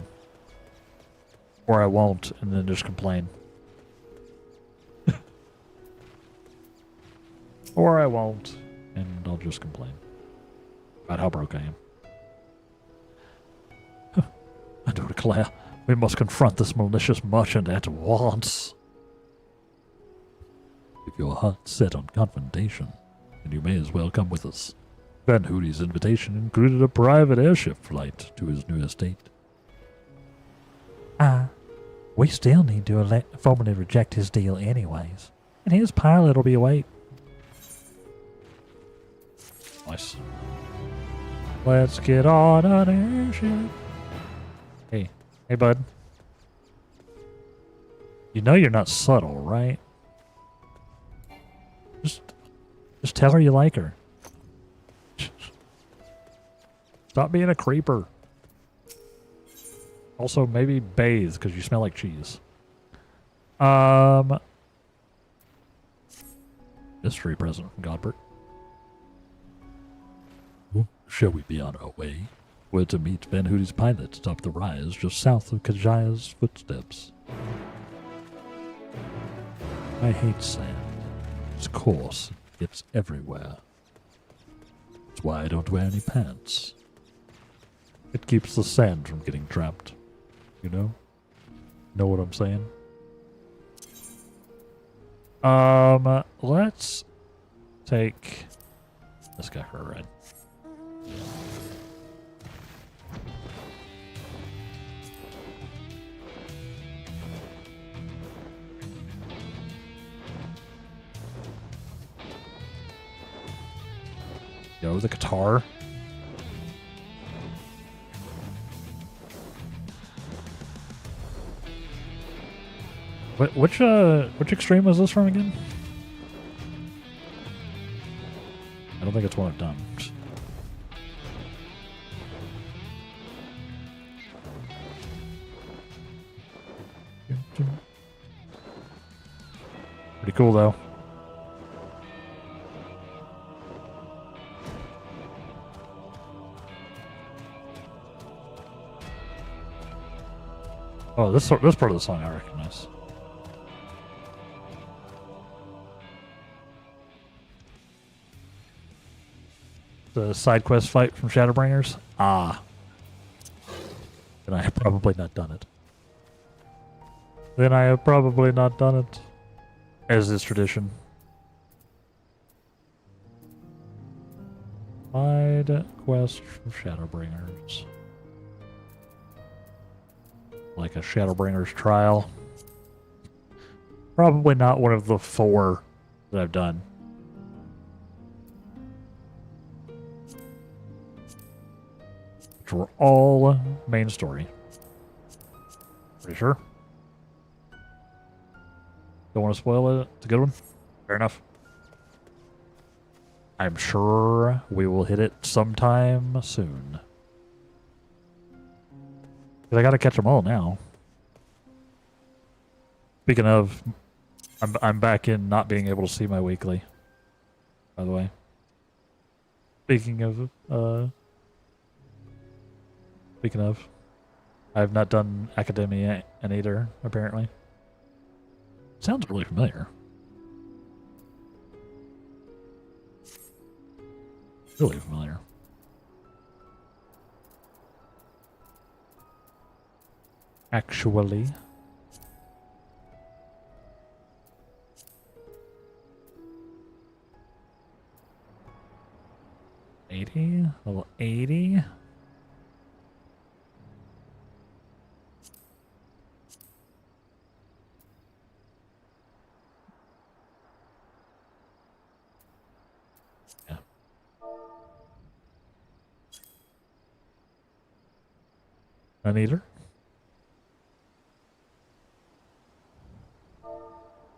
Or I won't, and then just complain. Or I won't, and I'll just complain about how broke I am. I do declare, we must confront this malicious merchant at once. If your heart's set on confrontation, then you may as well come with us. Van Hootie's invitation included a private airship flight to his new estate. We still need to formally reject his deal anyways. And his pilot will be awake. Nice. Let's get on an airship. Hey bud. You know you're not subtle, right? Just tell her you like her. Stop being a creeper. Also, maybe bathe, because you smell like cheese. Mystery present from Godbert. Shall we be on our way? We're to meet Van Hootie's pilot atop the rise just south of Kajaya's footsteps. I hate sand. It's coarse. It gets everywhere. That's why I don't wear any pants. It keeps the sand from getting trapped. You know? Know what I'm saying? Let's take this guy for a ride. Yo, the guitar. Which extreme was this from again? I don't think it's one I've done. Pretty cool though. Oh, this part of the song I recognize. The side quest fight from Shadowbringers? Ah. Then I have probably not done it. As is tradition. Side quest from Shadowbringers. Like a Shadowbringers trial. Probably not one of the 4 that I've done. Which were all main story. Pretty sure. Don't want to spoil it. It's a good one. Fair enough. I'm sure we will hit it sometime soon. Because I gotta catch them all now. Speaking of, I'm back in not being able to see my weekly. By the way. Speaking of, I have not done Academia and either, apparently. Sounds really familiar. Really familiar. Actually. Level 80. Yeah. None either.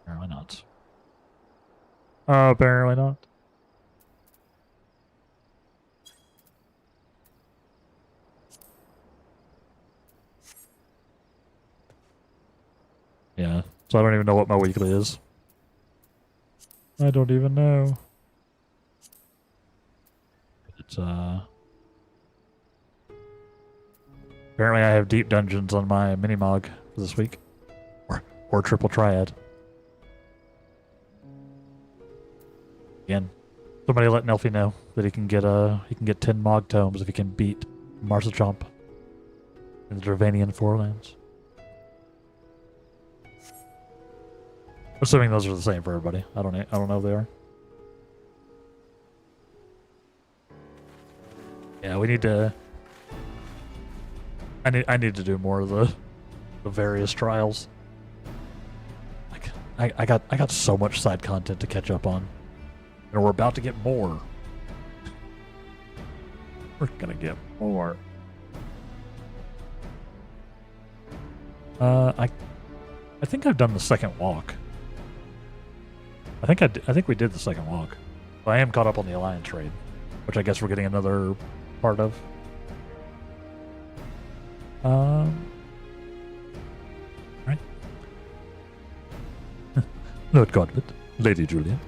Apparently not. Apparently not. Yeah, so I don't even know what my weekly is. I don't even know. It's, apparently I have deep dungeons on my mini-mog for this week. Or triple triad. Again, somebody let Nelfie know that he can get 10 Mog tomes if he can beat Marsachomp in the Dravanian Forelands. Assuming those are the same for everybody. I don't know if they are. Yeah, we need to. I need to do more of the various trials. Like I got so much side content to catch up on, and we're about to get more. We're gonna get more. I think I've done the second walk. I think we did the second walk. But I am caught up on the Alliance raid, which I guess we're getting another part of. Right. Lord Godwit, Lady Julia,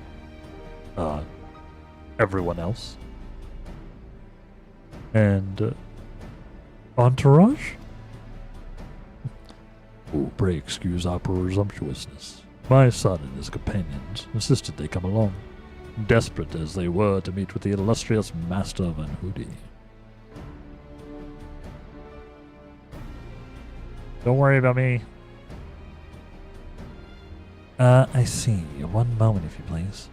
everyone else, and entourage. Oh, pray excuse our presumptuousness. My son and his companions insisted they come along, desperate as they were to meet with the illustrious Master Van Hoodie. Don't worry about me. I see. One moment, if you please.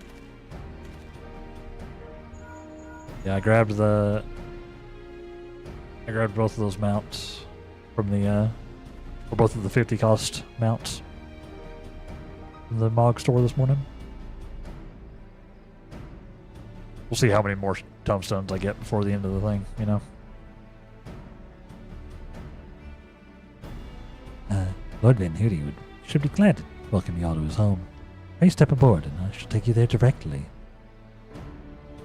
Yeah, I grabbed both of those mounts from the or both of the 50 cost mounts from the Mog store this morning. We'll see how many more tombstones I get before the end of the thing, you know. Lord Van Hooty should be glad to welcome you all to his home. Pray step aboard, and I shall take you there directly.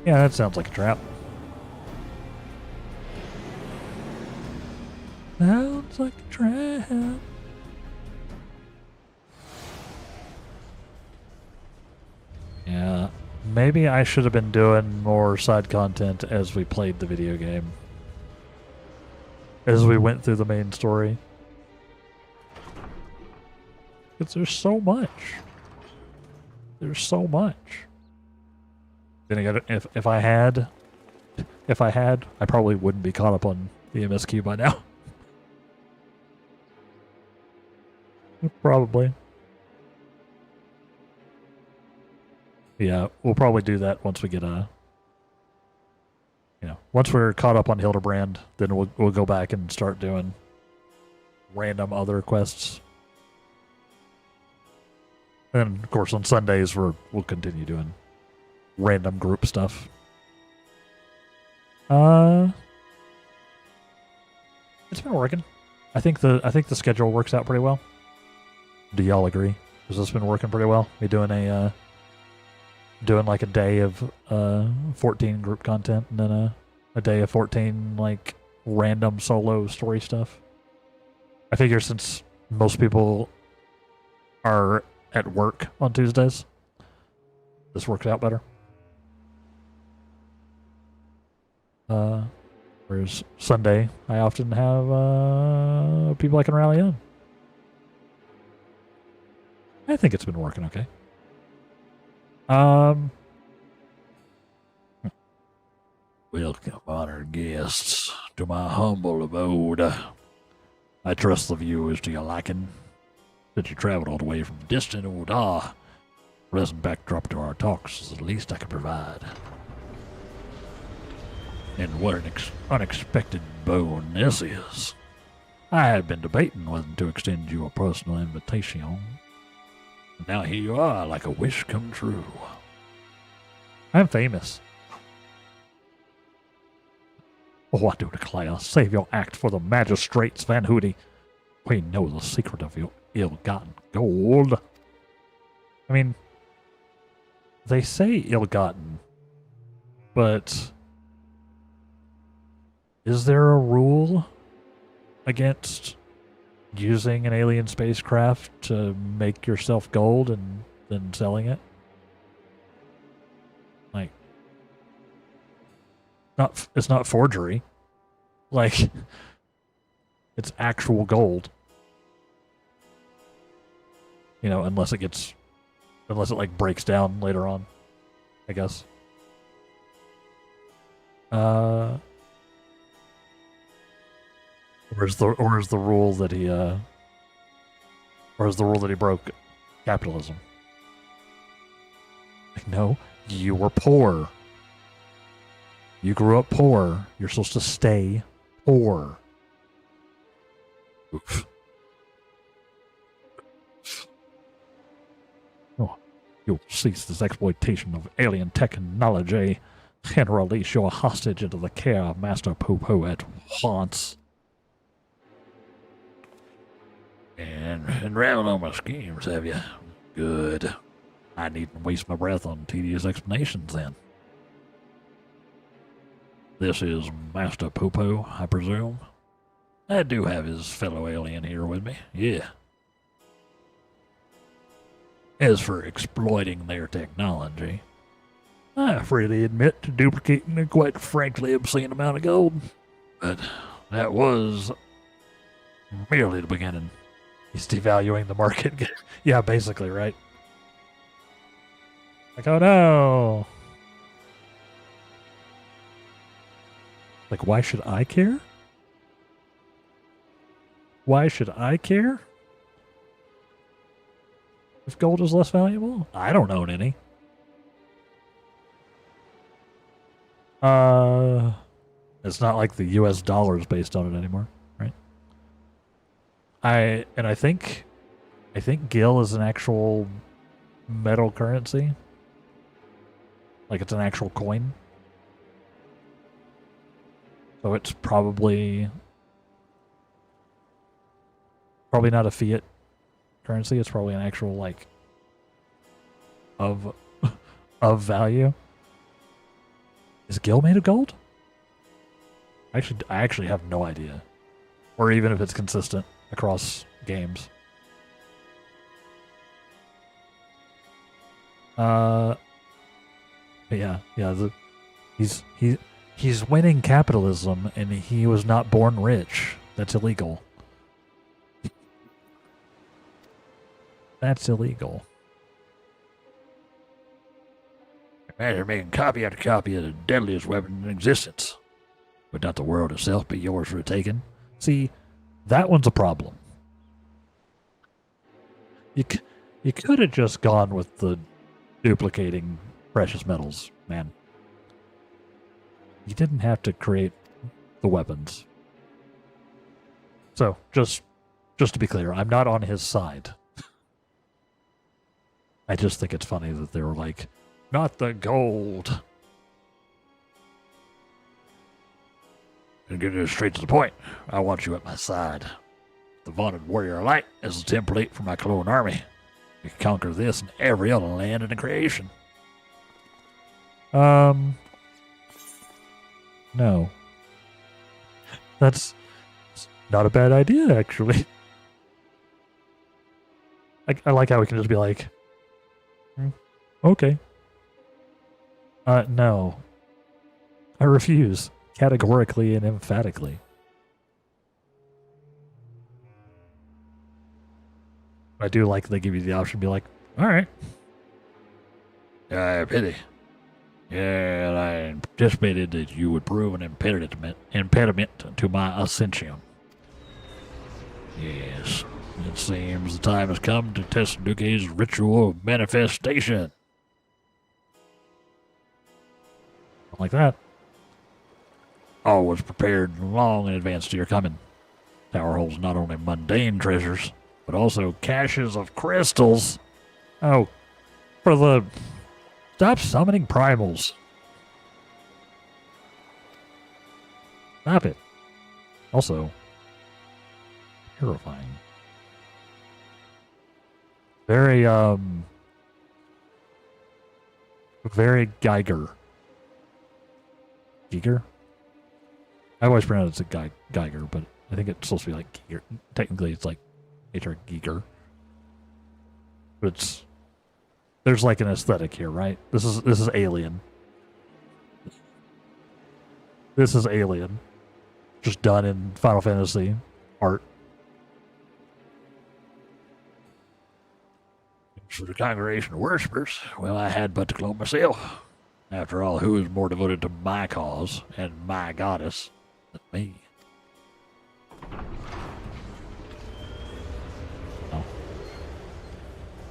Yeah, that sounds like a trap. Sounds like a trap. Yeah, maybe I should have been doing more side content as we played the video game. As we went through the main story. Because there's so much. There's so much. Then again, if I had, I probably wouldn't be caught up on the MSQ by now. Probably. Yeah, we'll probably do that once we get once we're caught up on Hildibrand, then we'll go back and start doing random other quests. And of course on Sundays we'll continue doing random group stuff. It's been working. I think the schedule works out pretty well. Do y'all agree? Has this been working pretty well? Me doing like a day of 14 group content and then a day of 14 like random solo story stuff. I figure since most people are at work on Tuesdays, this works out better. Whereas Sunday, I often have people I can rally on. I think it's been working okay. Welcome, honored guests, to my humble abode. I trust the view is to your liking, that you traveled all the way from distant Oda. Pleasant backdrop to our talks is the least I can provide. And what an unexpected boon this is. I had been debating whether to extend you a personal invitation. And now here you are, like a wish come true. I'm famous. Oh, I do declare, save your act for the magistrates, Van Hooty. We know the secret of your ill-gotten gold. I mean, they say ill-gotten, but is there a rule against using an alien spacecraft to make yourself gold and then selling it? Like, it's not forgery. Like, it's actual gold. You know, unless it like breaks down later on, I guess. Or is the rule that he broke capitalism? Like, no, you were poor. You grew up poor. You're supposed to stay poor. Oof. Oh, you'll cease this exploitation of alien technology and release your hostage into the care of Master Poo-Poo at once. And unraveled all my schemes, have you? Good. I needn't waste my breath on tedious explanations then. This is Master Poo-Poo, I presume? I do have his fellow alien here with me, yeah. As for exploiting their technology, I freely admit to duplicating a quite frankly obscene amount of gold. But that was merely the beginning. He's devaluing the market. Yeah, basically, right? Like, oh no! Like, why should I care? Why should I care? If gold is less valuable? I don't own any. It's not like the US dollar is based on it anymore, right? I think gil is an actual metal currency. Like it's an actual coin. So it's probably not a fiat currency. It's probably an actual like of value. Is gil made of gold? I actually have no idea. Or even if it's consistent across games. Yeah. He's winning capitalism, and he was not born rich. That's illegal. That's illegal. Imagine making copy after copy of the deadliest weapon in existence. Would not the world itself be yours for the taking? See, that one's a problem. You could have just gone with the duplicating precious metals, man. You didn't have to create the weapons. So, just to be clear, I'm not on his side. I just think it's funny that they were like, not the gold. And get it straight to the point. I want you at my side. The vaunted warrior of light is the template for my clone army. We can conquer this and every other land in the creation. No. That's not a bad idea, actually. I like how we can just be like, okay. No. I refuse. Categorically and emphatically. I do like they give you the option to be like, alright. I pity. Yeah, I anticipated that you would prove an impediment to my ascension. Yes, it seems the time has come to test Duke's ritual of manifestation. Like that. All was prepared long in advance to your coming. Tower holds not only mundane treasures, but also caches of crystals. Oh, for the... Stop summoning primals. Stop it. Also, terrifying. Very Geiger. Giger? I always pronounce it Geiger, but I think it's supposed to be like Giger. Technically, it's like H.R. Giger. But there's like an aesthetic here, right? This is Alien. This is Alien. Just done in Final Fantasy art. For the congregation of worshippers, well, I had but to clone myself. After all, who is more devoted to my cause and my goddess than me? No.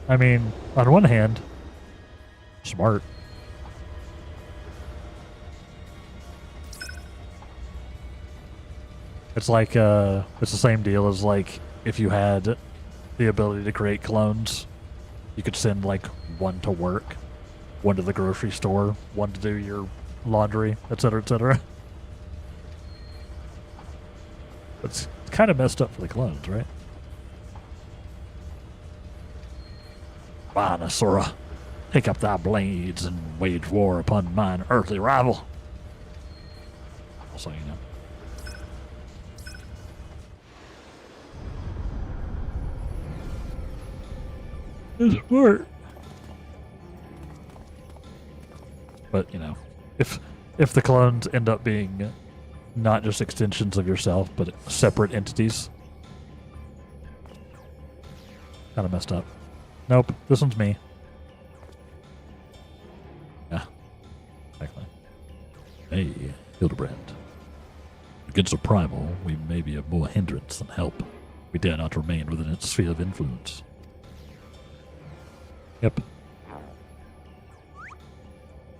I mean, on one hand, smart. It's like, it's the same deal as like if you had the ability to create clones, you could send like one to work, one to the grocery store, one to do your laundry, etc., etc. It's kind of messed up for the clones, right? Fine, Asura. Take up thy blades and wage war upon mine earthly rival. Also, you know. It's smart. But, you know, if the clones end up being not just extensions of yourself, but separate entities, kind of messed up. Nope, this one's me. Yeah, exactly. Hey, Hildibrand. Against a primal, we may be of more hindrance than help. We dare not remain within its sphere of influence. Yep.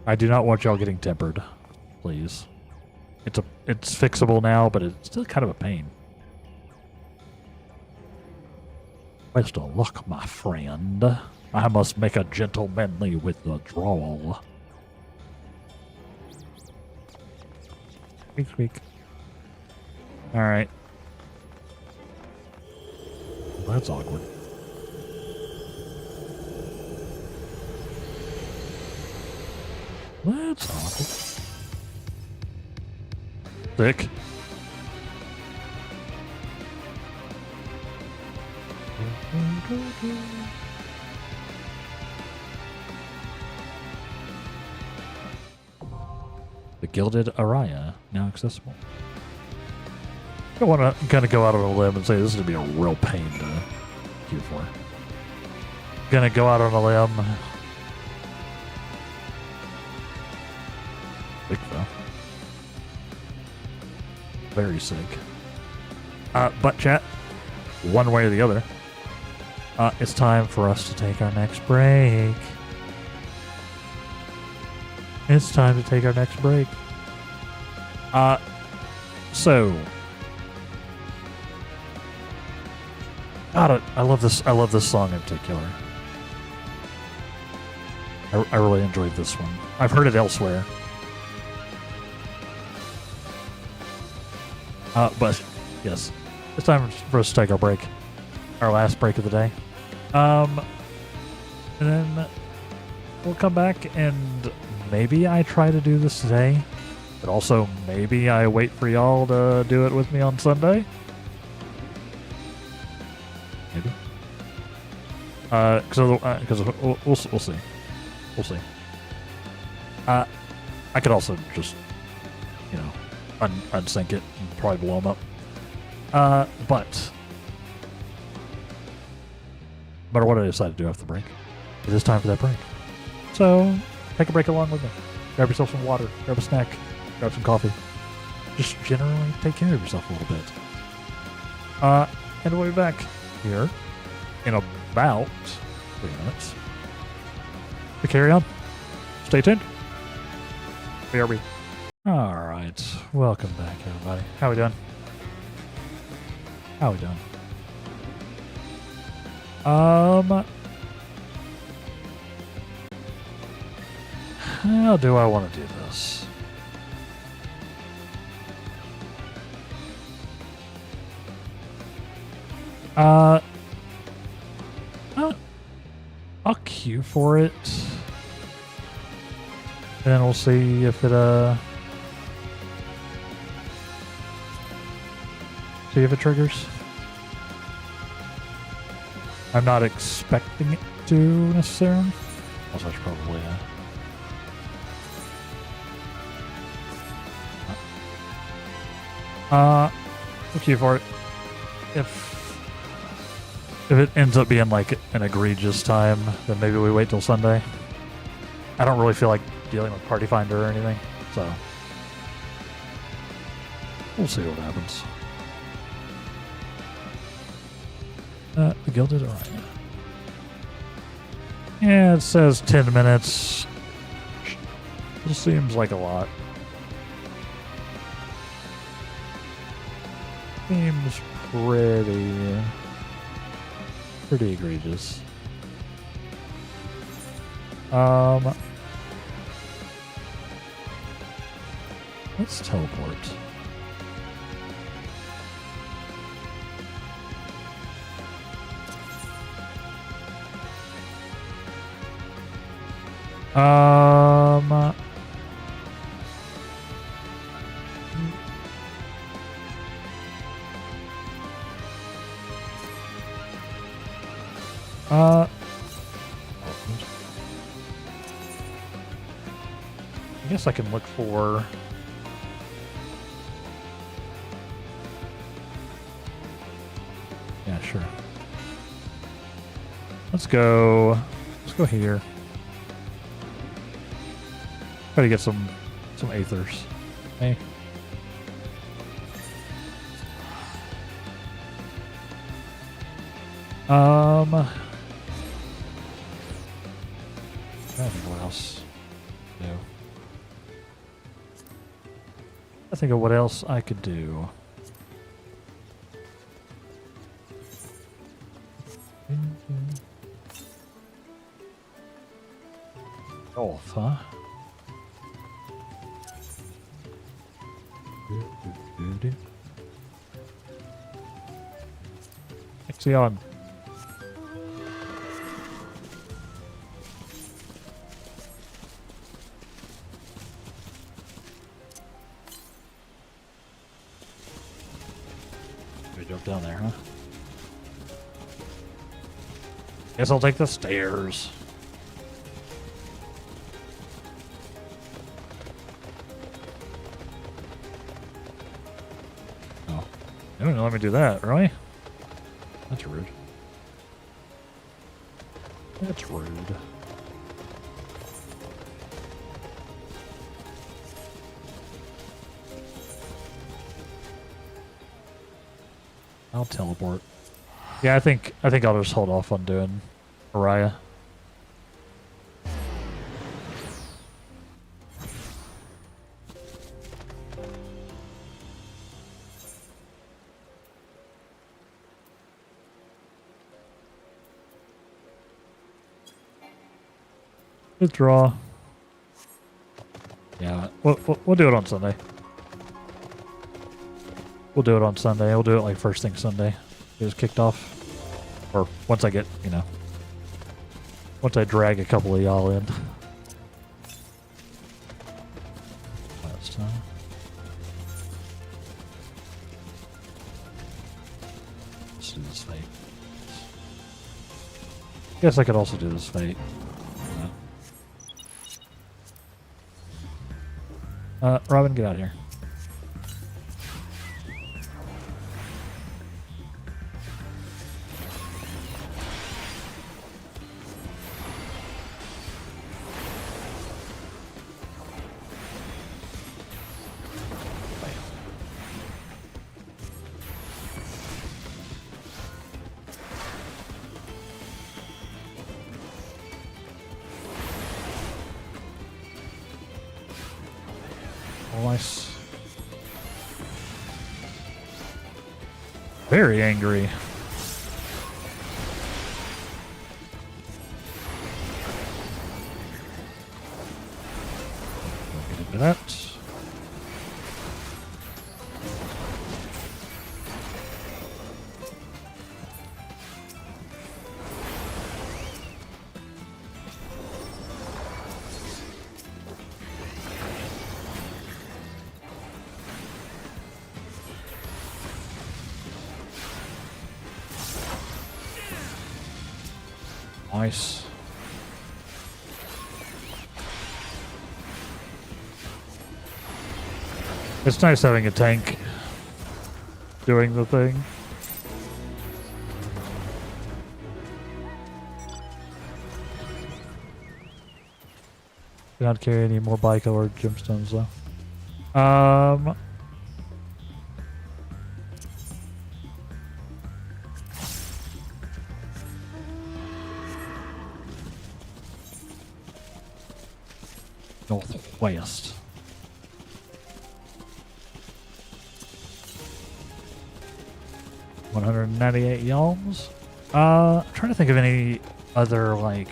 I do not want y'all getting tempered, please. It's fixable now, but it's still kind of a pain. Best of luck, my friend. I must make a gentlemanly withdrawal. Squeak, squeak. Alright. Well, that's awkward. That's awkward. Thick. The Gilded Araya, now accessible. I don't want to kind of go out on a limb and say this is going to be a real pain to queue for. Gonna go out on a limb. Sick though. Very sick. But chat, one way or the other, it's time for us to take our next break. It's time to take our next break. So, God, I love this. I love this song in particular. I really enjoyed this one. I've heard it elsewhere. But yes, it's time for us to take our break, our last break of the day. And then we'll come back and maybe I try to do this today, but also maybe I wait for y'all to do it with me on Sunday. Maybe. Because we'll see. We'll see. I could also just, unsync it and probably blow them up. But no matter what I decide to do after the break, it is time for that break. So take a break along with me. Grab yourself some water, grab a snack, grab some coffee. Just generally take care of yourself a little bit. And we'll be back here in about 3 minutes to carry on. Stay tuned. BRB. Alright, welcome back everybody. How we doing? How we doing? How do I want to do this? I'll queue for it. Then we'll see if it triggers. I'm not expecting it to necessarily. Also, I should probably we'll queue for it. If it ends up being like an egregious time, then maybe we wait till Sunday. I don't really feel like dealing with Party Finder or anything, so we'll see what happens. The Gilded Araya. Yeah, it says 10 minutes. This seems like a lot. Seems pretty egregious. Let's teleport. I guess I can look for. Yeah, sure. Let's go here. Try to get some aethers. Hey. I think what else? No. I think of what else I could do. Golf, huh? Exion. We jump down there, huh? Guess I'll take the stairs. Oh. They wouldn't let me do that, really? That's rude. That's rude. I'll teleport. Yeah, I think I'll just hold off on doing Araya. Withdraw. Yeah, we'll do it on Sunday. We'll do it on Sunday. We'll do it like first thing Sunday. Get us kicked off. Or once I get, you know, once I drag a couple of y'all in. Last time. Let's do this fate. Guess I could also do this fate. Robin, get out of here. Nice. Very angry. Get into that. Nice. It's nice having a tank doing the thing. Do not carry any more bicolored gemstones though. Northwest. $198 yalms. I'm trying to think of any other like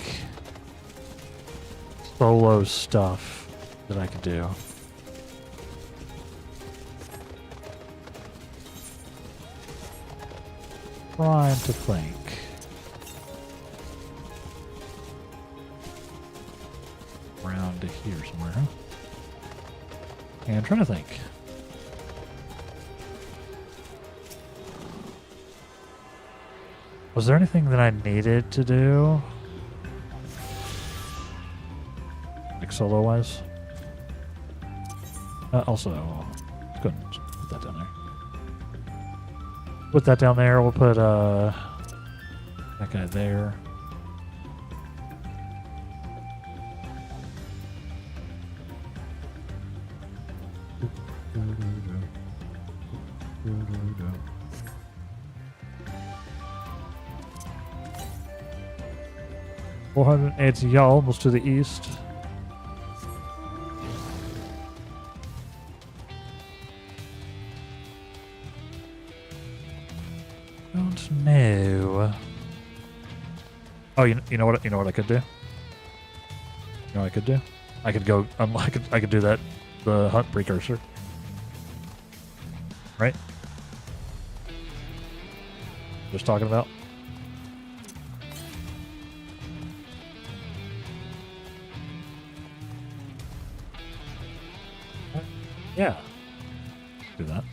solo stuff that I could do. Trying to think. Around here somewhere, huh? Yeah, I'm trying to think. Was there anything that I needed to do? Like solo-wise? Also, let's go ahead and put that down there. Put that down there. We'll put that guy there. 480 y'all, almost to the east. Don't know. Oh, you know what? You know what I could do? You know what I could do? I could go. I could do that. The hunt precursor. Right? Just talking about. Yeah. Do that.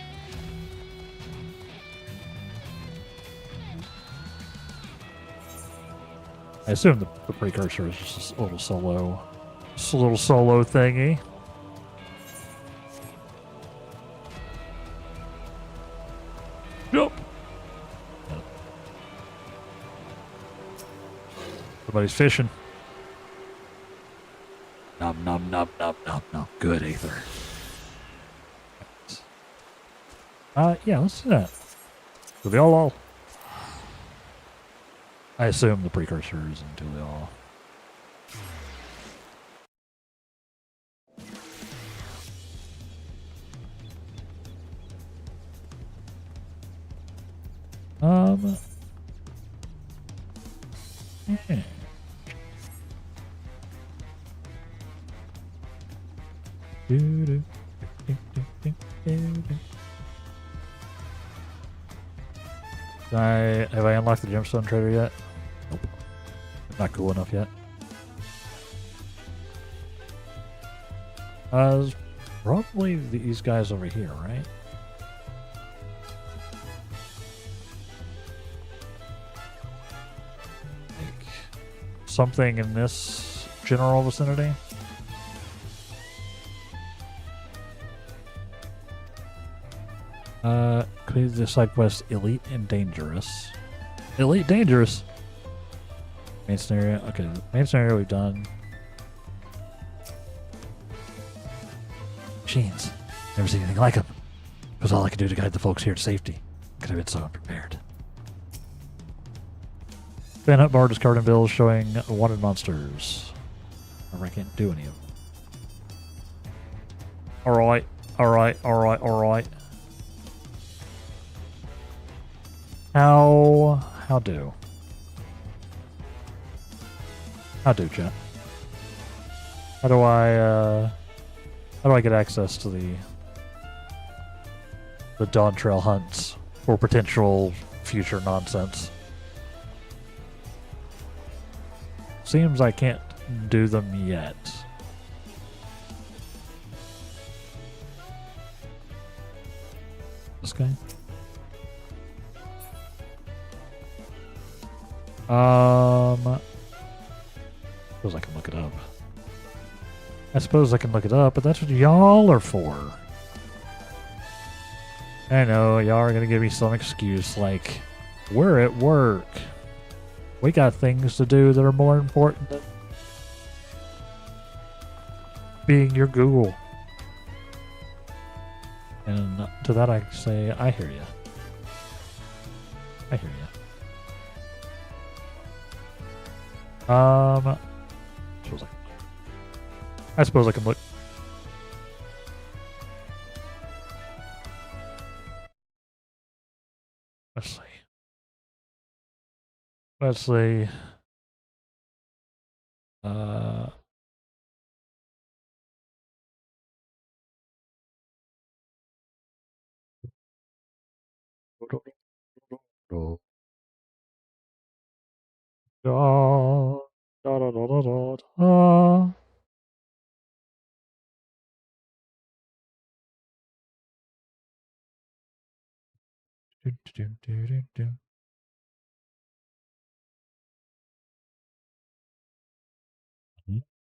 I assume the precursor is just a little solo thingy. Yep. Somebody's fishing. Nom nom nom nom nom nom. Good Aether. Yeah, let's do that. Do they all? I assume the precursor is until they all. Yeah. Have I unlocked the gemstone trader yet? Nope. Not cool enough yet. It's probably these guys over here, right? Like something in this general vicinity. Complete the side quest Elite and Dangerous. Elite Dangerous! Main scenario. Okay, main scenario we've done. Machines. Never seen anything like them. It was all I could do to guide the folks here to safety. Could have been so unprepared. Fan Hut Bar discarding bills showing wanted monsters. I can't do any of them. Alright, alright, alright, alright. How do, chat? How do I get access to the Dawn Trail hunts for potential future nonsense? Seems I can't do them yet. This guy? Suppose I can look it up. I suppose I can look it up, but that's what y'all are for. I know, y'all are gonna give me some excuse like, we're at work. We got things to do that are more important than being your Google. And to that I say, I hear you. I hear you. I suppose I can look. Let's see. Let's see. Da, da, da, da, da, da, da. Do, do, do, do, do.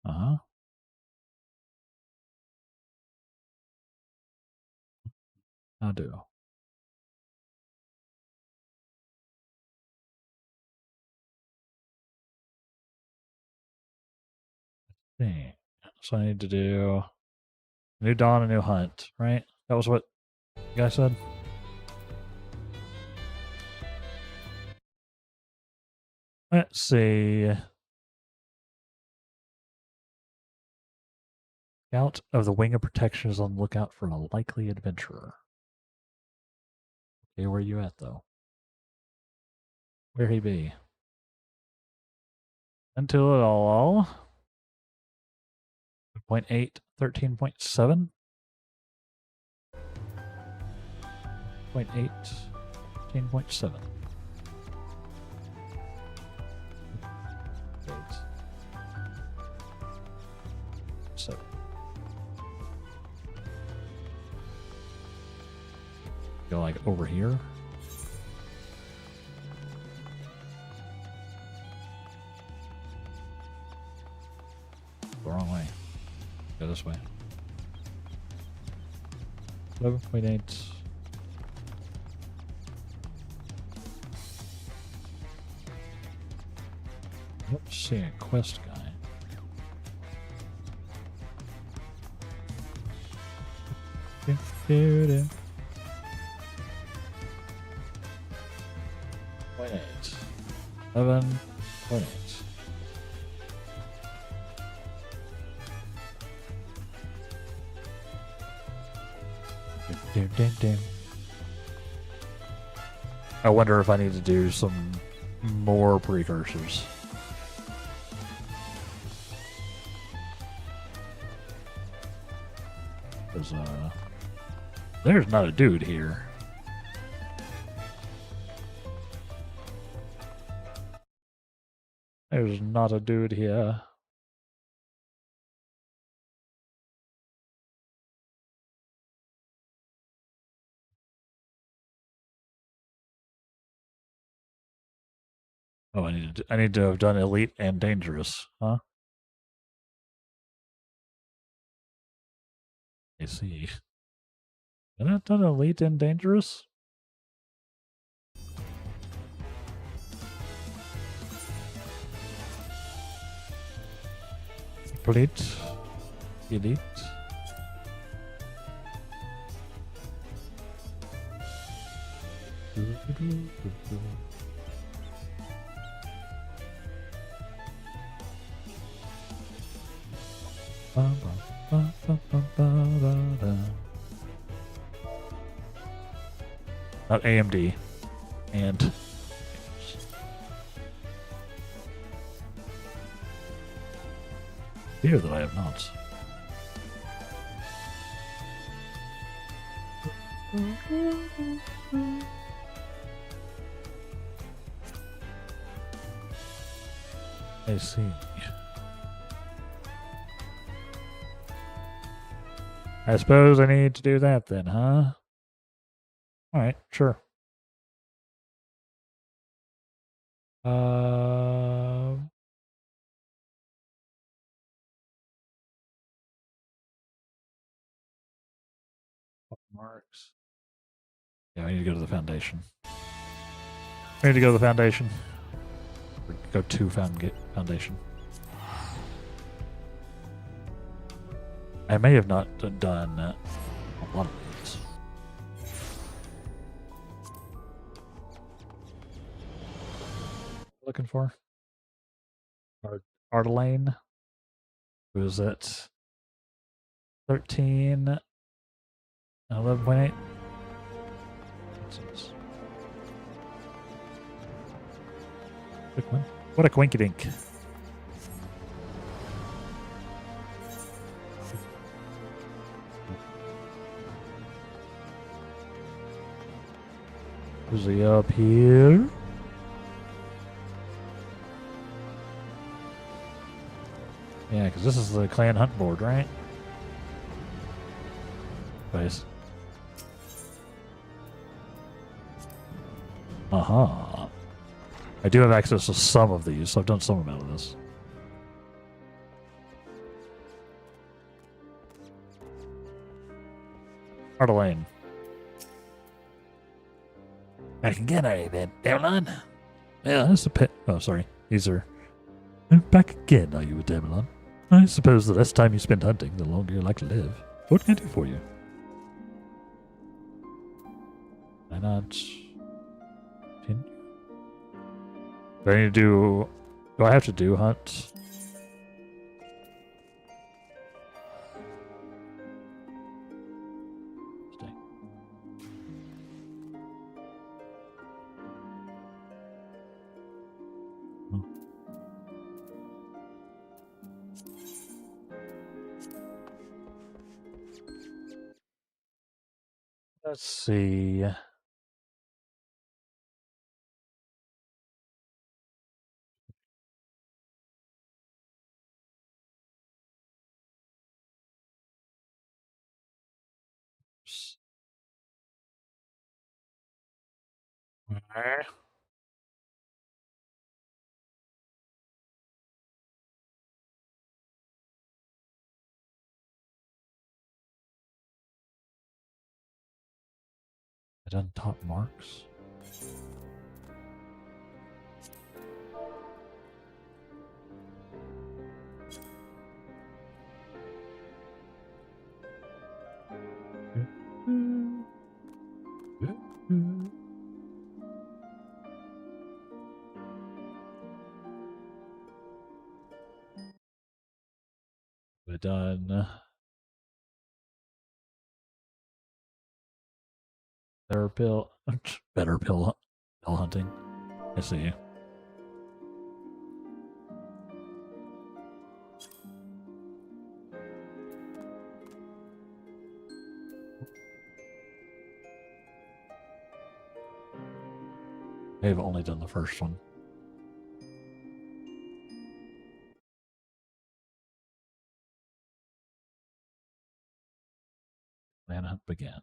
Uh-huh. I do. See. So I need to do new dawn, a new hunt, right? That was what you guys said? Let's see. Scout of the Wing of Protection is on the lookout for a likely adventurer. Okay, where you at, though? Where he be? Until it all. 0.8, 13.7. 0.8, 13.7. 7. Go like over here. The wrong way. Go this way. 11.8. Let's see a quest guy. .8. 11.8. I wonder if I need to do some more precursors. Because, there's not a dude here. There's not a dude here. Oh, I need to have done elite and dangerous, huh? I see. Have I done elite and dangerous? Elite. Elite. Not AMD. And fear that I have not. I see. I suppose I need to do that then, huh? Alright, sure. Marks. Yeah, I need to go to the foundation. I need to go to the foundation. Or go to foundation. I may have not done a lot of these. Looking for Ardelane. Who is it? 13 and 11.8. Quick one. What a quinky dink. Is he up here? Yeah, because this is the clan hunt board, right? Nice. Aha. I do have access to some of these, so I've done some amount of this. Ardelane. Back again, are you, then? Damelon? Yeah, that's a pet. Oh, sorry. These are. Back again, are you, with Damelon? I suppose the less time you spend hunting, the longer you like to live. What can I do for you? Why not? Continue? Do I need to do. Do I have to do hunt? Let's see. Okay. I done top marks. We're done. Better pill. Better pill hunting. I see you. They've only done the first one. Manhunt began.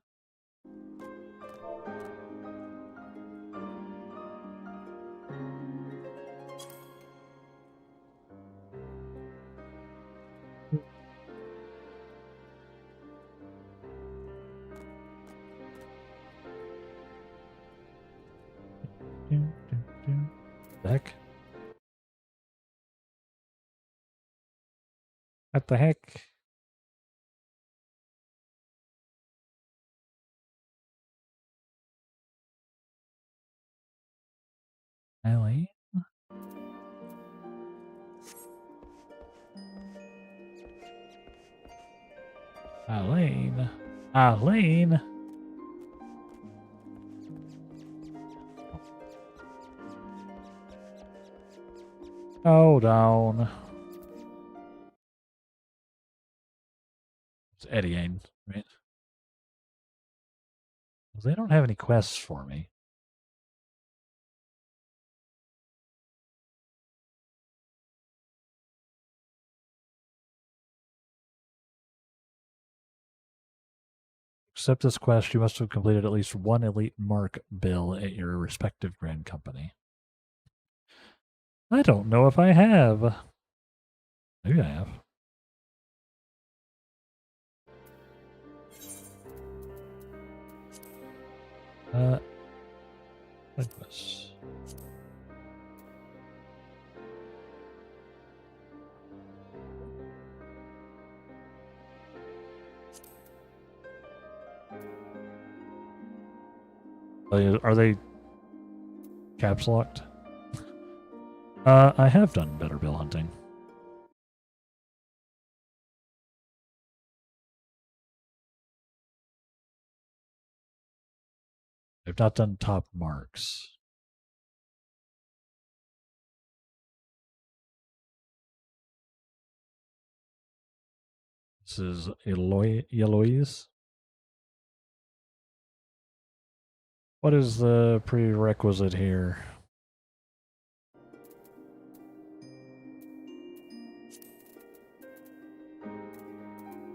Heck? What the heck? Ellie? Eileen? Eileen? Hold on. It's Eddie Ain, right? They don't have any quests for me. Accept this quest, you must have completed at least one elite mark bill at your respective grand company. I don't know if I have. Maybe I have. Like this. Are they caps locked? I have done better bill hunting. I've not done top marks. This is Eloise. What is the prerequisite here?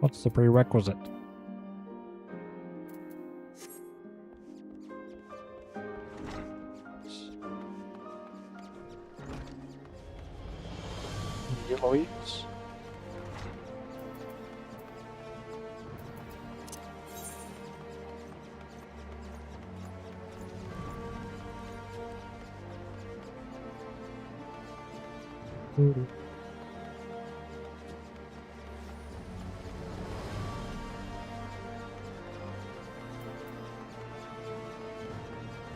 What's the prerequisite? Eloise?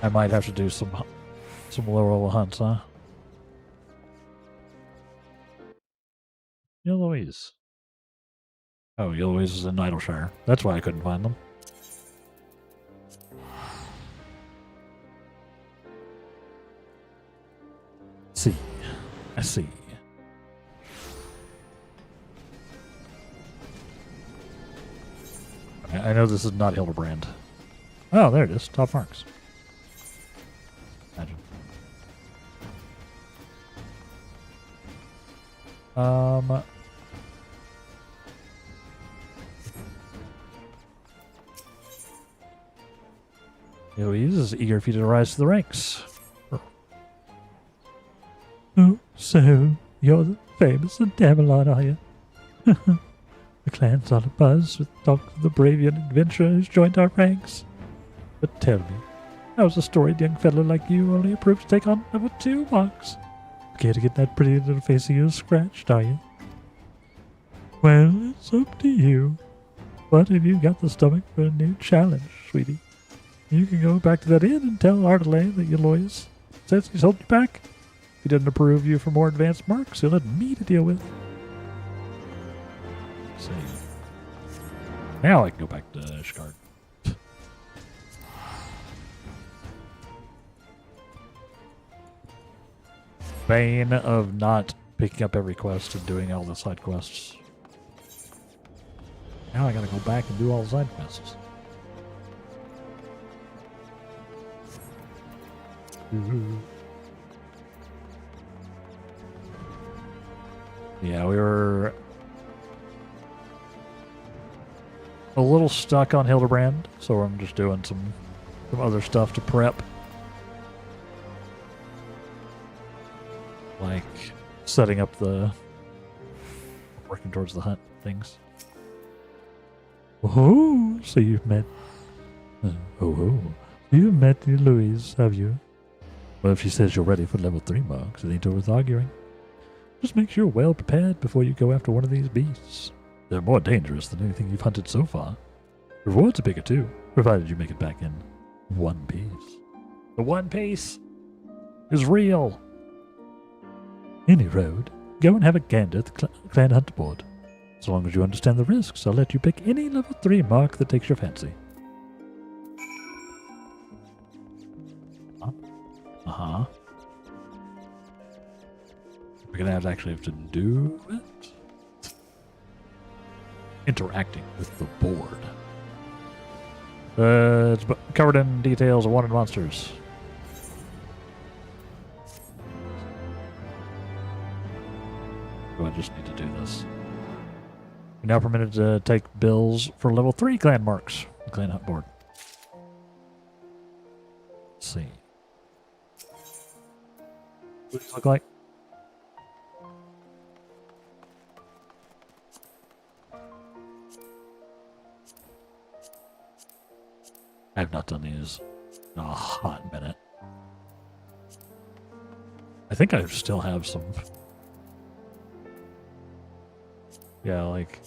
I might have to do some lower level hunts, huh? Eloise. Oh, Eloise is in Idleshire. That's why I couldn't find them. See. I see. I know this is not Hildibrand. Oh, there it is. Top marks. Imagine. Eloise is eager for you to rise to the ranks. Oh, so you're the famous Damelon, are you? The clan's on a buzz with talk of the brave young adventurer who's joined our ranks. But tell me, how's a storied young fellow like you only approved to take on level 2 marks? Scared to get that pretty little face of yours scratched, are you? Well, it's up to you. But if you got the stomach for a new challenge, sweetie, you can go back to that inn and tell Ardelay that your lawyers says he's holding you back. If he doesn't approve you for more advanced marks, he'll have me to deal with. Let's see. Now I can go back to Ishgard. Bane of not picking up every quest and doing all the side quests. Now I gotta go back and do all the side quests. Yeah, we were a little stuck on Hildibrand, so I'm just doing some other stuff to prep. Like setting up working towards the hunt things. Oh, so you've met you've met Louise, have you? Well, if she says you're ready for level 3 marks, it ain't worth arguing. Just make sure you're well prepared before you go after one of these beasts. They're more dangerous than anything you've hunted so far. Rewards are bigger too, provided you make it back in one piece. The One Piece is real. Any road, go and have a gander at the clan hunt board. As long as you understand the risks, I'll let you pick any level 3 mark that takes your fancy. Uh-huh. We're gonna actually have to do it. Interacting with the board. It's covered in details of wanted monsters. Oh, I just need to do this. We're now permitted to take bills for level 3 clan marks. The clan hunt board. Let's see. What does it look like? I have not done these in a hot minute. I think I still have some. Yeah, like,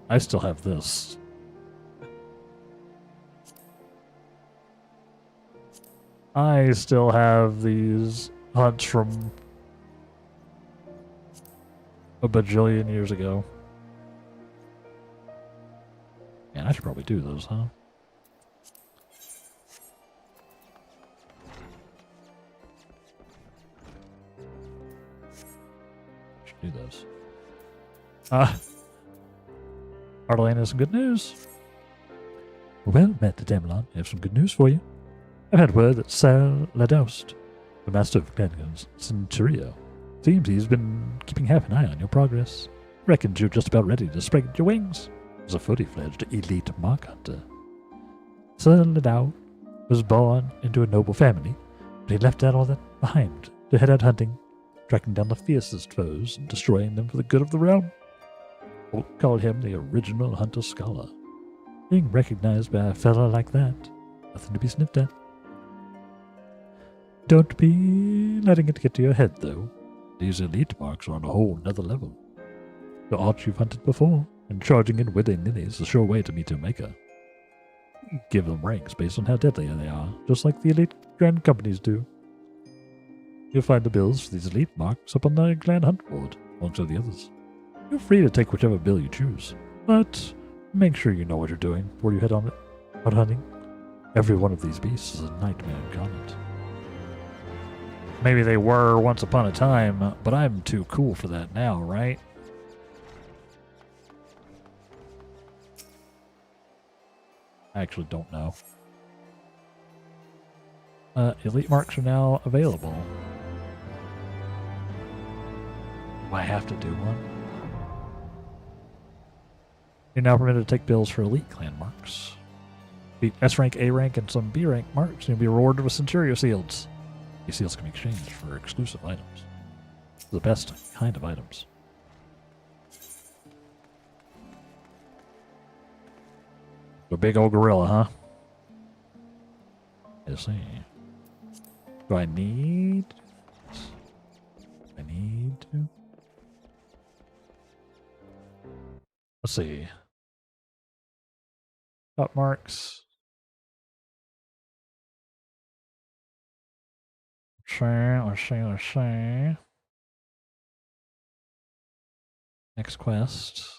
I still have this. I still have these hunts from a bajillion years ago. Man, I should probably do those, huh? Should do those. Ardelane has some good news. Well met, Damelon. I have some good news for you. I've had word that Sir Ladost, the master of Glengar's Centurio, seems he's been keeping half an eye on your progress. Reckons you're just about ready to spread your wings. As a fully fledged elite mark hunter. Sir Ladost was born into a noble family, but he left out all that behind to head out hunting, tracking down the fiercest foes and destroying them for the good of the realm. We'll call him the original hunter scholar. Being recognized by a fellow like that, nothing to be sniffed at. Don't be letting it get to your head, though. These elite marks are on a whole nother level. The art you've hunted before, and charging in willy-nilly is a sure way to meet your maker. Give them ranks based on how deadly they are, just like the elite grand companies do. You'll find the bills for these elite marks up on the clan hunt board, alongside the others. Feel free to take whichever bill you choose, but make sure you know what you're doing before you head on out hunting. Every one of these beasts is a nightmare incarnate. Maybe they were once upon a time, but I'm too cool for that now, right? I actually don't know. Elite marks are now available. Do I have to do one? You're now permitted to take bills for elite clan marks. Be S rank, A rank, and some B rank marks. You'll be rewarded with Centurio seals. These seals can be exchanged for exclusive items. The best kind of items. The big old gorilla, huh? Let's see. Do I need... I need to... Let's see. Top marks. Let's see. Next quest.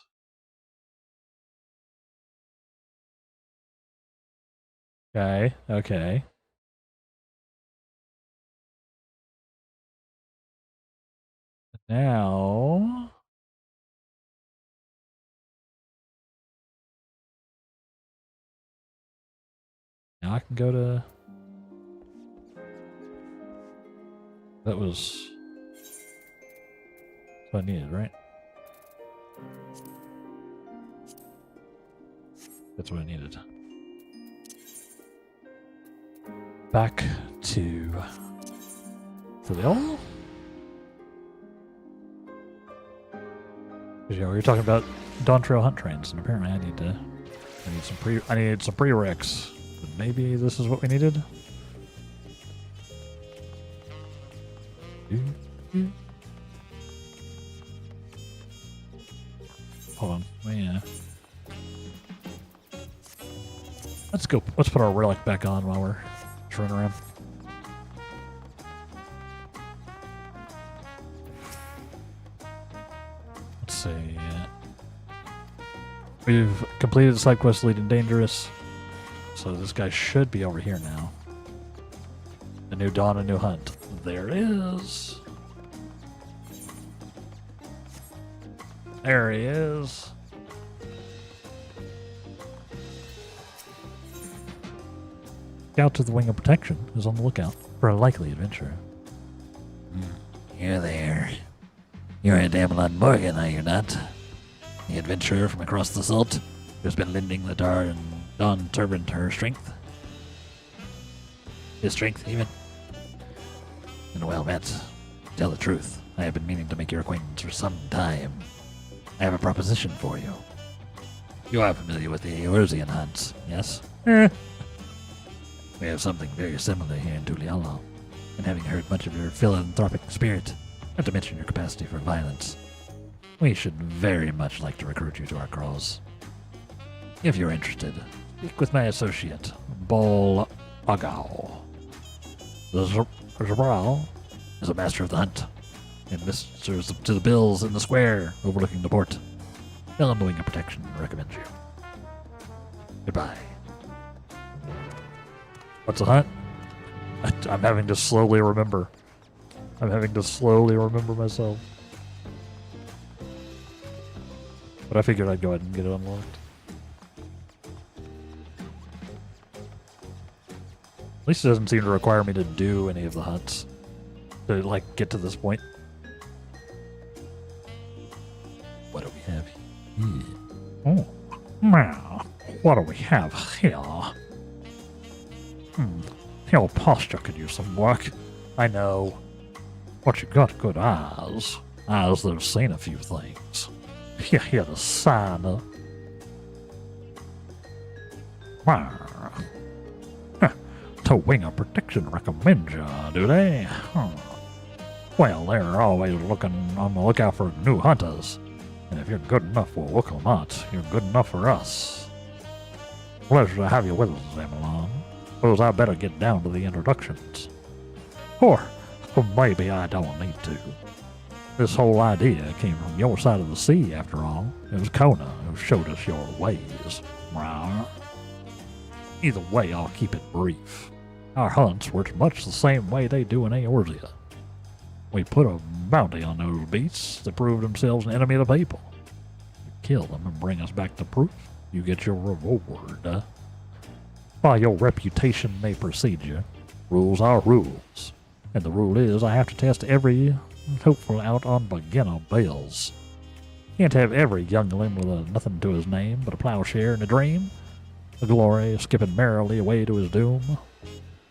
Okay. Now... Now I can go to... That was... what I needed, right? That's what I needed. Back to the old. You know, we were talking about Dawn Trail hunt trains, and apparently I need some prereqs. But maybe this is what we needed. Hold on, yeah. Let's go. Let's put our relic back on while we're running around. Let's see. We've completed the side quest leading dangerous, so this guy should be over here now. A new dawn, a new hunt. There it is. There he is. Scout to the Wing of Protection is on the lookout for a likely adventure. You're there. You're a Damelon Morgan, are you not? The adventurer from across the salt who's been lending the Dawn Turbine her strength. His strength, even. And well met. To tell the truth, I have been meaning to make your acquaintance for some time. I have a proposition for you. You are familiar with the Eorzean hunts, yes? We have something very similar here in Tuliala, and having heard much of your philanthropic spirit, not to mention your capacity for violence, we should very much like to recruit you to our cause. If you're interested, speak with my associate, Bol Agao. Zabral is a master of the hunt, and misters to the bills in the square overlooking the port. Tell him the Wing of Protection recommends you. Goodbye. What's a hunt? I'm having to slowly remember. I'm having to slowly remember myself. But I figured I'd go ahead and get it unlocked. At least it doesn't seem to require me to do any of the hunts to, like, get to this point. What do we have here? Oh, now, what do we have here? Your posture could use some work. I know. But you got good eyes. Eyes that have seen a few things. You hear the sign of... To Wing of Protection recommend you, do they? Well, they're always looking on the lookout for new hunters. And if you're good enough for Wookelmont, you're good enough for us. Pleasure to have you with us, Zamalon. Suppose I better get down to the introductions. Or maybe I don't need to. This whole idea came from your side of the sea, after all. It was Kona who showed us your ways. Either way, I'll keep it brief. Our hunts worked much the same way they do in Eorzea. We put a bounty on those beasts that proved themselves an enemy of the people. You kill them and bring us back the proof, you get your reward. While your reputation may precede you, Rules are rules. And the rule is I have to test every hopeful out on beginner bills. Can't have every youngling with nothing to his name but a plowshare and a dream. The glory of skipping merrily away to his doom.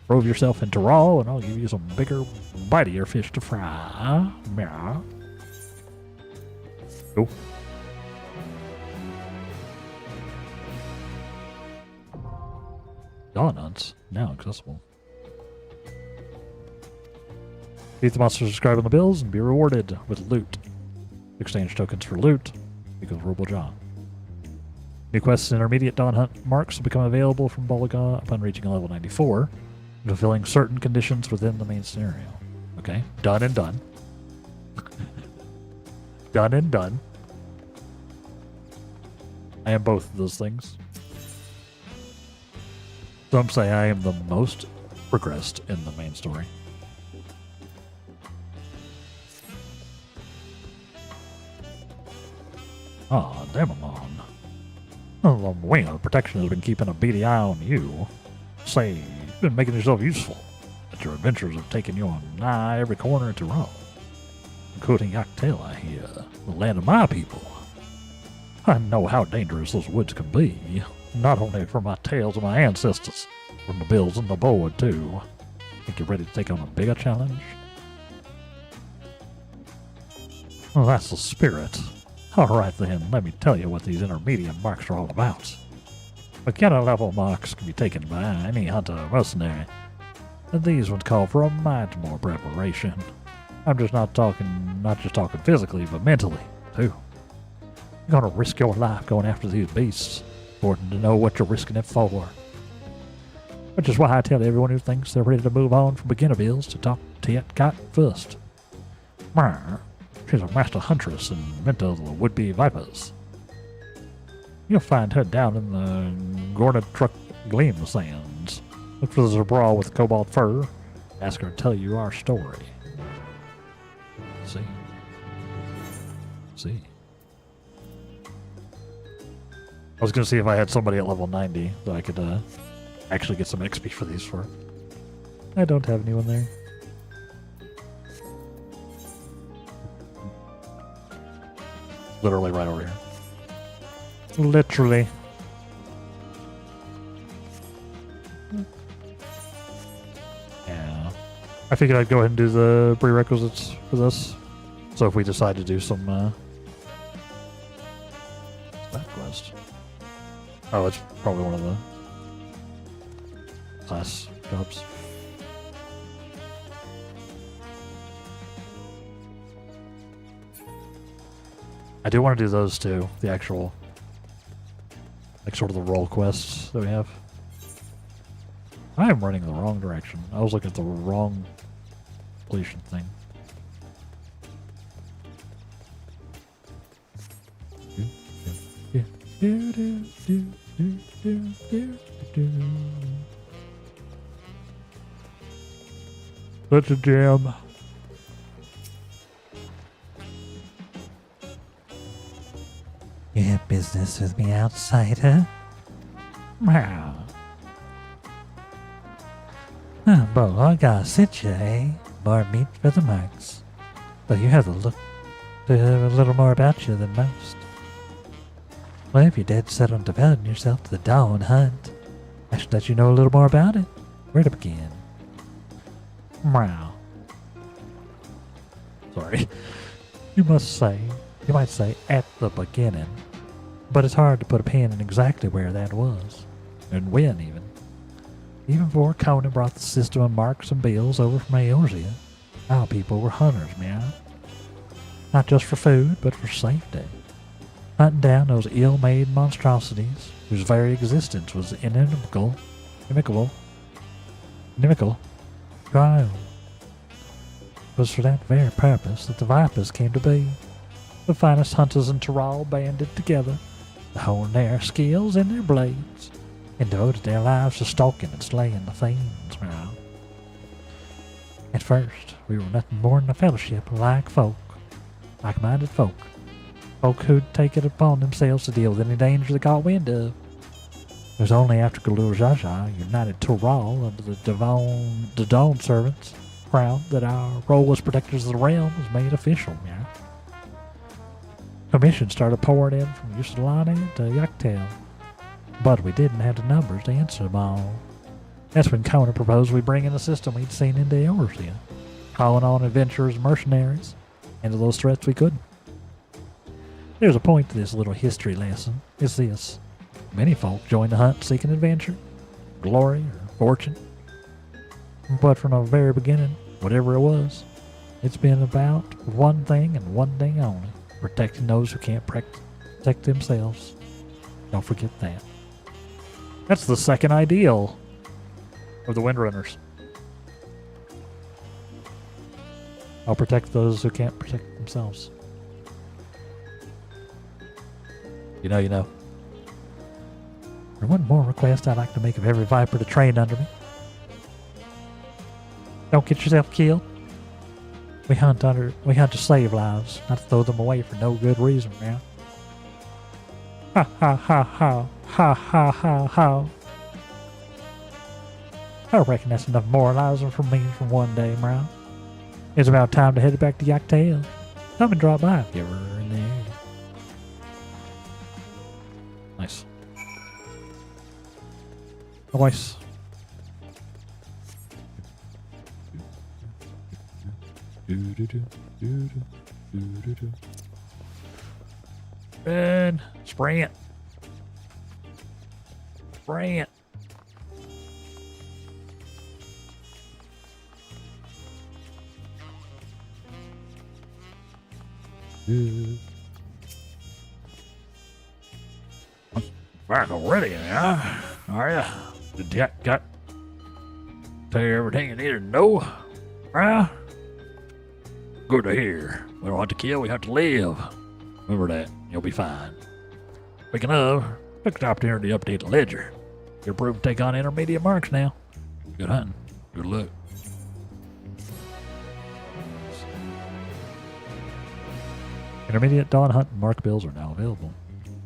Prove yourself into raw, and I'll give you some bigger, bitier fish to fry. Meow. Cool. Dawn hunts, now accessible. Beat the monsters described on the bills and be rewarded with loot. Exchange tokens for loot equals ruble job. New quests and intermediate dawn hunt marks will become available from Bolaga upon reaching level 94, fulfilling certain conditions within the main scenario. Okay, done and done. Done and done. I am both of those things. Some say I am the most progressed in the main story. Ah, damn it, man. The wing of protection has been keeping a beady eye on you. Say, you've been making yourself useful, but your adventures have taken you on nigh every corner into Rome, including Yaktela here, the land of my people. I know how dangerous those woods can be, not only from my tales of my ancestors, from the bills and the board too. Think you're ready to take on a bigger challenge? Well, that's the spirit. Alright then, let me tell you what these intermediate marks are all about. Beginner level marks can be taken by any hunter or mercenary, and these ones call for a mind more preparation. I'm just not just talking physically, but mentally, too. You're gonna risk your life going after these beasts, important to know what you're risking it for. Which is why I tell everyone who thinks they're ready to move on from beginner bills to talk to Yet Cat first. She's a master huntress and mentor of the would-be vipers. You'll find her down in the Gorned Truck Gleam Sands. Look for the Zabral with cobalt fur. Ask her to tell you our story. See. I was going to see if I had somebody at level 90 that I could actually get some XP for these for. I don't have anyone there. Literally right over here. Literally. Yeah. I figured I'd go ahead and do the prerequisites for this. So if we decide to do some that quest. Oh, it's probably one of the class jobs. I do want to do those too, the actual, like sort of the role quests that we have. I am running the wrong direction. I was looking at the wrong completion thing. Such a jam. You have business with me, outsider? Meow. Oh, boy, I gotta sit you, eh? More meat for the marks. Though you have a little more about you than most. Well, if you're dead set on developing yourself to the dawn hunt, I should let you know a little more about it. Where to begin? Meow. Sorry. You might say at the beginning, but it's hard to put a pin in exactly where that was, and when even. Even before Conan brought the system of marks and bills over from Eorzea, our people were hunters, man. Not just for food, but for safety. Hunting down those ill-made monstrosities whose very existence was inimical to our own. It was for that very purpose that the Vipers came to be. The finest hunters in Tyrol banded together to hone their skills and their blades, and devoted their lives to stalking and slaying the fiends, man. At first, we were nothing more than a fellowship of like-minded folk. Folk who'd take it upon themselves to deal with any danger they got wind of. It was only after Galul Jaja united Tural under the Dawn servants crown that our role as protectors of the realm was made official, yeah. Commissions started pouring in from Yusilani to Yaktail, but we didn't have the numbers to answer them all. That's when Kona proposed we bring in a system we'd seen in Eorzea, calling on adventurers and mercenaries, and to those threats we couldn't. There's a point to this little history lesson. It's this. Many folk join the hunt seeking adventure, glory, or fortune. But from the very beginning, whatever it was, it's been about one thing and one thing only. Protecting those who can't protect themselves. Don't forget that. That's the second ideal of the Windrunners. I'll protect those who can't protect themselves. You know. There's one more request I'd like to make of every Viper to train under me. Don't get yourself killed. We hunt to save lives, not to throw them away for no good reason, man. Ha ha ha ha ha ha ha ha. I reckon that's enough moralizing for me for one day, Brown. It's about time to head back to Yaktail. Come and drop by if you're ever in the area. Nice. Nice. Run. Sprint. Sprint. Back already, yeah? Are ya? Did you got tell you everything you need to know? Yeah? Good to hear. We don't have to kill, we have to live. Remember that, you'll be fine. Speaking of, took the opportunity to update the ledger. You're approved to take on intermediate marks now. Good hunting. Good luck. Intermediate Dawn Hunt and Mark Bills are now available.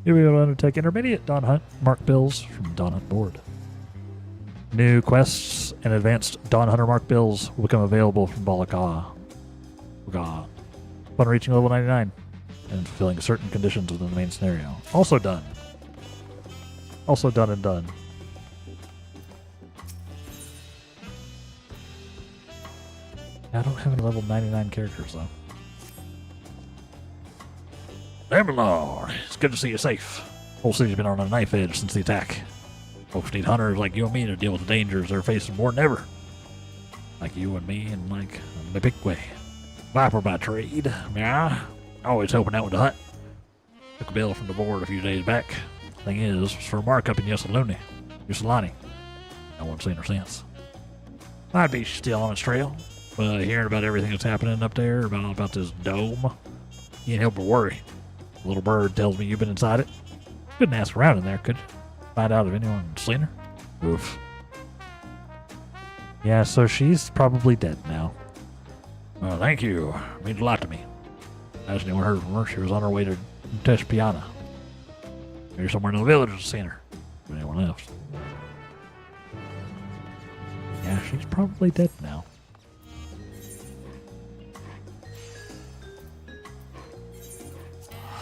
You'll be able to undertake intermediate Dawn Hunt Mark Bills from the Dawn Hunt board. New quests and advanced Dawn Hunter Mark Bills will become available from Balaka upon reaching level 99 and fulfilling certain conditions within the main scenario. Also done. Also done and done. I don't have any level 99 characters though. Emilor, it's good to see you safe. Whole city's been on a knife edge since the attack. Folks need hunters like you and me to deal with the dangers they're facing more than ever. Like you and me and like the big way. Viper by trade, yeah. Always helping out with the hunt. Took a bill from the board a few days back. Thing is, it was for a markup in Yusilani. No one's seen her since. Might be still on its trail, but hearing about everything that's happening up there, about this dome, you can't help but worry. A little bird tells me you've been inside it. Couldn't ask around in there, could you? Find out if anyone's seen her? Oof. Yeah, so she's probably dead now. Well, thank you. Means a lot to me. As anyone heard from her, she was on her way to Tespiana. Maybe somewhere in the village has seen her. But anyone else? Yeah, she's probably dead now.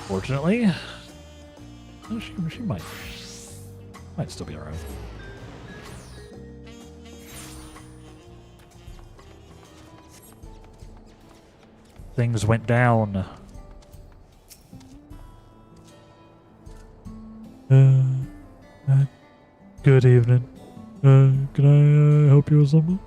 Fortunately, well, she might still be alright. Things went down. Good evening. Can I help you with something?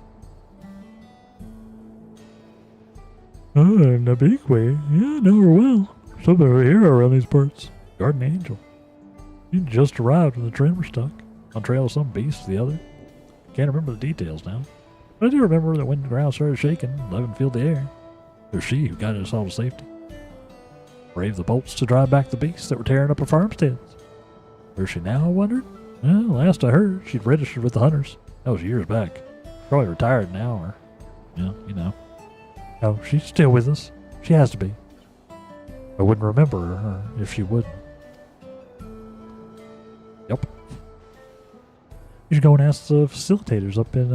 Nabikwe. Yeah, I know her well. Something over here around these parts. Garden Angel. You just arrived when the train was stuck. On trail of some beast or the other. Can't remember the details now. But I do remember that when the ground started shaking, Levin filled the air. It was she who guided us all to safety. Braved the bolts to drive back the beasts that were tearing up our farmsteads. Where's she now, I wondered? Well, last I heard, she'd registered with the hunters. That was years back. Probably retired now, or, yeah, you know. No, she's still with us. She has to be. I wouldn't remember her if she wouldn't. Yep. You should go and ask the facilitators up in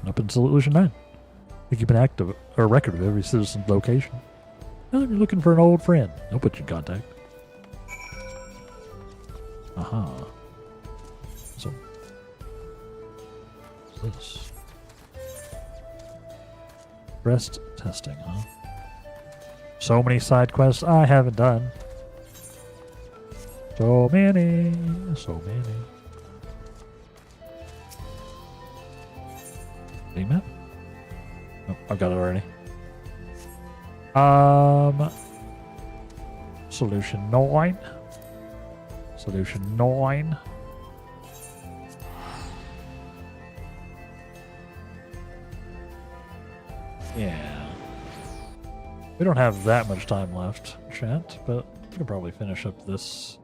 up in Solution 9. They keep an active or record of every citizen's location. Now you're looking for an old friend. They'll put you in contact. Aha. So, what's this? Breast testing, huh? So many side quests I haven't done. So many. Map? Oh, I've got it already. Solution 9. Solution 9. Yeah. We don't have that much time left, chat, but we can probably finish up this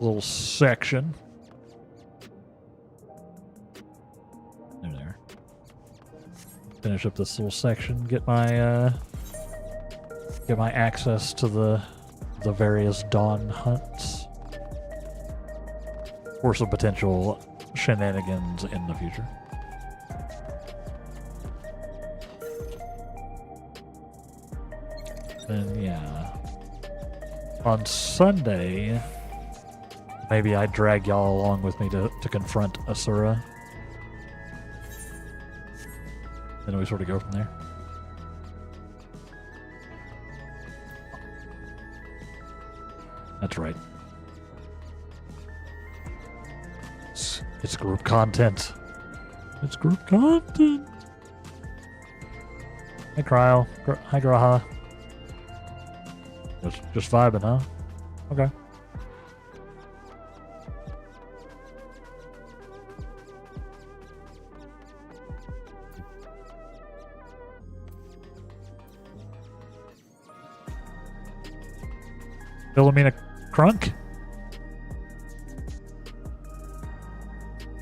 little section. There. Finish up this little section, get my access to the various dawn hunts for some potential shenanigans in the future. And yeah, on Sunday, maybe I drag y'all along with me to confront Asura. Then we sort of go from there. That's right. It's group content. It's group content. Hey, Cryo. Hi, Graha. Just vibing, huh? Okay. Philomena Crunk?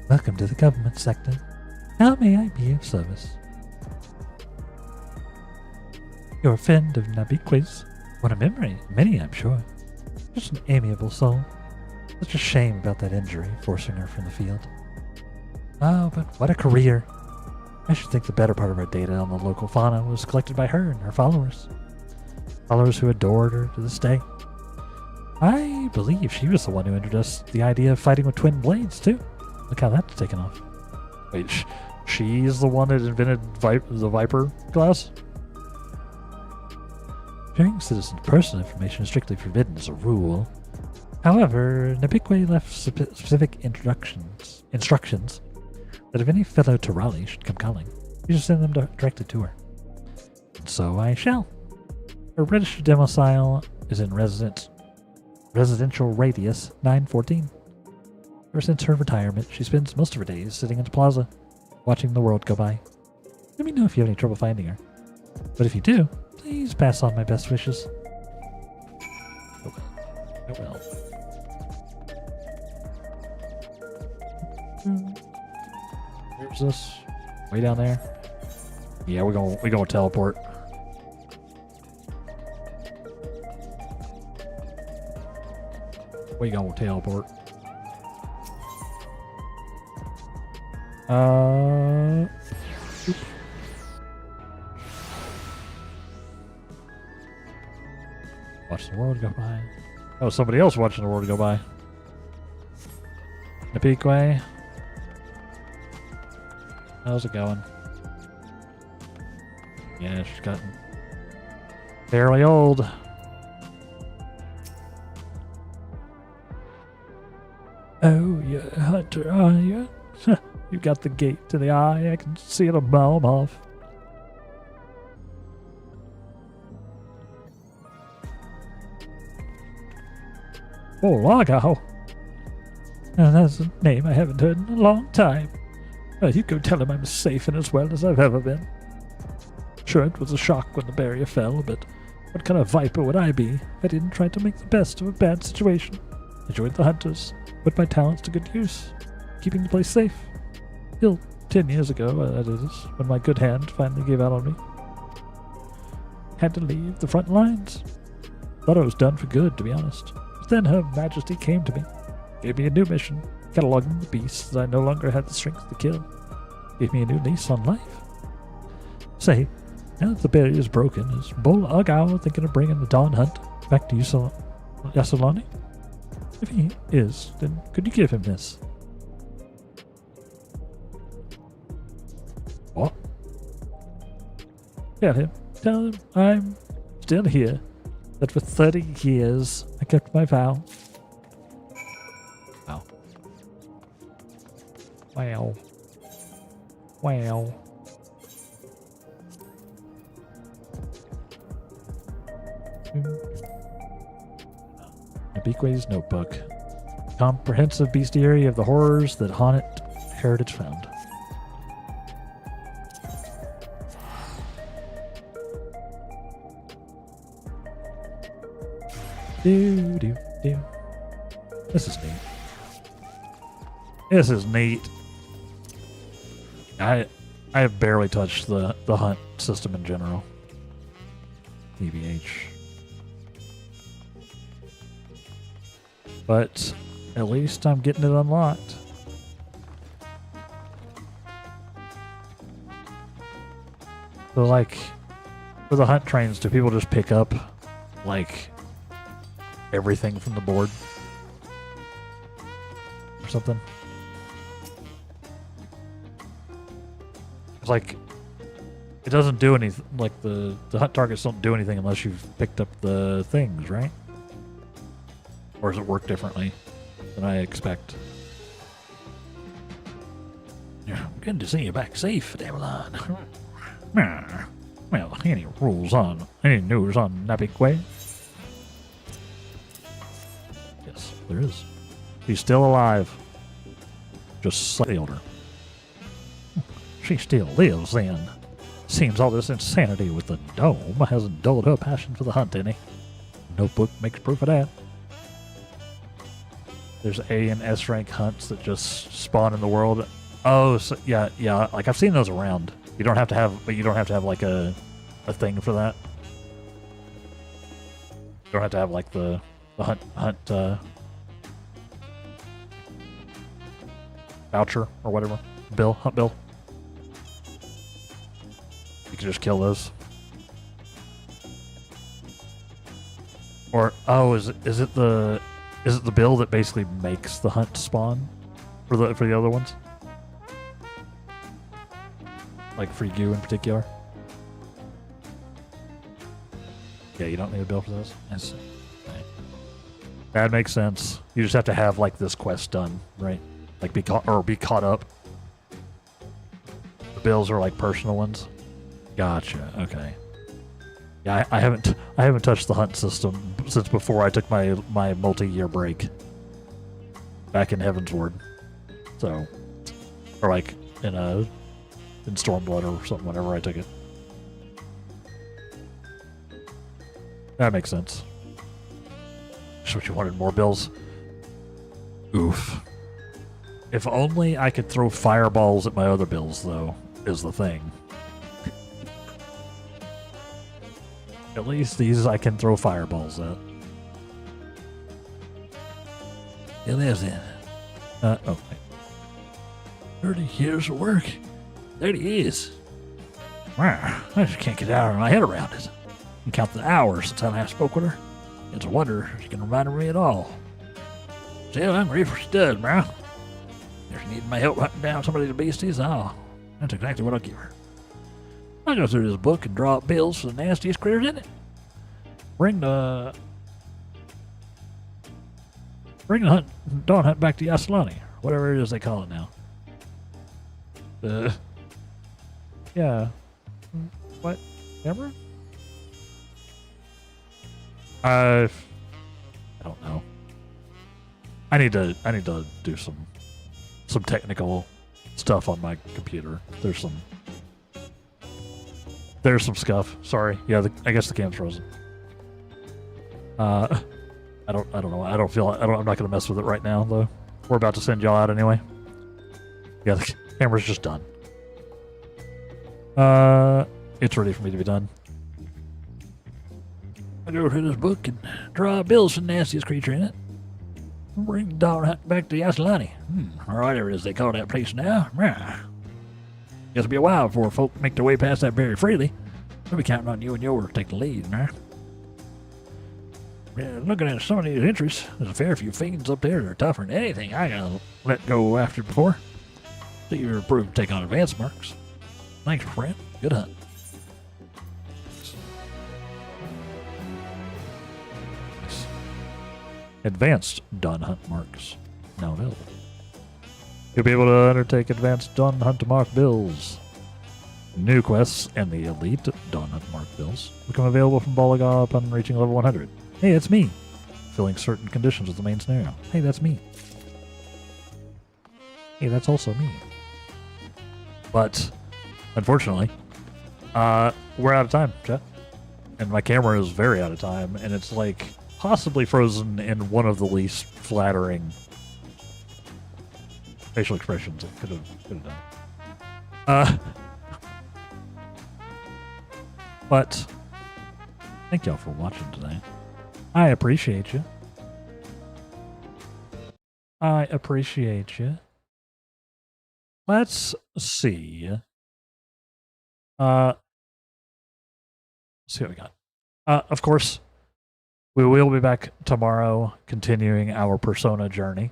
Welcome to the government sector. How may I be of service? You're a friend of Nabique's. What a memory. Many, I'm sure. Just an amiable soul. Such a shame about that injury, forcing her from the field. Oh, but what a career. I should think the better part of our data on the local fauna was collected by her and her followers. Followers who adored her to this day. I believe she was the one who introduced the idea of fighting with twin blades, too. Look how that's taken off. Wait, she's the one that invented the Viper glass? Sharing citizens' personal information is strictly forbidden as a rule. However, Nabique left specific instructions that if any fellow Tirali should come calling, you should send them directly to her. And so I shall. Her registered domicile is in residential radius 914. Ever since her retirement, she spends most of her days sitting in the plaza, watching the world go by. Let me know if you have any trouble finding her. But if you do, please pass on my best wishes. I will. Where's this? Way down there? Yeah, we're gonna teleport. We gonna teleport. Oop. Watch the world go by. Oh, somebody else watching the world go by. Napique. How's it going? Yeah, she's gotten fairly old. Oh, you're a hunter, are you? You got the gate to the eye. I can see it a mile off. Oh, Lago. That's a name I haven't heard in a long time. You go tell him I'm as safe and as well as I've ever been. Sure, it was a shock when the barrier fell, but what kind of viper would I be if I didn't try to make the best of a bad situation? I joined the hunters, put my talents to good use, keeping the place safe. Till 10 years ago, that is, when my good hand finally gave out on me. Had to leave the front lines. Thought I was done for good, to be honest. But then Her Majesty came to me, gave me a new mission, cataloging the beasts that I no longer had the strength to kill. Gave me a new lease on life. Say, now that the barrier is broken, is Bull Argyle thinking of bringing the Dawn Hunt back to Yassolani? If he is, then could you give him this? What? Tell him I'm still here, that for 30 years I kept my vow. Wow. Wow. Wow. Nabique's Notebook. Comprehensive bestiary of the horrors that haunt it. Heritage found. Do. This is neat. This is neat. I have barely touched the hunt system in general. TBH. But at least I'm getting it unlocked. So like, for the hunt trains, do people just pick up like everything from the board or something? It's like, it doesn't do anything, like the hunt targets don't do anything unless you've picked up the things, right? Or does it work differently than I expect? Yeah, good to see you back safe, Damelon. Well, any news on Nabique? Yes, there is. She's still alive. Just slightly older. She still lives then. Seems all this insanity with the dome hasn't dulled her passion for the hunt any. Notebook makes proof of that. There's A and S rank hunts that just spawn in the world. Oh, so, yeah. Like I've seen those around. You don't have to have like a thing for that. You don't have to have like the hunt voucher or whatever. Hunt bill. You can just kill those. Or is it the bill that basically makes the hunt spawn for the other ones? Like for you in particular? Yeah, you don't need a bill for those? I see. Right. That makes sense. You just have to have like this quest done, right? Like be caught up. The bills are like personal ones. Gotcha. Okay. Yeah, I haven't touched the hunt system since before I took my multi-year break. Back in Heavensward. So, or like in Stormblood or something whenever I took it. That makes sense. Just what you wanted, more bills. Oof. If only I could throw fireballs at my other bills, though, is the thing. At least these I can throw fireballs at. He lives in. Wait. 30 years of work. 30 years. I just can't get out of my head around it. And count the hours since I last spoke with her. It's a wonder she can remind me at all. Still, I'm ready for stud, bro. If you need my help hunting down some of these beasties, that's exactly what I'll give her. I'll go through this book and draw up bills for the nastiest critters in it. Bring the Dawn Hunt back to Yassolani, whatever it is they call it now. Yeah. What? Ever? I don't know. I need to do some technical stuff on my computer. There's some scuff. Sorry. Yeah, I guess the cam's frozen. I don't know. I'm not gonna mess with it right now though. We're about to send y'all out anyway. Yeah, the camera's just done. It's ready for me to be done. I'll go through this book and draw bills for the nastiest creature in it. Bring Dog Hunt back to Yaslani. Or whatever it is they call that place now. Yeah. Guess it'll be a while before folk make their way past that very freely. We'll be counting on you and yours to take the lead, man. Yeah, looking at some of these entries, there's a fair few fiends up there that are tougher than anything I gotta let go after before. So you're approved to take on advance marks. Thanks, friend. Good hunt. Advanced Dawn Hunt marks now available. You'll be able to undertake advanced Dawn Hunt mark bills. New quests and the elite Dawn Hunt mark bills become available from Balaga upon reaching level 100. Hey, that's me. Filling certain conditions with the main scenario. Hey, that's me. Hey, that's also me. But, unfortunately, we're out of time, chat. And my camera is very out of time, and it's like possibly frozen in one of the least flattering facial expressions it could have done. But thank y'all for watching today. I appreciate you. I appreciate you. Let's see. Let's see what we got. Of course, we will be back tomorrow, continuing our Persona journey.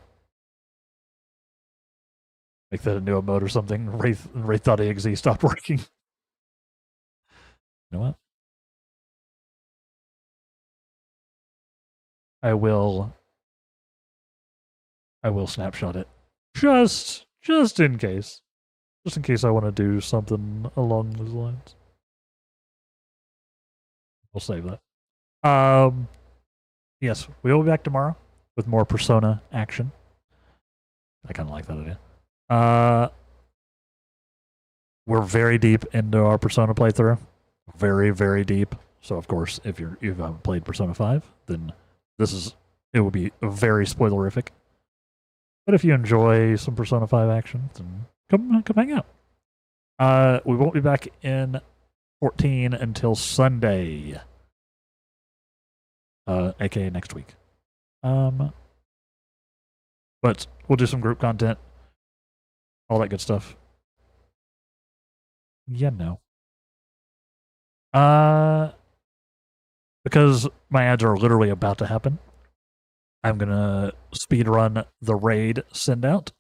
Make that a new emote or something. Wraith.exe stopped working. You know what? I will snapshot it. Just in case. Just in case I want to do something along those lines. We'll save that. Yes, we will be back tomorrow with more Persona action. I kind of like that idea. We're very deep into our Persona playthrough. Very, very deep. So, of course, if you haven't played Persona 5, then it will be very spoilerific. But if you enjoy some Persona 5 action, then come hang out. We won't be back in 14 until Sunday. AKA next week. But we'll do some group content. All that good stuff. Yeah, no. Because my ads are literally about to happen, I'm gonna speed run the raid send out.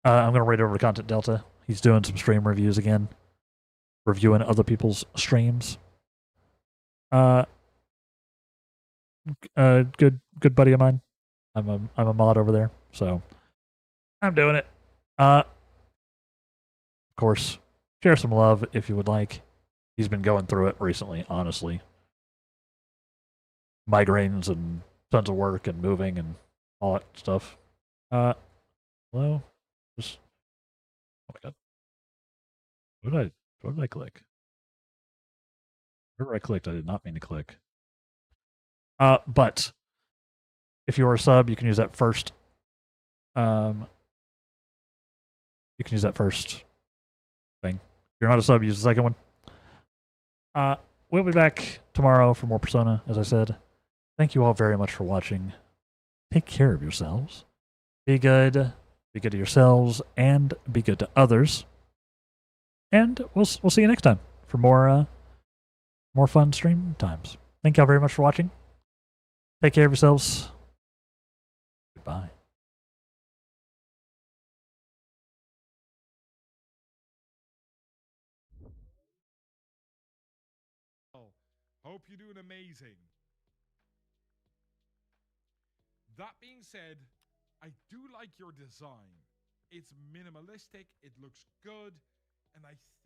I'm gonna raid over to Content Delta. He's doing some stream reviews again, reviewing other people's streams. Good buddy of mine. I'm a mod over there, so I'm doing it. Of course, share some love if you would like. He's been going through it recently, honestly. Migraines and tons of work and moving and all that stuff. Hello? Just, oh my god. What did I click? Wherever I clicked, I did not mean to click. But if you are a sub, you can use that first. You can use that first thing. If you're not a sub, use the second one. We'll be back tomorrow for more Persona, as I said. Thank you all very much for watching. Take care of yourselves. Be good. Be good to yourselves and be good to others. And we'll see you next time for more fun stream times. Thank y'all very much for watching. Take care of yourselves. Goodbye. Hope you're doing amazing. That being said, I do like your design. It's minimalistic, it looks good, and I think